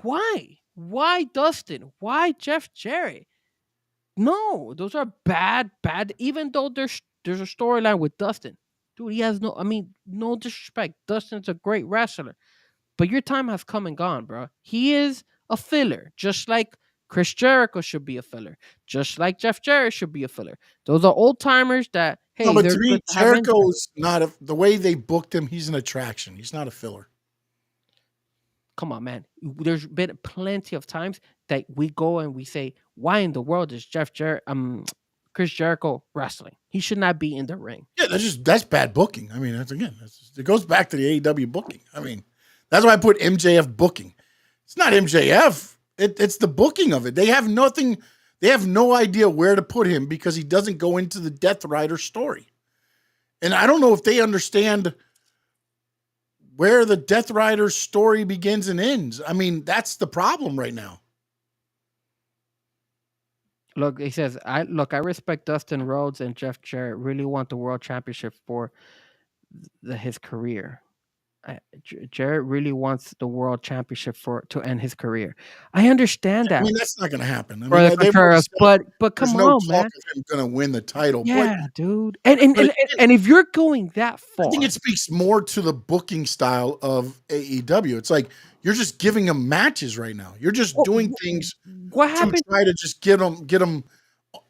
why? Why Dustin? Why Jeff Jarrett? No, those are bad. Even though there's a storyline with Dustin. Dude, he has no disrespect. Dustin's a great wrestler. But your time has come and gone, bro. He is a filler, just like Chris Jericho should be a filler, just like Jeff Jarrett should be a filler. Those are old timers that, hey, no, but to me, Jericho's not the way they booked him. He's an attraction. He's not a filler. Come on, man. There's been plenty of times that we go and we say, why in the world is Chris Jericho wrestling? He should not be in the ring. Yeah, that's bad booking. I mean, it goes back to the AEW booking. I mean, that's why I put MJF booking. It's not MJF. It's the booking of it. They have nothing. They have no idea where to put him because he doesn't go into the Death Rider story. And I don't know if they understand where the Death Rider story begins and ends. I mean, that's the problem right now. Look, he says, I respect Dustin Rhodes and Jeff Jarrett. Really want the world championship for his career. Jarrett really wants the world championship to end his career. I understand that. I mean, that's not going to happen. I for mean, the they've Contreras, but there's come no on, talk man. of him going to win the title. Yeah, But, dude. And if you're going that far, I think it speaks more to the booking style of AEW. It's like you're just giving them matches right now. You're just doing things what happened? to try to just get them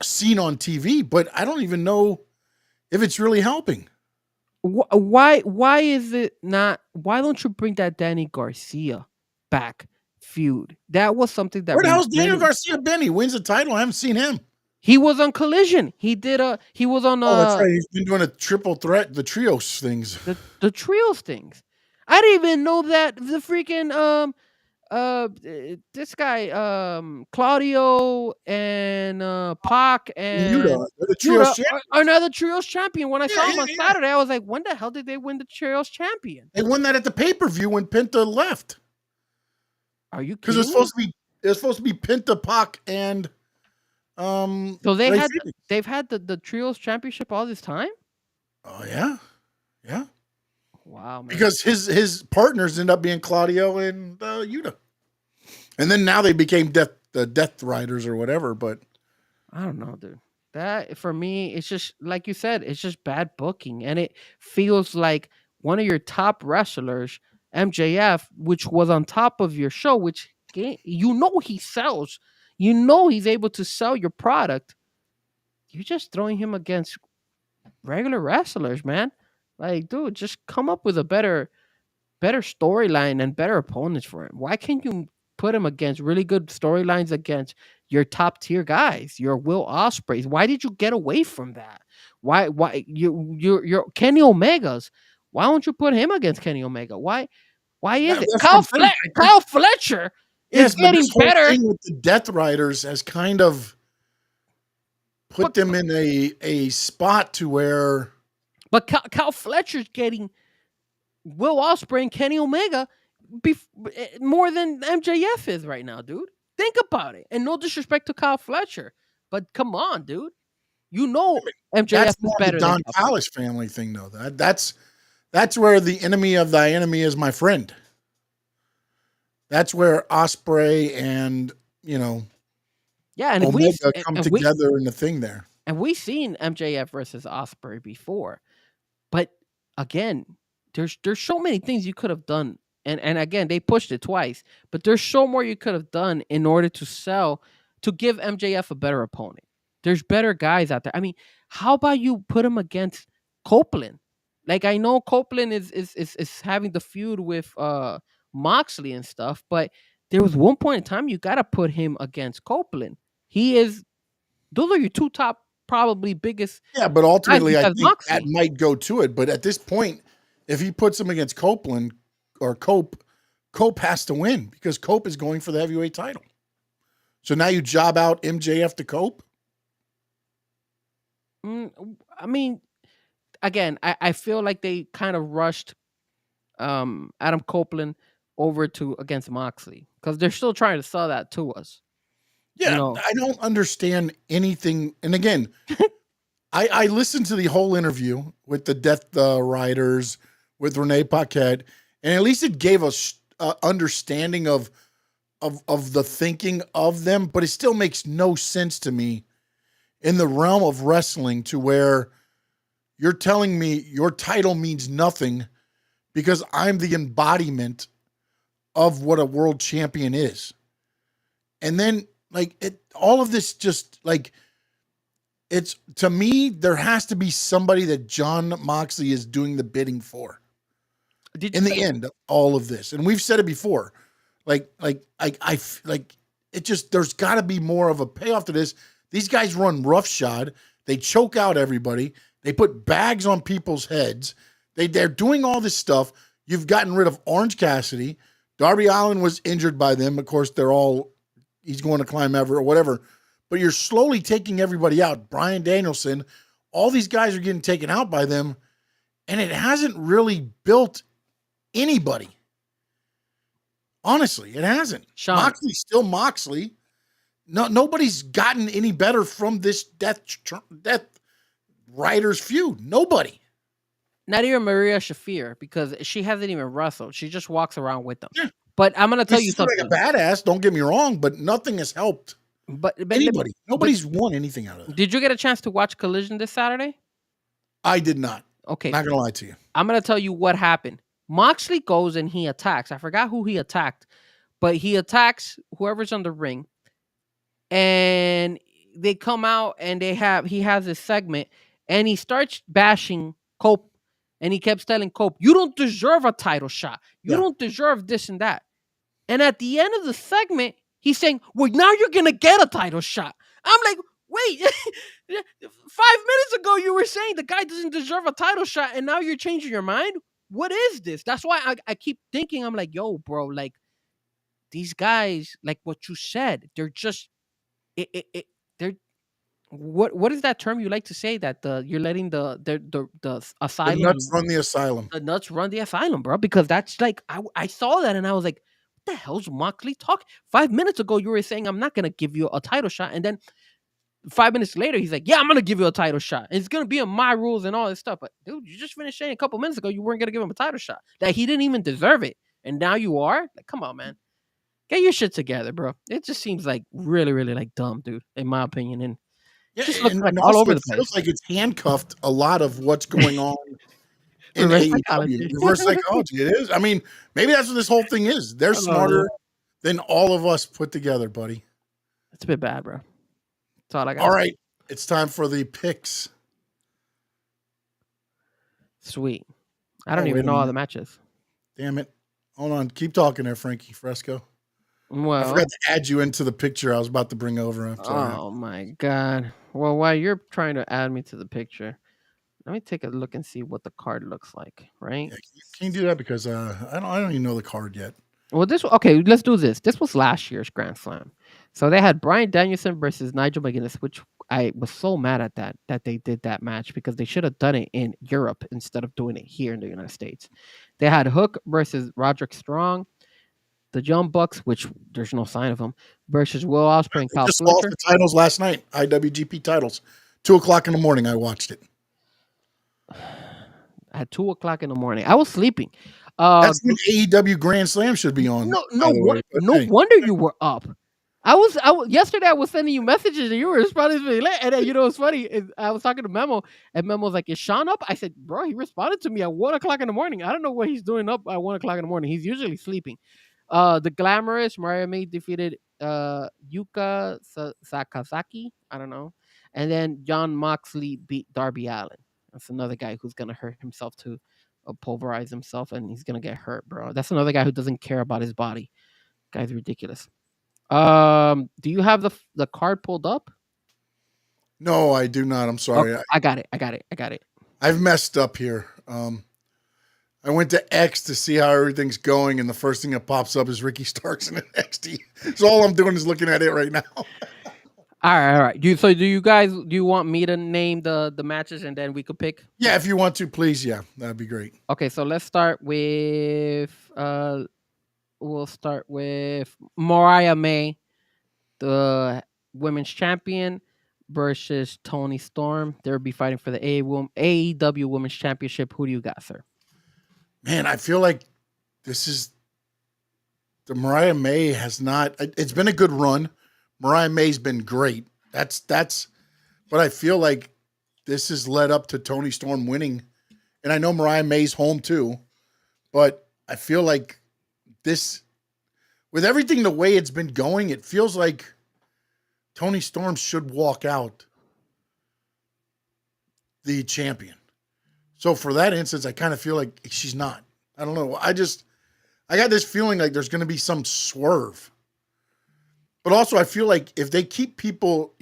seen on TV. But I don't even know if it's really helping. Why is it not? Why don't you bring that Danny Garcia back feud? That was something that Where the hell's Daniel Garcia been? He wins the title. I haven't seen him. He was on Collision. He was on Oh, that's right. He's been doing a triple threat, the trios things. The trios things. I didn't even know that the freaking this guy Claudio and Pac and Yuta, the trios Yuta are now the trios champion. When I saw him on yeah. Saturday, I was like, when the hell did they win the trios champion? They won that at the pay-per-view when Penta left. Are you kidding? Because it was supposed to be Penta, Pac, and so they've had the trios championship all this time? Oh yeah. Yeah. Wow, man. Because his partners end up being Claudio and Yuta. And then now they became the Death Riders or whatever, but I don't know, dude. That for me, it's just like you said, it's just bad booking. And it feels like one of your top wrestlers, MJF, which was on top of your show, which he sells. You know he's able to sell your product. You're just throwing him against regular wrestlers, man. Like, dude, just come up with a better storyline and better opponents for him. Why can't you put him against really good storylines against your top tier guys, your Will Ospreys? Why did you get away from that? Why your Kenny Omegas? Why don't you put him against Kenny Omega? Why is it Kyle Fletcher is getting better? Thing with the Death Riders has kind of put them in a spot to where. But Kyle Fletcher's getting Will Ospreay and Kenny Omega more than MJF is right now, dude. Think about it. And no disrespect to Kyle Fletcher, but come on, dude. You know MJF is better than Don Callis family thing, though. That's where the enemy of thy enemy is my friend. That's where Ospreay and and Omega come together in the thing there. And we've seen MJF versus Ospreay before. But again, there's so many things you could have done. And again, they pushed it twice. But there's so more you could have done in order to give MJF a better opponent. There's better guys out there. I mean, how about you put him against Copeland? Like, I know Copeland is having the feud with Moxley and stuff, but there was one point in time you got to put him against Copeland. Those are your two top, probably biggest. Yeah, but ultimately, I think that might go to it. But at this point, if he puts him against Copeland or Cope has to win because Cope is going for the heavyweight title. So now you job out MJF to Cope? I mean, again, I feel like they kind of rushed Adam Copeland over to against Moxley because they're still trying to sell that to us. Yeah, I don't understand anything. And again, I listened to the whole interview with the Death Riders with Renee Paquette, and at least it gave us understanding of the thinking of them, but it still makes no sense to me in the realm of wrestling to where you're telling me your title means nothing because I'm the embodiment of what a world champion is. And then all of this just it's, to me, there has to be somebody that Jon Moxley is doing the bidding for. In the end of all of this. And we've said it before. There's got to be more of a payoff to this. These guys run roughshod. They choke out everybody. They put bags on people's heads. They're doing all this stuff. You've gotten rid of Orange Cassidy. Darby Allin was injured by them. Of course, he's going to climb Everett or whatever. But you're slowly taking everybody out. Bryan Danielson, all these guys are getting taken out by them. And it hasn't really built anybody. Honestly, it hasn't. Sean. Moxley's still Moxley. No, nobody's gotten any better from this Death Riders feud. Nobody. Not even Maria Shafir, because she hasn't even wrestled. She just walks around with them. Yeah. But I'm gonna tell you She's something. like a badass. Don't get me wrong, but nothing has helped But anybody. Nobody's won anything out of it. Did you get a chance to watch Collision this Saturday? I did not. Okay. Not gonna lie to you. I'm gonna tell you what happened. Moxley goes and he attacks. I forgot who he attacked, but he attacks whoever's on the ring, and they come out and he has this segment, and he starts bashing Cope, and he kept telling Cope, "You don't deserve a title shot. You don't deserve this and that." And at the end of the segment, he's saying, "Well, now you're gonna get a title shot." I'm like, wait, 5 minutes ago you were saying the guy doesn't deserve a title shot, and now you're changing your mind? What is this? That's why I keep thinking, I'm like, yo, bro, like these guys, like what you said, they're just they're what is that term you like to say, that you're letting the asylum, The nuts run the asylum. the nuts run the asylum, bro? Because that's like I saw that and I was like, what the hell's Moxley talking? 5 minutes ago you were saying I'm not gonna give you a title shot, and then 5 minutes later he's like, yeah, I'm gonna give you a title shot. It's gonna be in my rules and all this stuff. But dude, you just finished saying a couple minutes ago you weren't gonna give him a title shot, that he didn't even deserve it, and now you are. Like, come on, man, get your shit together, bro. It just seems like really, really like dumb, dude, in my opinion. And Yeah, just looks like and all also over it the place. feels like it's handcuffed a lot of what's going on in Reverse AEW. psychology. Reverse psychology. It is. I mean, maybe that's what this whole thing is. They're smarter than all of us put together, buddy. It's a bit bad, bro. That's all I got. All right, it's time for the picks. Sweet. I don't Oh, even wait a know all minute. the matches. Damn it. Hold on. Keep talking there, Frankie Fresco. I Well, forgot to add you into the picture I was about to bring over. I'm sorry. oh my god. Well, while you're trying to add me to the picture, let me take a look and see what the card looks like, right? Yeah, can you do that? Because I don't even know the card yet. Well, okay, let's do this. This was last year's Grand Slam. So they had Bryan Danielson versus Nigel McGuinness, which I was so mad at that they did that match, because they should have done it in Europe instead of doing it here in the United States. They had Hook versus Roderick Strong, the Young Bucks, which there's no sign of them, versus Will Ospreay and I Kyle just lost Fletcher. the titles last night. IWGP titles. 2:00 in the morning. I watched it. At 2:00 in the morning, I was sleeping. That's when AEW Grand Slam should be on. No by the way, but hey. wonder you were up. I was yesterday. I was sending you messages and you were responding to me late. And then, you know what's funny is I was talking to Memo, and Memo's like, "Is Sean up?" I said, "Bro, he responded to me at 1:00 in the morning. I don't know what he's doing up at 1:00 in the morning. He's usually sleeping." The Glamorous Mariah May defeated Yuka Sakazaki. I don't know, and then John Moxley beat Darby Allin. That's another guy who's gonna hurt himself to pulverize himself, and he's gonna get hurt, bro. That's another guy who doesn't care about his body. Guy's ridiculous. Do you have the card pulled up? No, I do not. I'm sorry. Oh, I got it. I've messed up here. I went to X to see how everything's going, and the first thing that pops up is Ricky Starks in NXT. So all I'm doing is looking at it right now. All right. Do you want me to name the matches and then we could pick? Yeah, if you want to, please. Yeah, that'd be great. Okay, so let's start with we'll start with Mariah May, the women's champion, versus Toni Storm. They'll be fighting for the AEW Women's Championship. Who do you got, sir? Man, I feel like this is the Mariah May has not. It's been a good run. Mariah May's been great. That's, but I feel like this has led up to Toni Storm winning. And I know Mariah May's home too, but I feel like this, with everything the way it's been going, it feels like Toni Storm should walk out the champion. So for that instance, I kind of feel like she's not. I don't know. I got this feeling like there's going to be some swerve. But also, I feel like if they keep people,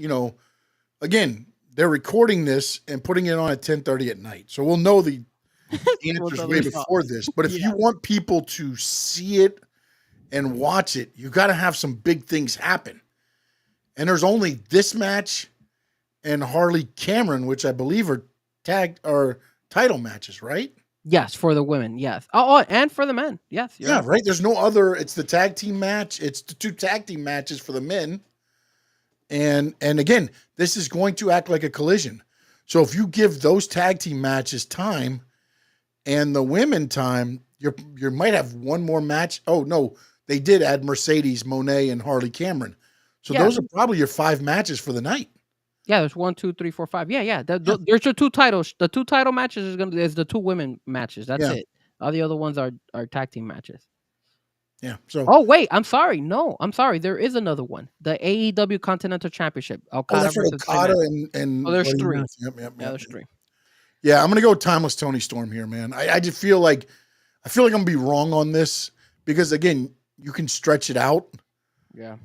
again, they're recording this and putting it on at 10:30 at night. So we'll know the answers way before this. But if you want people to see it and watch it, you got to have some big things happen. And there's only this match and Harley Cameron, which I believe are tagged or title matches, right? Yes, for the women. Yes. Oh, and for the men. Yes. You're Yeah, right. right. There's no other. It's the tag team match. It's the 2 tag team matches for the men. And again, this is going to act like a collision. So if you give those tag team matches time and the women time, you might have one more match. Oh no, they did add Mercedes Moné and Harley Cameron. So Yeah. those are probably your 5 matches for the night. Yeah. There's 1, 2, 3, 4, 5. Yeah. Yeah. Yeah. There's your 2 titles. The 2 title matches is the 2 women matches. That's Yeah. it. All the other ones are tag team matches. Yeah. So Oh wait, I'm sorry. No, I'm sorry. There is another one. The AEW Continental Championship. Okada that's right, versus Okada Cena. and Oh, there's Bloody 3. Murphy. Yep. Yeah, there's 3. Yeah, I'm gonna go timeless Tony Storm here, man. I just feel like I'm gonna be wrong on this because again, you can stretch it out, Yeah.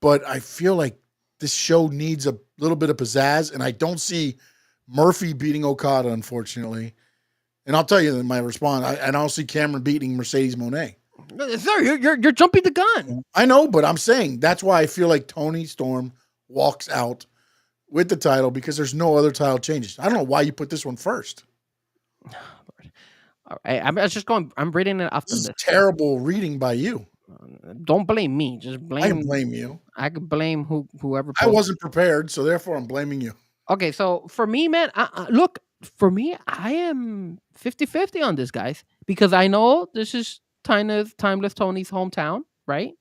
but I feel like this show needs a little bit of pizzazz, and I don't see Murphy beating Okada, unfortunately. And I'll tell you my response. I don't see Cameron beating Mercedes Moné. Sir, you're jumping the gun. I know, but I'm saying that's why I feel like Tony Storm walks out with the title because there's no other title changes. I don't know why you put this one first. All right, I'm just going. I'm reading it off the This is list. terrible reading by you. Don't blame me. Just I blame. blame you. I could blame whoever. I posted. wasn't prepared, so therefore I'm blaming you. Okay, so for me, man, look, for me, I am 50-50 on this, guys, because I know this is Timeless Tony's hometown, right?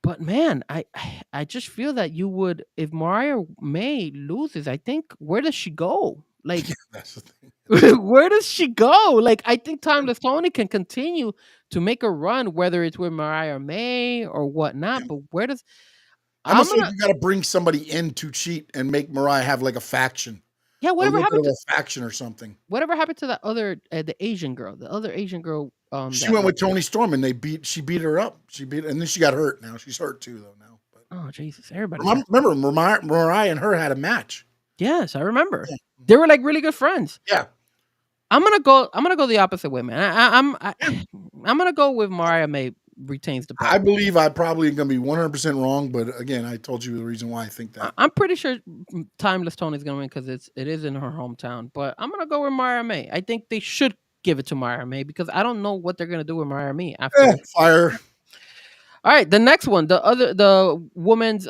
But man, I just feel that you would, if Mariah May loses, I think, where does she go? Like, That's the thing. where does she go? Like, I think Timeless Tony can continue to make a run, whether it's with Mariah May or whatnot. But where does I'm gonna say you got to bring somebody in to cheat and make Mariah have like a faction, yeah, a whatever little bit happened of to a faction or something. whatever happened to that other the Asian girl, She that- went with Tony Storm and she beat her up. And then she got hurt. Now she's hurt too, though. Now, but oh Jesus, everybody. remember Mariah and her had a match. Yes, I remember. They were like really good friends. Yeah, I'm gonna go the opposite way, man. I'm gonna go with Mariah May retains the power. I believe I probably going to be 100% wrong, but again, I told you the reason why I think that. I'm pretty sure Timeless Tony's gonna win because it is in her hometown. But I'm gonna go with Mariah May. I think they should give it to Mariah May because I don't know what they're gonna do with Mariah May after. Fire. All right, the next one, the women's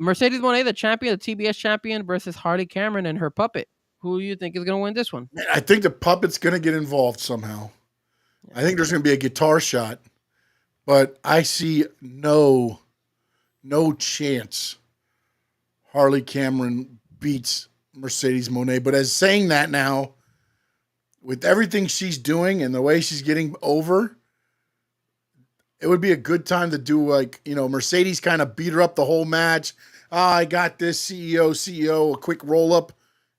Mercedes Moné, the champion, the TBS champion, versus Harley Cameron and her puppet. Who do you think is gonna win this one? Man, I think the puppet's going to get involved somehow. I think there's going to be a guitar shot, but I see no chance Harley Cameron beats Mercedes Moné. But as saying that now, with everything she's doing and the way she's getting over, it would be a good time to do Mercedes kind of beat her up the whole match. I got this CEO, a quick roll up,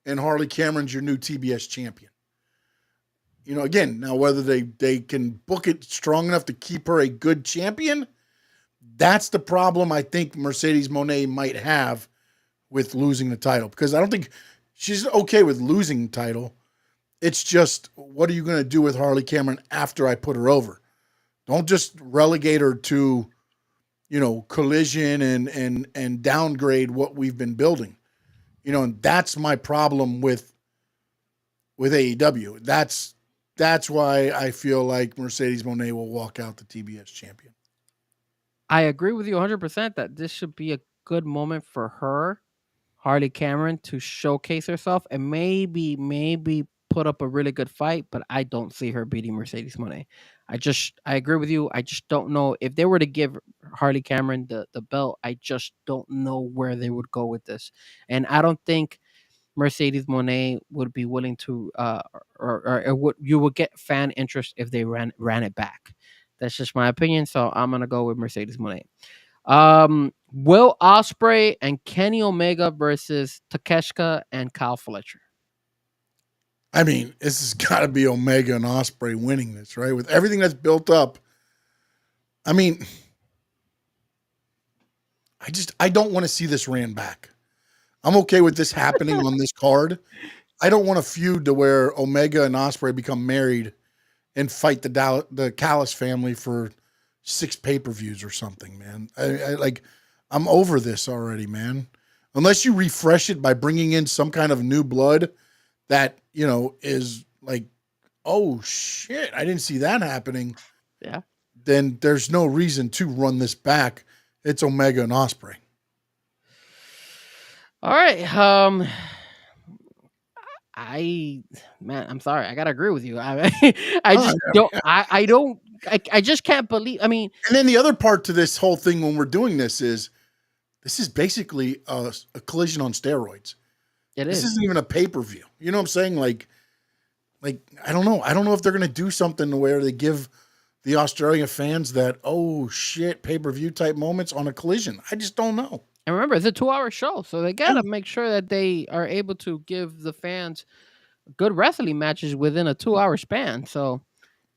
and Harley Cameron's your new TBS champion. Again, now whether they can book it strong enough to keep her a good champion, that's the problem I think Mercedes Moné might have with losing the title. Because I don't think she's okay with losing the title. It's just, what are you going to do with Harley Cameron after I put her over? Don't just relegate her to, collision and downgrade what we've been building. And that's my problem with AEW. That's why I feel like Mercedes Moné will walk out the TBS champion. I agree with you 100% that this should be a good moment for her, Harley Cameron, to showcase herself and maybe put up a really good fight, but I don't see her beating Mercedes Moné. I agree with you. I just don't know if they were to give Harley Cameron the belt. I just don't know where they would go with this. And I don't think Mercedes Moné would be willing to you would get fan interest if they ran it back. That's just my opinion. So I'm gonna go with Mercedes Moné. Will Ospreay and Kenny Omega versus Takeshita and Kyle Fletcher. I mean, this has got to be Omega and Ospreay winning this, right? With everything that's built up. I mean, I don't want to see this ran back. I'm okay with this happening on this card. I don't want a feud to where Omega and Ospreay become married and fight the Callis family for 6 pay-per-views or something, man. I'm over this already, man. Unless you refresh it by bringing in some kind of new blood that, is like, oh shit, I didn't see that happening. Yeah. Then there's no reason to run this back. It's Omega and Osprey. All right. I'm sorry. I gotta agree with you. I just don't. I don't. I just can't believe. I mean, And then the other part to this whole thing when we're doing this is basically a collision on steroids. This isn't even a pay-per-view. You know what I'm saying? Like I don't know. I don't know if they're gonna do something where they give the Australian fans that, oh shit, pay-per-view type moments on a collision. I just don't know. And remember, it's a 2-hour show, so they gotta make sure that they are able to give the fans good wrestling matches within a 2-hour span. So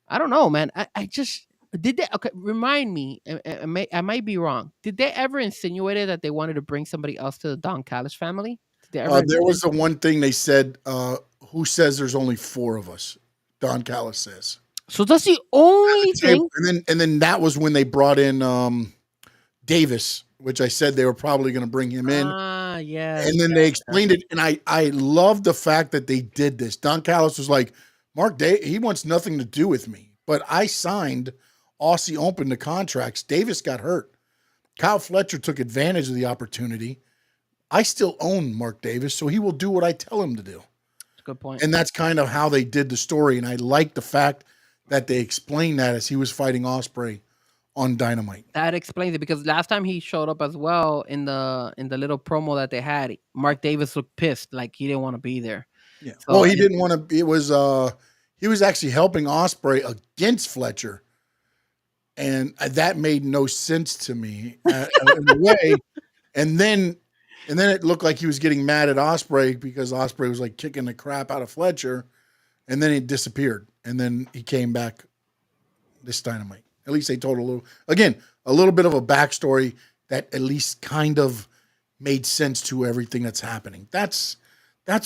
I don't know, man. I just did they okay, remind me, I might be wrong. Did they ever insinuate that they wanted to bring somebody else to the Don Callis family? Did they ever There was the one thing they said, who says there's only 4 of us? Don Callis says. So that's the only thing. And then that was when they brought in Davis, which I said they were probably going to bring him in. Yeah. And then they explained it, and I love the fact that they did this. Don Callis was like, Mark he wants nothing to do with me, but I signed Aussie Open the contracts. Davis got hurt. Kyle Fletcher took advantage of the opportunity. I still own Mark Davis, so he will do what I tell him to do. That's a good point. And that's kind of how they did the story, and I like the fact that they explained that as he was fighting Osprey on Dynamite. That explains it, because last time he showed up as well in the little promo that they had, Mark Davis looked pissed, like he didn't want to be there. Yeah. So, well, he didn't want to. It was he was actually helping Osprey against Fletcher, and that made no sense to me in a way. And then it looked like he was getting mad at Osprey because Osprey was like kicking the crap out of Fletcher, and then he disappeared, and then he came back this Dynamite. At least they told a little bit of a backstory that at least kind of made sense to everything that's happening. That's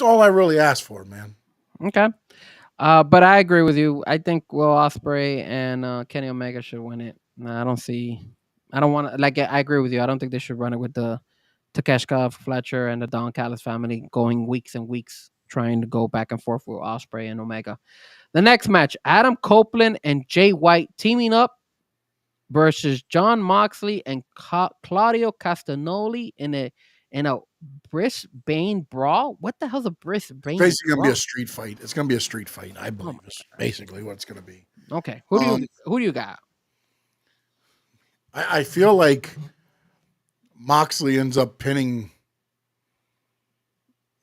all I really asked for, man. Okay. But I agree with you. I think Will Ospreay and Kenny Omega should win it. I don't want to, like, I agree with you. I don't think they should run it with the Takeshita, Fletcher, and the Don Callis family going weeks and weeks trying to go back and forth with Ospreay and Omega. The next match, Adam Copeland and Jay White teaming up versus Jon Moxley and Claudio Castagnoli in a Brisbane brawl. What the hell's a Brisbane? It's basically going to be a street fight. It's going to be a street fight, I believe. It's basically what it's going to be. Okay, who do you got? I feel like Moxley ends up pinning.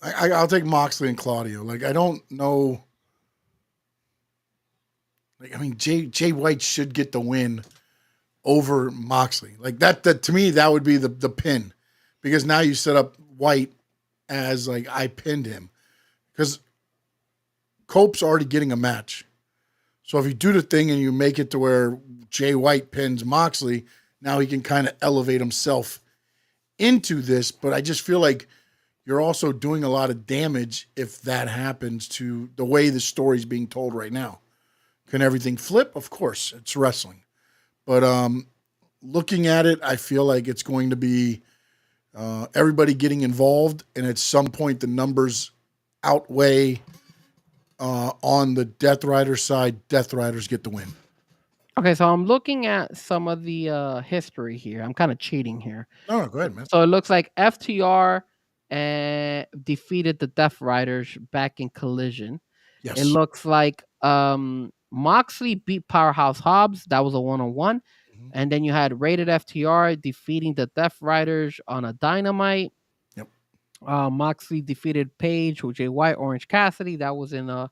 I'll take Moxley and Claudio. Like, I don't know. Like, I mean, Jay White should get the win over Moxley. Like that to me, that would be the pin, because now you set up White as like, I pinned him, because Cope's already getting a match. So if you do the thing and you make it to where Jay White pins Moxley, now he can kind of elevate himself into this. But I just feel like you're also doing a lot of damage if that happens to the way the story's being told right now. Can everything flip? Of course, it's wrestling. But looking at it, I feel like it's going to be everybody getting involved, and at some point the numbers outweigh on the Death Rider side. Death Riders get the win. Okay, so I'm looking at some of the history here. I'm kind of cheating here. Oh, go ahead, man. So it looks like FTR defeated the Death Riders back in Collision. Yes. It looks like Moxley beat Powerhouse Hobbs. That was a 1-on-1. Mm-hmm. And then you had Rated FTR defeating the Death Riders on a Dynamite. Yep. Moxley defeated Paige with Jay White, Orange Cassidy. That was in the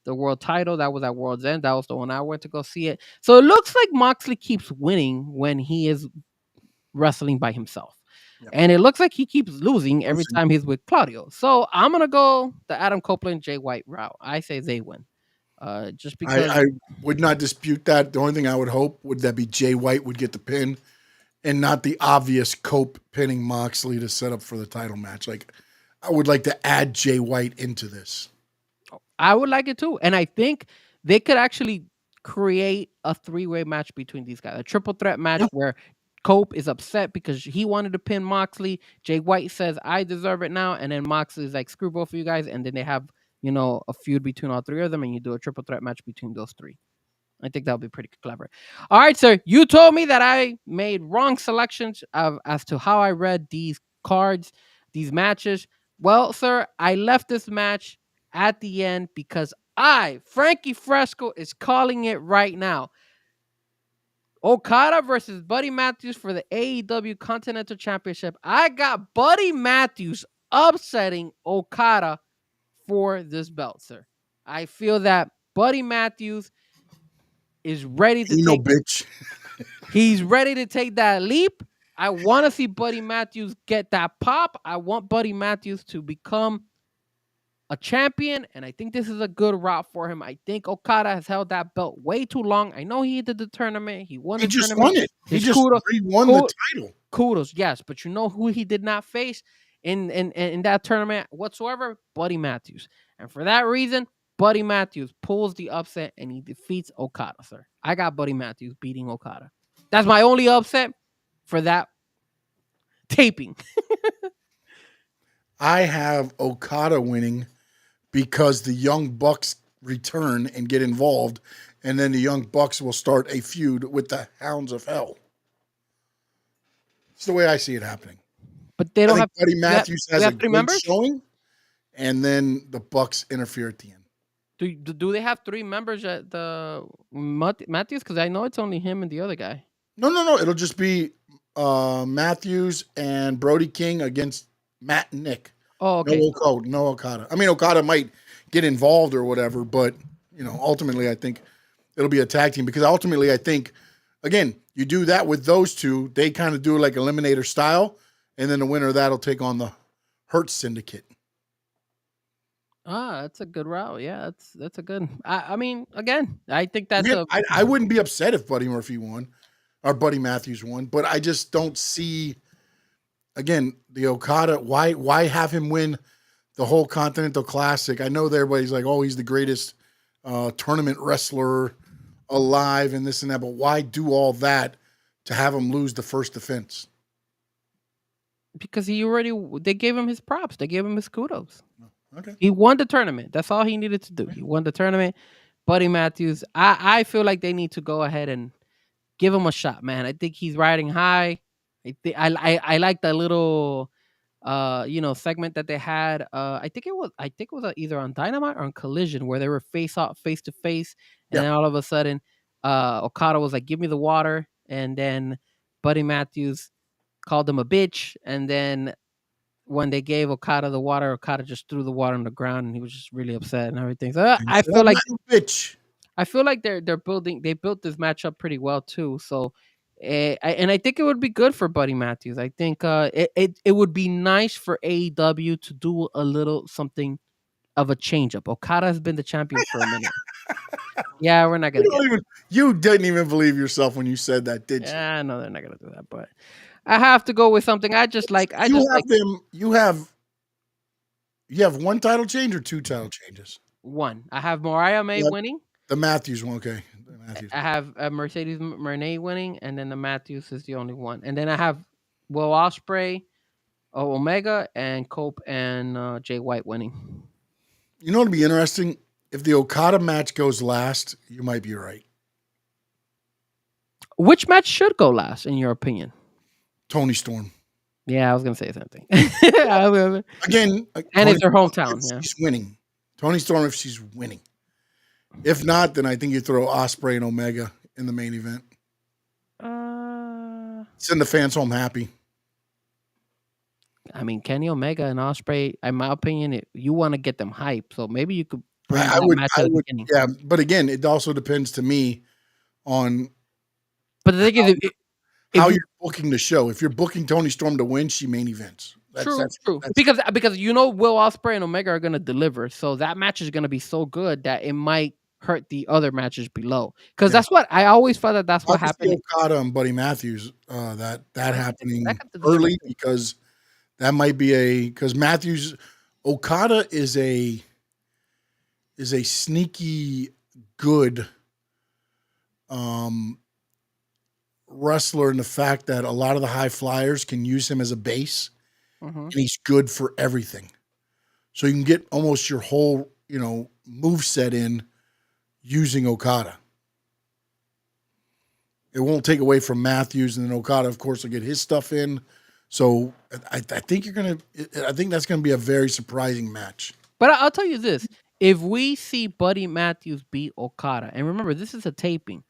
world title. That was at World's End. That was the one I went to go see it. So it looks like Moxley keeps winning when he is wrestling by himself. Yep. And it looks like he keeps losing every time he's with Claudio. So I'm going to go the Adam Copeland, Jay White route. I say they win. Just because I would not dispute that. The only thing I would hope would that be Jay White would get the pin and not the obvious Cope pinning Moxley to set up for the title match. Like, I would like to add Jay White into this. I would like it too. And I think they could actually create a 3-way match between these guys. A triple threat match where Cope is upset because he wanted to pin Moxley. Jay White says, I deserve it now. And then Moxley is like, screw both of you guys. And then they have a feud between all three of them, and you do a triple threat match between those three. I think that would be pretty clever. All right, sir. You told me that I made wrong selections as to how I read these cards, these matches. Well, sir, I left this match at the end because Frankie Fresco, is calling it right now. Okada versus Buddy Matthews for the AEW Continental Championship. I got Buddy Matthews upsetting Okada for this belt, sir. I feel that Buddy Matthews is ready to take. Bitch. He's ready to take that leap. I want to see Buddy Matthews get that pop. I want Buddy Matthews to become a champion, and I think this is a good route for him. I think Okada has held that belt way too long. I know he did the tournament. He won the tournament. He just won it. He just won the title. Kudos, yes. But you know who he did not face in that tournament whatsoever? Buddy Matthews. And for that reason, Buddy Matthews pulls the upset and he defeats Okada, sir. I got Buddy Matthews beating Okada. That's my only upset for that taping. I have Okada winning because the Young Bucks return and get involved, and then the Young Bucks will start a feud with the Hounds of Hell. It's the way I see it happening. But they don't have Buddy Matthews has a three great members showing, and then the Bucks interfere at the end. Do they have three members at the Matthews? Because I know it's only him and the other guy. No. It'll just be Matthews and Brody King against Matt and Nick. Oh, okay. No Okada. I mean, Okada might get involved or whatever, but ultimately, I think it'll be a tag team because ultimately, I think, again, you do that with those two, they kind of do like Eliminator style, and then the winner of that'll take on the Hurt Syndicate. That's a good route. Yeah, that's a good. I mean, again, I think that's I wouldn't be upset if Buddy Murphy won or Buddy Matthews won, but I just don't see. Again, the Okada, why have him win the whole Continental Classic? I know that everybody's like, oh, he's the greatest tournament wrestler alive and this and that, but why do all that to have him lose the first defense? Because they gave him his props. They gave him his kudos. Okay. He won the tournament. That's all he needed to do. He won the tournament. Buddy Matthews, I feel like they need to go ahead and give him a shot, man. I think he's riding high. I like the little segment that they had. I think it was either on Dynamite or on Collision where they were face to face, and then all of a sudden, Okada was like, "Give me the water," and then Buddy Matthews called him a bitch, and then when they gave Okada the water, Okada just threw the water on the ground, and he was just really upset and everything. So I feel like I feel like they built this matchup pretty well too. So. And I think it would be good for Buddy Matthews. I think it would be nice for AEW to do a little something of a change up. Okada has been the champion for a minute. Yeah, we're not gonna. You didn't even believe yourself when you said that, did you? Yeah, no, they're not gonna do that. But I have to go with something. You have one title change or two title changes? One. I have Mariah May winning. The Matthews one, okay. I have Mercedes Moné winning, and then the Matthews is the only one. And then I have Will Ospreay, Omega, and Cope and Jay White winning. You know what would be interesting? If the Okada match goes last, you might be right. Which match should go last, in your opinion? Tony Storm. Yeah, I was going to say something. Again, and it's her hometown. She's winning. Tony Storm if she's winning. If not, then I think you throw Ospreay and Omega in the main event. Send the fans home happy. I mean, Kenny Omega and Ospreay, in my opinion, you want to get them hype. So maybe you could bring I would, yeah, but again, it also depends to me on but the thing is, how you're booking the show. If you're booking Tony Storm to win, she main events. That's true. Because Will Ospreay and Omega are going to deliver. So that match is going to be so good that it might hurt the other matches below. Because that's what I always thought that's what happened. Okada and Buddy Matthews, that happening early because that might be because Okada is a sneaky good wrestler in the fact that a lot of the high flyers can use him as a base. And he's good for everything. So you can get almost your whole moveset in using Okada. It won't take away from Matthews, and then Okada, of course, will get his stuff in. So I think I think that's gonna be a very surprising match. But I'll tell you this: if we see Buddy Matthews beat Okada, and remember this is a taping,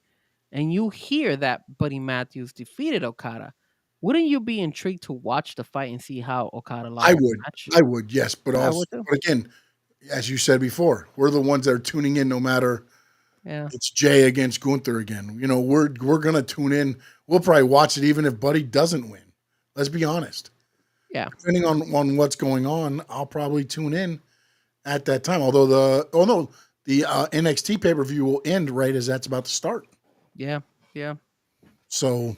and you hear that Buddy Matthews defeated Okada, wouldn't you be intrigued to watch the fight and see how Okada lost the match? I would, yes, but I also, would too. but again, as you said before, we're the ones that are tuning in no matter. Yeah. It's Jay against Gunther again. We're gonna tune in. We'll probably watch it even if Buddy doesn't win. Let's be honest. Yeah. Depending on what's going on, I'll probably tune in at that time. Although the NXT pay-per-view will end right as that's about to start. Yeah. Yeah. So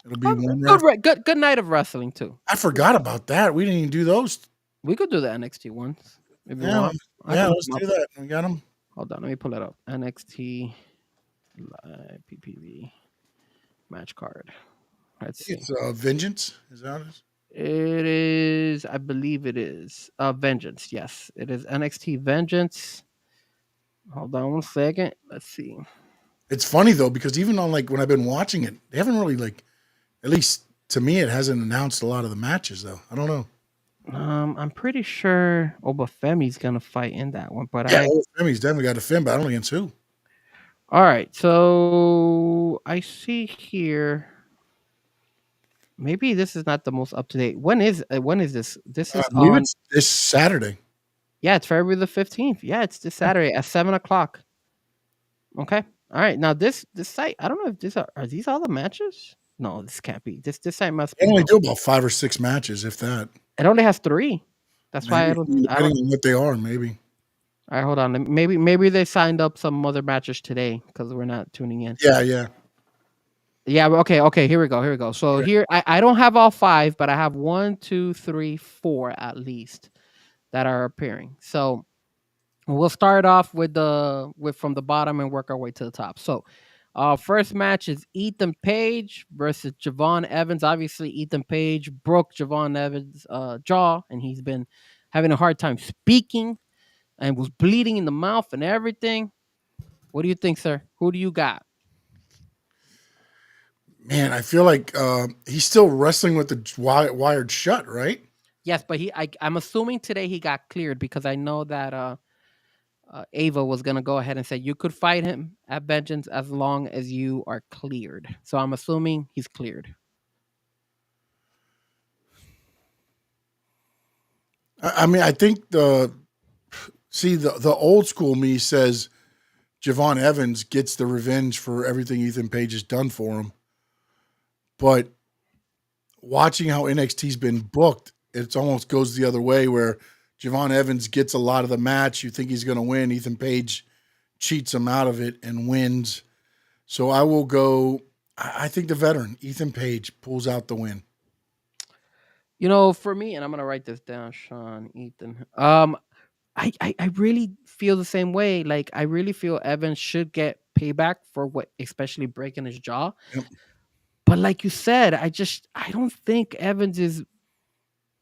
it'll be one Good night of wrestling too. I forgot about that. We didn't even do those. We could do the NXT ones if you Yeah, want. let's do that. We got them. Hold on, let me pull it up. NXT Live PPV match card. Let's see. It's Vengeance. Is that it? It is, I believe it is. Vengeance. Yes, it is NXT Vengeance. Hold on one second. Let's see. It's funny though because even on when I've been watching it, they haven't really at least to me, it hasn't announced a lot of the matches though. I don't know. I'm pretty sure Obafemi's gonna fight in that one, but Obafemi's definitely got a fin, but I don't know against who. All right, so I see here. Maybe this is not the most up to date. When is this? This is on this Saturday. Yeah, it's February the 15th. Yeah, it's this Saturday at 7:00. Okay. All right. Now this site, I don't know if are these all the matches? No, this can't be. This site must be. They only do about 5 or 6 matches, if that. It only has 3. That's why I don't. Depending on what they are, maybe. All right, hold on. Maybe they signed up some other matches today because we're not tuning in. Yeah. Yeah. Okay. Here we go. So here, I don't have all 5, but I have 1, 2, 3, 4 at least that are appearing. So we'll start off with from the bottom and work our way to the top. So, first match is Ethan Page versus Javon Evans. Obviously, Ethan Page broke Javon Evans' jaw, and he's been having a hard time speaking and was bleeding in the mouth and everything. What do you think, sir? Who do you got? Man, I feel like he's still wrestling with the wired shut, right? Yes, but I'm assuming today he got cleared because I know that Ava was going to go ahead and say you could fight him at Vengeance as long as you are cleared. So I'm assuming he's cleared. I mean, I think the old school me says Javon Evans gets the revenge for everything Ethan Page has done for him. But watching how NXT's been booked, it almost goes the other way where Javon Evans gets a lot of the match. You think he's going to win. Ethan Page cheats him out of it and wins. So I will go. I think the veteran, Ethan Page, pulls out the win. For me, and I'm going to write this down, Sean, Ethan. I really feel the same way. Like, I really feel Evans should get payback for especially breaking his jaw. Yep. But like you said, I don't think Evans is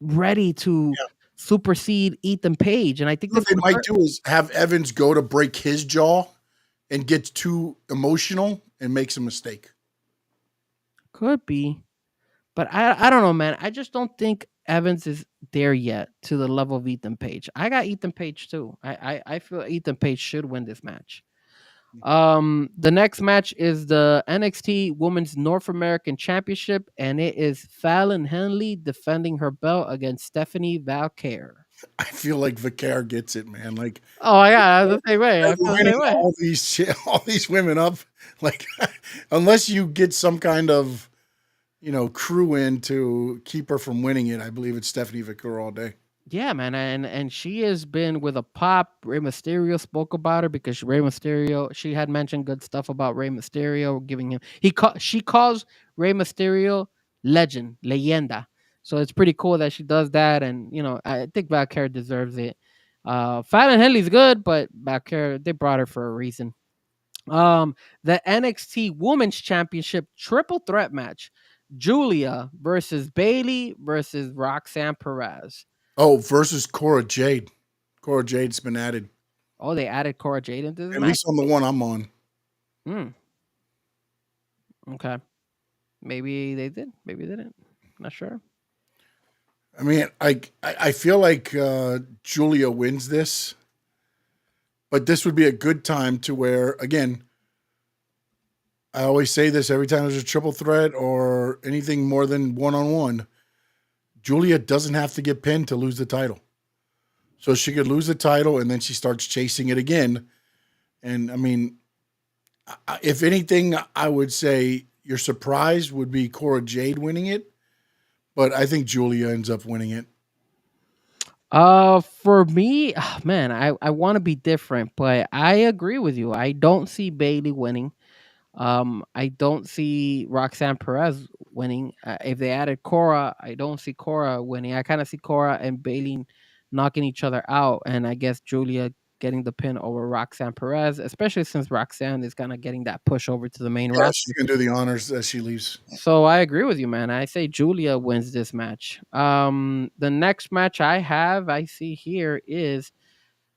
ready to supersede Ethan Page. And I think what they might do is have Evans go to break his jaw and gets too emotional and makes a mistake. Could be. But I don't know, man. I just don't think Evans is there yet to the level of Ethan Page. I got Ethan Page too. I feel Ethan Page should win this match. The next match is the NXT Women's North American Championship, and it is Fallon Henley defending her belt against Stephanie Valkyrie. I feel like Valkyrie gets it, man. Like, oh yeah, the same way. I feel the same way. All these women up, like, unless you get some kind of, crew in to keep her from winning it, I believe it's Stephanie Valkyrie all day. Yeah, man, and she has been with a pop. Rey Mysterio spoke about her because Rey Mysterio, she had mentioned good stuff about Rey Mysterio, giving him she calls Rey Mysterio leyenda. So it's pretty cool that she does that, and I think Valkyrie deserves it. Fallon Henley's good, but Valkyrie, they brought her for a reason. The NXT Women's Championship triple threat match: Julia versus Bayley versus Roxanne Perez. Oh, versus Cora Jade. Cora Jade's been added. Oh, they added Cora Jade into this At match? least on the one I'm on. Okay. Maybe they did. Maybe they didn't. Not sure. I mean, I feel like Julia wins this, but this would be a good time to where, again, I always say this every time there's a triple threat or anything more than one-on-one, Julia doesn't have to get pinned to lose the title. So she could lose the title and then she starts chasing it again. And I mean, if anything, I would say your surprise would be Cora Jade winning it, but I think Julia ends up winning it. For me, man, I want to be different, but I agree with you. I don't see Bailey winning. I don't see Roxanne Perez winning. If they added Cora, I don't see Cora winning. I kind of see Cora and Bailey knocking each other out, and I guess Julia getting the pin over Roxanne Perez, especially since Roxanne is kind of getting that push over to the main Yeah, roster. she's going to do the honors as she leaves. So I agree with you, man. I say Julia wins this match. The next match I see here is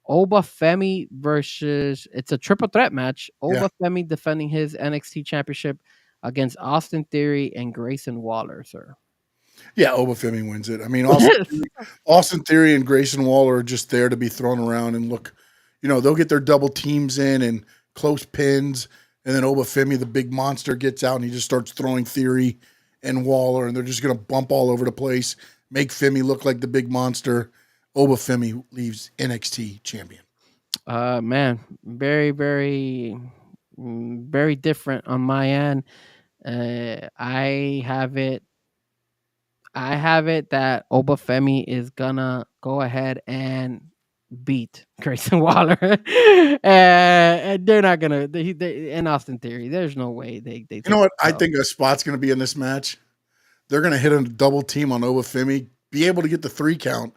Oba Femi versus, it's a triple threat match. Oba Femi defending his NXT championship against Austin Theory and Grayson Waller, sir. Yeah, Oba Femi wins it. I mean, Austin Theory and Grayson Waller are just there to be thrown around and look, they'll get their double teams in and close pins. And then Oba Femi, the big monster, gets out and he just starts throwing Theory and Waller, and they're just going to bump all over the place, make Femi look like the big monster. Oba Femi leaves NXT champion. Man, very, very, very different on my end. I have it that Oba Femi is gonna go ahead and beat Grayson Waller, and they're not gonna. They in Austin Theory, there's no way they. You know what? I think a spot's gonna be in this match. They're gonna hit a double team on Oba Femi, be able to get the 3 count,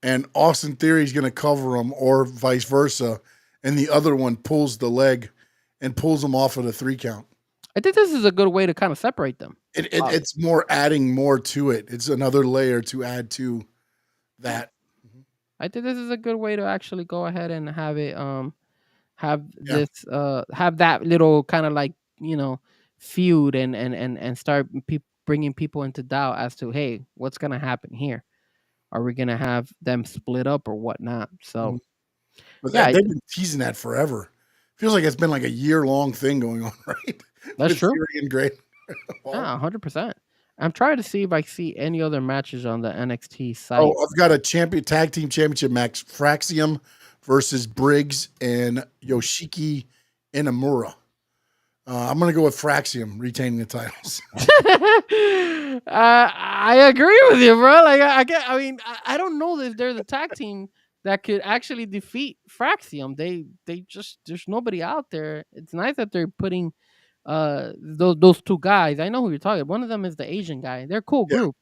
and Austin Theory is gonna cover him, or vice versa, and the other one pulls the leg and pulls him off of the 3 count. I think this is a good way to kind of separate them. It's more adding more to it. It's another layer to add to that. I think this is a good way to actually go ahead and have it have that little kind of like feud and start bringing people into doubt as to, hey, what's gonna happen here? Are we gonna have them split up or whatnot? So but they've been teasing that forever. Feels like it's been like a year-long thing going on, right? That's true. Great. Yeah, 100%. I'm trying to see if I see any other matches on the NXT site. Oh, I've got a tag team championship match: Fraxium versus Briggs and Yoshiki Inamura. I'm gonna go with Fraxium retaining the titles. I agree with you, bro. Like I don't know if there's a tag team that could actually defeat Fraxium. They just, there's nobody out there. It's nice that they're putting those 2 guys. I know who you're talking. One of them is the Asian guy. They're a cool group.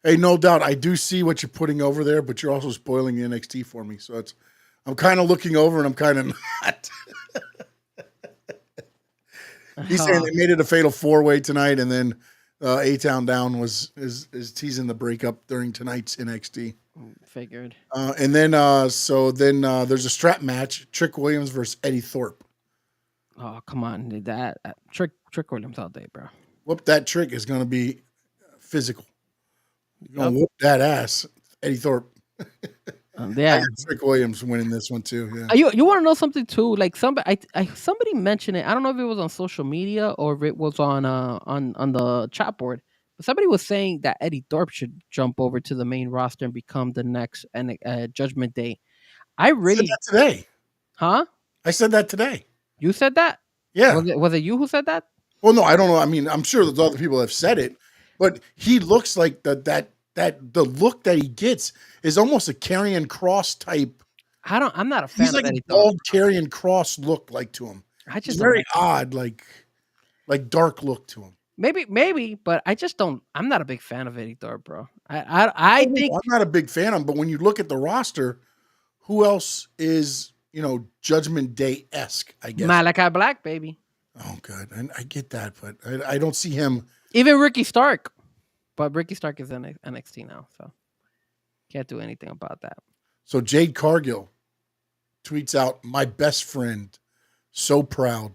Hey, no doubt, I do see what you're putting over there, but you're also spoiling the NXT for me. So I'm kind of looking over and I'm kind of not. He's saying they made it a fatal 4-way tonight, and then A-Town Down is teasing the breakup during tonight's NXT. Figured. And then there's a strap match: Trick Williams versus Eddie Thorpe. Oh, come on, that Trick Williams all day, bro. Whoop, that Trick is going to be physical. You're going to whoop that ass, Eddie Thorpe. Yeah, Trick Williams winning this one too. Yeah. You want to know something too? Like somebody mentioned it. I don't know if it was on social media or if it was on the chat board. But somebody was saying that Eddie Thorpe should jump over to the main roster and become the next Judgment Day. I said that today. Huh? I said that today. You said that? Yeah. Was it you who said that? Well, no, I don't know. I mean, I'm sure there's other people that have said it, but he looks like the look that he gets is almost a Karrion Kross type. I'm not a fan. He's like a bald Karrion Kross look like to him. It's very odd, like dark look to him. Maybe, but I just don't. I'm not a big fan of Eddie Thorpe, bro. I think I'm not a big fan of him, but when you look at the roster, who else is Judgment Day-esque? I guess Malachi Black, baby. Oh, good. And I get that, but I don't see him. Even Ricky Stark, but Ricky Stark is in NXT now, so can't do anything about that. So Jade Cargill tweets out, "My best friend, so proud."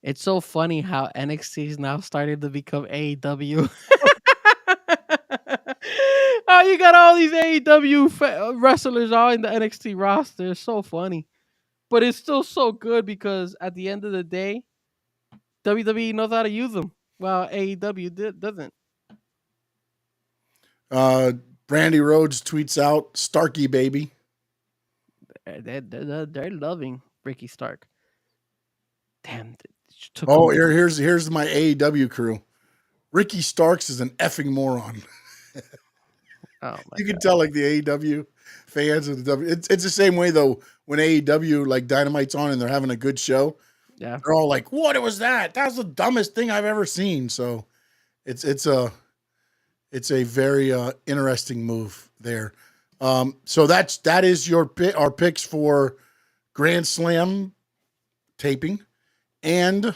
It's so funny how NXT is now starting to become AEW. Oh, you got all these AEW wrestlers all in the NXT roster. It's so funny, but it's still so good because at the end of the day, WWE knows how to use them. Well, AEW doesn't. Brandy Rhodes tweets out, "Starkey baby." They're loving Ricky Stark. Damn. Oh, here's my AEW crew. Ricky Starks is an effing moron. Oh, you can tell like the AEW fans of the W. It's the same way though when AEW like Dynamite's on and they're having a good show. Yeah, they're all like, "What was that? That was the dumbest thing I've ever seen." So it's a very interesting move there. So that is our picks for Grand Slam taping and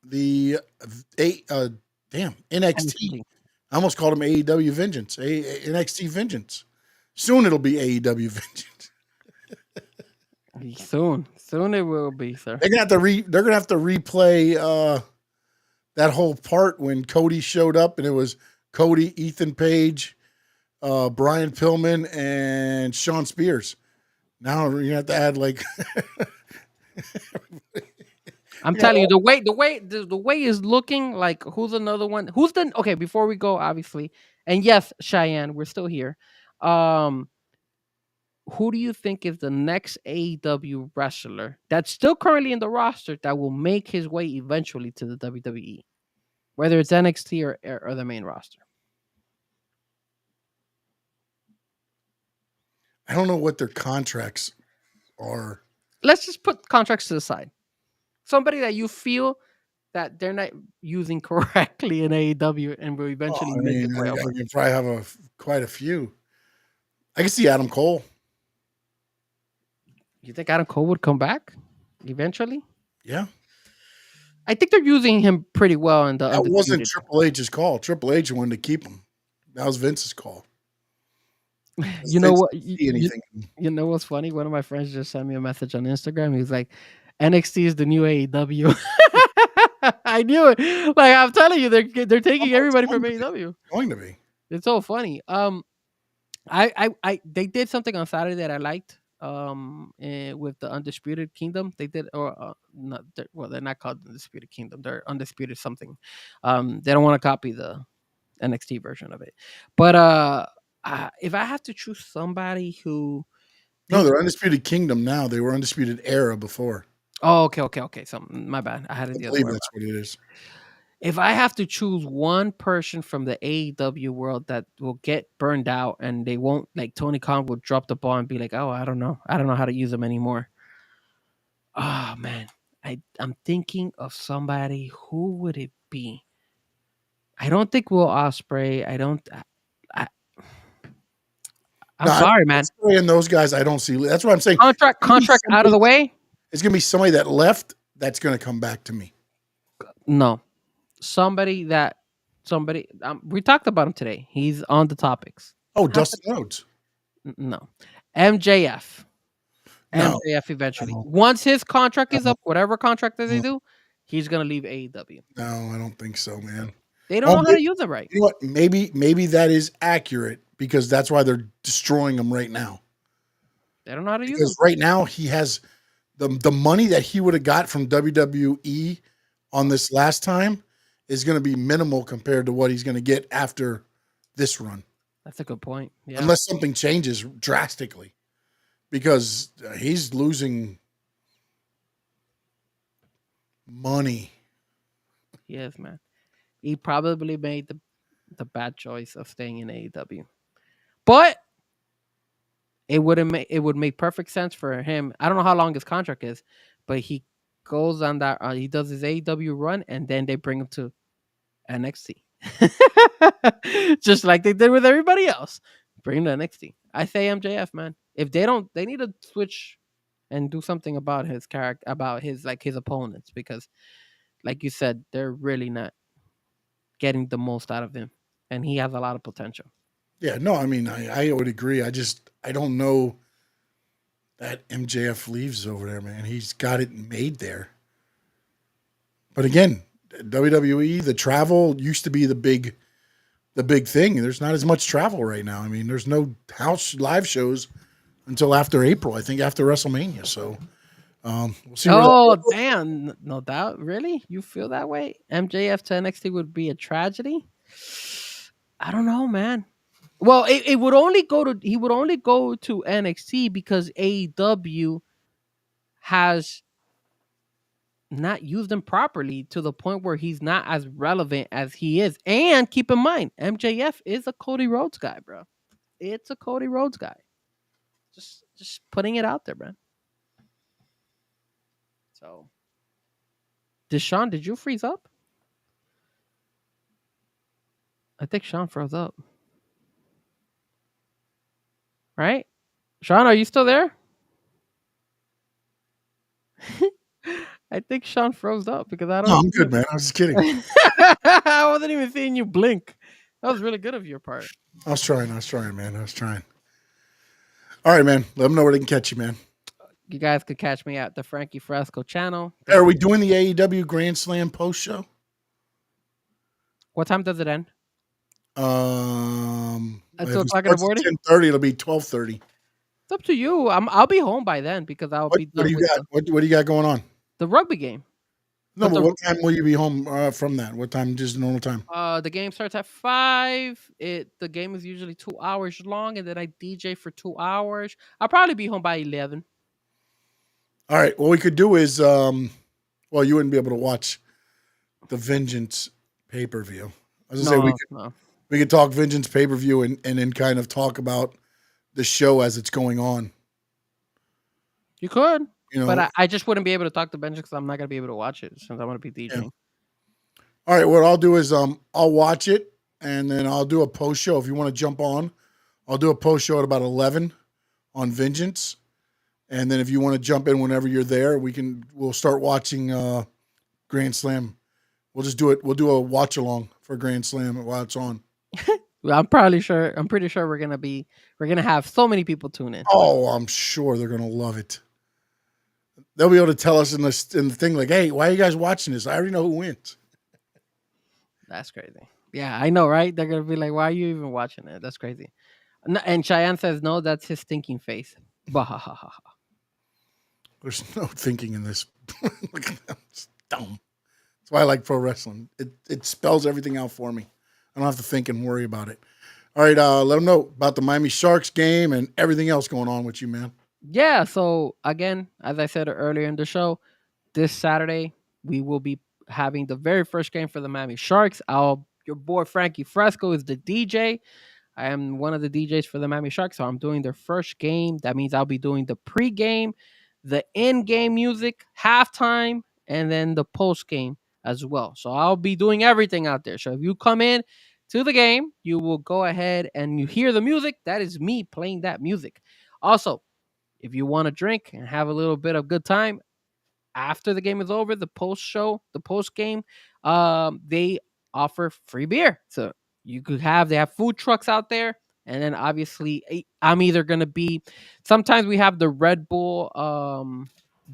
the NXT. I almost called him AEW Vengeance, NXT Vengeance. Soon it'll be AEW Vengeance. Soon it will be, sir. They're gonna have to replay that whole part when Cody showed up, and it was Cody, Ethan Page, Brian Pillman, and Sean Spears. Now you have to add like. I'm telling you, the way is looking like who's another one? Okay, before we go, obviously, and yes, Cheyenne, we're still here. Who do you think is the next AEW wrestler that's still currently in the roster that will make his way eventually to the WWE, whether it's NXT or the main roster? I don't know what their contracts are. Let's just put contracts to the side. Somebody that you feel that they're not using correctly in AEW and will eventually make it way over. I can probably have quite a few. I can see Adam Cole. You think Adam Cole would come back eventually? Yeah. I think they're using him pretty well in the. That wasn't Triple H's call. Triple H wanted to keep him. That was Vince's call. You know what? You know what's funny? One of my friends just sent me a message on Instagram. He's like, "NXT is the new AEW." I knew it. Like I'm telling you, they're taking everybody from AEW. Going to be. It's so funny. They did something on Saturday that I liked. With the Undisputed Kingdom, they did, or not. They're not called Undisputed Kingdom. They're Undisputed something. They don't want to copy the NXT version of it. But if I have to choose somebody who, no, they're Undisputed Kingdom now. They were Undisputed Era before. Oh, okay. So my bad. I had it the other way. That's what it is. If I have to choose one person from the AEW world that will get burned out and they won't, like Tony Khan will drop the ball and be like, "Oh, I don't know how to use them anymore." Oh man, I'm thinking of somebody. Who would it be? I don't think Will Ospreay. I'm sorry, man. And those guys, I don't see. That's what I'm saying. Contract out of the way. It's gonna be somebody that left. That's gonna come back to me. No. Somebody we talked about him today. He's on the topics. Oh, Dustin Rhodes. No. MJF. No. MJF eventually. Once his contract is up, whatever contract that they do, he's gonna leave AEW. No, I don't think so, man. They don't know how to use him right. You know what? Maybe that is accurate because that's why they're destroying him right now. They don't know how to use him. Because right now he has the money that he would have got from WWE on this last time is going to be minimal compared to what he's going to get after this run. That's a good point. Yeah. Unless something changes drastically, because he's losing money. He is, man. He probably made the bad choice of staying in AEW, but it would make perfect sense for him. I don't know how long his contract is, but he goes on that. He does his AEW run, and then they bring him to NXT, just like they did with everybody else. Bring him to NXT. I say MJF, man. If they don't, they need to switch and do something about his character, about his opponents, because, like you said, they're really not getting the most out of him, and he has a lot of potential. Yeah, no, I mean, I would agree. I don't know that MJF leaves over there, man. He's got it made there. But again, WWE, the travel used to be the big thing. There's not as much travel right now. I mean, there's no house live shows until after April. I think after WrestleMania. So we'll see. Oh, damn. No doubt. Really? You feel that way? MJF to NXT would be a tragedy? I don't know, man. Well, it would only go to he would only go to NXT because AEW has not used him properly to the point where he's not as relevant as he is. And keep in mind, MJF is a Cody Rhodes guy, bro. It's a Cody Rhodes guy. Just putting it out there, man. So, Deshaun, did you freeze up? I think Sean froze up. Right? Sean, are you still there? I think Sean froze up because I don't. No, I'm good, man. I was just kidding. I wasn't even seeing you blink. That was really good of your part. I was trying, man. I was trying. All right, man. Let them know where they can catch you, man. You guys could catch me at the Frankie Fresco channel. Hey, are we doing the AEW Grand Slam post show? What time does it end? At 2 o'clock in the morning. 10:30. It'll be 12:30. It's up to you. I'll be home by then because I'll be done. What do you got? What do you got going on? The rugby game. No, but what time will you be home from that? What time? Just normal time? The game starts at 5. The game is usually 2 hours long, and then I DJ for 2 hours. I'll probably be home by 11. All right. What we could do is, well, you wouldn't be able to watch the Vengeance pay-per-view. I was gonna say we could talk Vengeance pay-per-view and then kind of talk about the show as it's going on. You could. But I just wouldn't be able to talk to Benji because I'm not going to be able to watch it since I'm going to be DJing. Yeah. All right, what I'll do is I'll watch it, and then I'll do a post show. If you want to jump on, I'll do a post show at about 11 on Vengeance. And then if you want to jump in whenever you're there, we'll start watching Grand Slam. We'll just do it. We'll do a watch along for Grand Slam while it's on. Well, I'm pretty sure we're gonna have so many people tune in. Oh, I'm sure they're gonna love it. They'll be able to tell us in the thing like, "Hey, why are you guys watching this? I already know who wins." That's crazy. Yeah, I know, right? They're gonna be like, "Why are you even watching it?" That's crazy. And Cheyenne says, "No, that's his thinking face." Bah. There's no thinking in this. Look at that. It's dumb. That's why I like pro wrestling. It spells everything out for me. I don't have to think and worry about it. All right, let them know about the Miami Sharks game and everything else going on with you, man. Yeah, so again, as I said earlier in the show, this Saturday we will be having the very first game for the Miami Sharks. Your boy Frankie Fresco is the DJ. I am one of the DJs for the Miami Sharks, so I'm doing their first game. That means I'll be doing the pre-game, the in-game music, halftime, and then the post-game as well. So I'll be doing everything out there. So if you come in to the game, you will go ahead and you hear the music. That is me playing that music. Also, if you want to drink and have a little bit of good time after the game is over, the post game, they offer free beer. So they have food trucks out there. And then obviously I'm either going to be, sometimes we have the Red Bull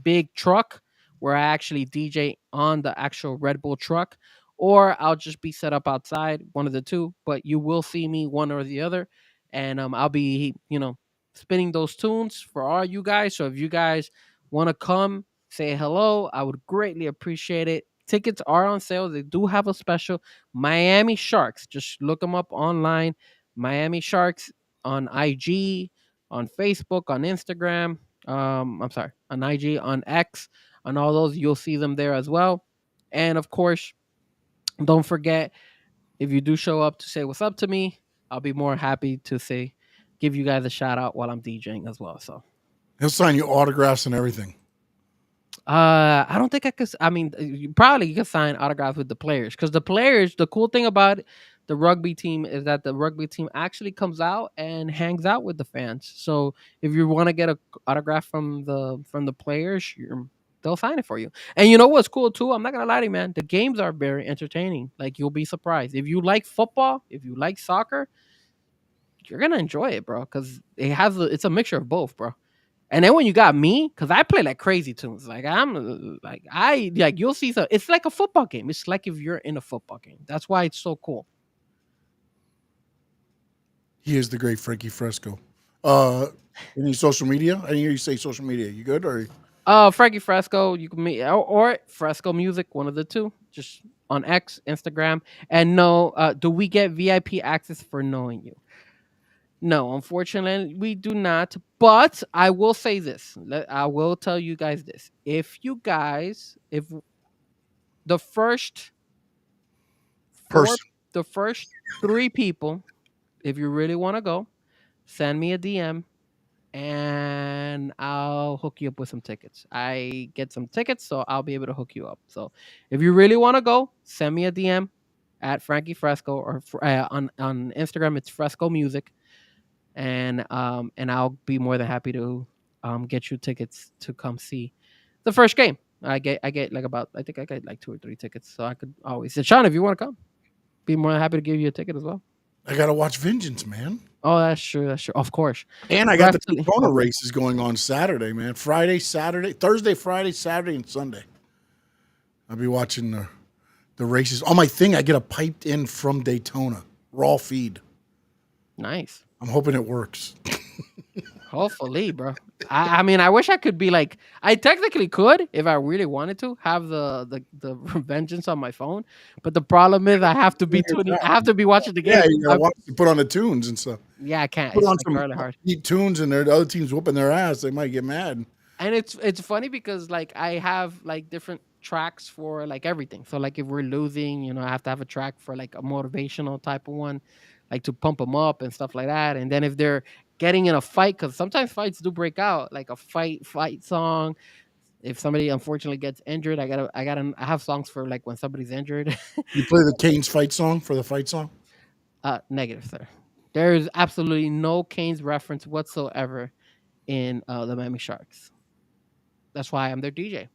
big truck where I actually DJ on the actual Red Bull truck, or I'll just be set up outside, one of the two, but you will see me one or the other. And I'll be, spinning those tunes for all you guys. So if you guys want to come say hello, I would greatly appreciate it. Tickets are on sale. They do have a special. Miami Sharks. Just look them up online. Miami Sharks on IG, on Facebook, on Instagram. On IG, on X, on all those. You'll see them there as well. And of course, don't forget, if you do show up to say what's up to me, I'll be more happy to give you guys a shout out while I'm DJing as well. So he'll sign you autographs and everything. I don't think I could. I mean, you can sign autographs with the players, because the cool thing about the rugby team is that the rugby team actually comes out and hangs out with the fans. So if you want to get an autograph from the players, they'll sign it for you. And you know what's cool too? I'm not gonna lie to you, man. The games are very entertaining. Like, you'll be surprised. If you like football, if you like soccer, you're gonna enjoy it, bro. Because it's a mixture of both, bro. And then when you got me, because I play like crazy tunes, like you'll see some. It's like a football game. It's like if you're in a football game. That's why it's so cool. He is the great Frankie Fresco. Any social media? I didn't hear you say social media. You good or? Frankie Fresco. You can meet or Fresco Music, one of the two. Just on X, Instagram, and no. Do we get VIP access for knowing you? No, unfortunately, we do not. But I will say this. I will tell you guys this. If the first Person. the first 3 people, if you really want to go, send me a DM and I'll hook you up with some tickets. I get some tickets, so I'll be able to hook you up. So if you really want to go, send me a DM at Frankie Fresco or on Instagram. It's Fresco Music, and I'll be more than happy to get you tickets to come see the first game. I get like I think I get like 2 or 3 tickets, so I could always say, Sean, if you want to come, be more than happy to give you a ticket as well. I gotta watch Vengeance, man. Oh, that's true. That's true. Of course. And I got the Daytona races going on Saturday, man. Thursday, Friday, Saturday, and Sunday. I'll be watching the races. On my thing, I get a piped in from Daytona. Raw feed. Nice. I'm hoping it works. Hopefully, bro. I mean, I wish I could be like, I technically could if I really wanted to have the Vengeance on my phone, but the problem is I have to be watching the game. Yeah, you gotta put on the tunes and stuff. Yeah, I can't. Put it's on like some really hard. tunes and the other teams whooping their ass. They might get mad. And it's funny because like I have like different tracks for like everything. So like if we're losing, I have to have a track for like a motivational type of one, like to pump them up and stuff like that. And then if they're getting in a fight, because sometimes fights do break out, like a fight song. If somebody unfortunately gets injured, I have songs for like when somebody's injured. You play the Kane's fight song for the fight song? Negative, sir. There is absolutely no Kane's reference whatsoever in the Miami Sharks. That's why I'm their DJ.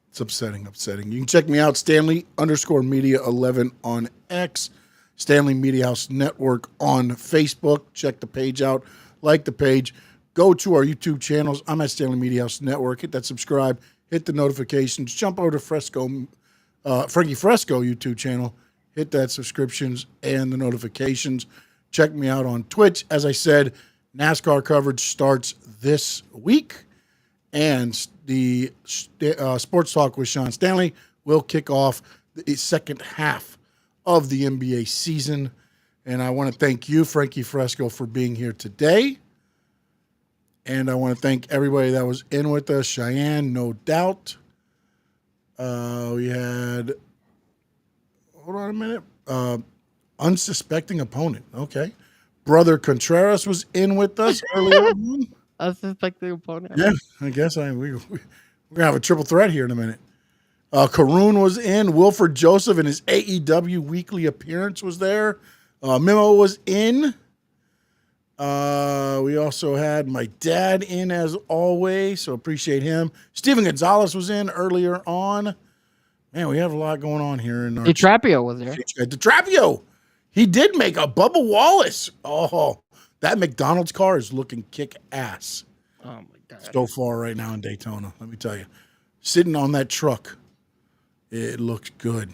It's upsetting. You can check me out, Stanley_Media11 on X, Stanley Media House Network on Facebook. Check the page out. Like the page. Go to our YouTube channels. I'm at Stanley Media House Network. Hit that subscribe. Hit the notifications. Jump over to Frankie Fresco YouTube channel. Hit that subscriptions and the notifications. Check me out on Twitch. As I said, NASCAR coverage starts this week. And the Sports Talk with Sean Stanley will kick off the second half of the NBA season. And I want to thank you, Frankie Fresco, for being here today. And I want to thank everybody that was in with us. Cheyenne, no doubt. We had, hold on a minute, unsuspecting opponent. Okay. Brother Contreras was in with us earlier on. Unsuspecting opponent. Yeah, I guess we're going to have a triple threat here in a minute. Karoon was in. Wilford Joseph in his AEW weekly appearance was there. Memo was in. We also had my dad in as always, so appreciate him. Steven Gonzalez was in earlier on. Man, we have a lot going on here. DiTrapio was there. DiTrapio. He did make a Bubba Wallace. Oh, that McDonald's car is looking kick ass. Oh, my God. So far right now in Daytona, let me tell you. Sitting on that truck, it looks good.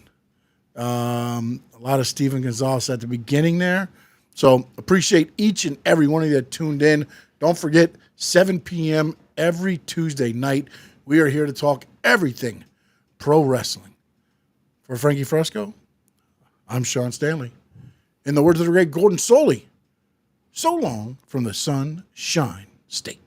A lot of Steven Gonzalez at the beginning there. So appreciate each and every one of you that tuned in. Don't forget, 7 p.m. every Tuesday night, we are here to talk everything pro wrestling. For Frankie Fresco, I'm Sean Stanley. In the words of the great Gordon Soley, so long from the Sunshine State.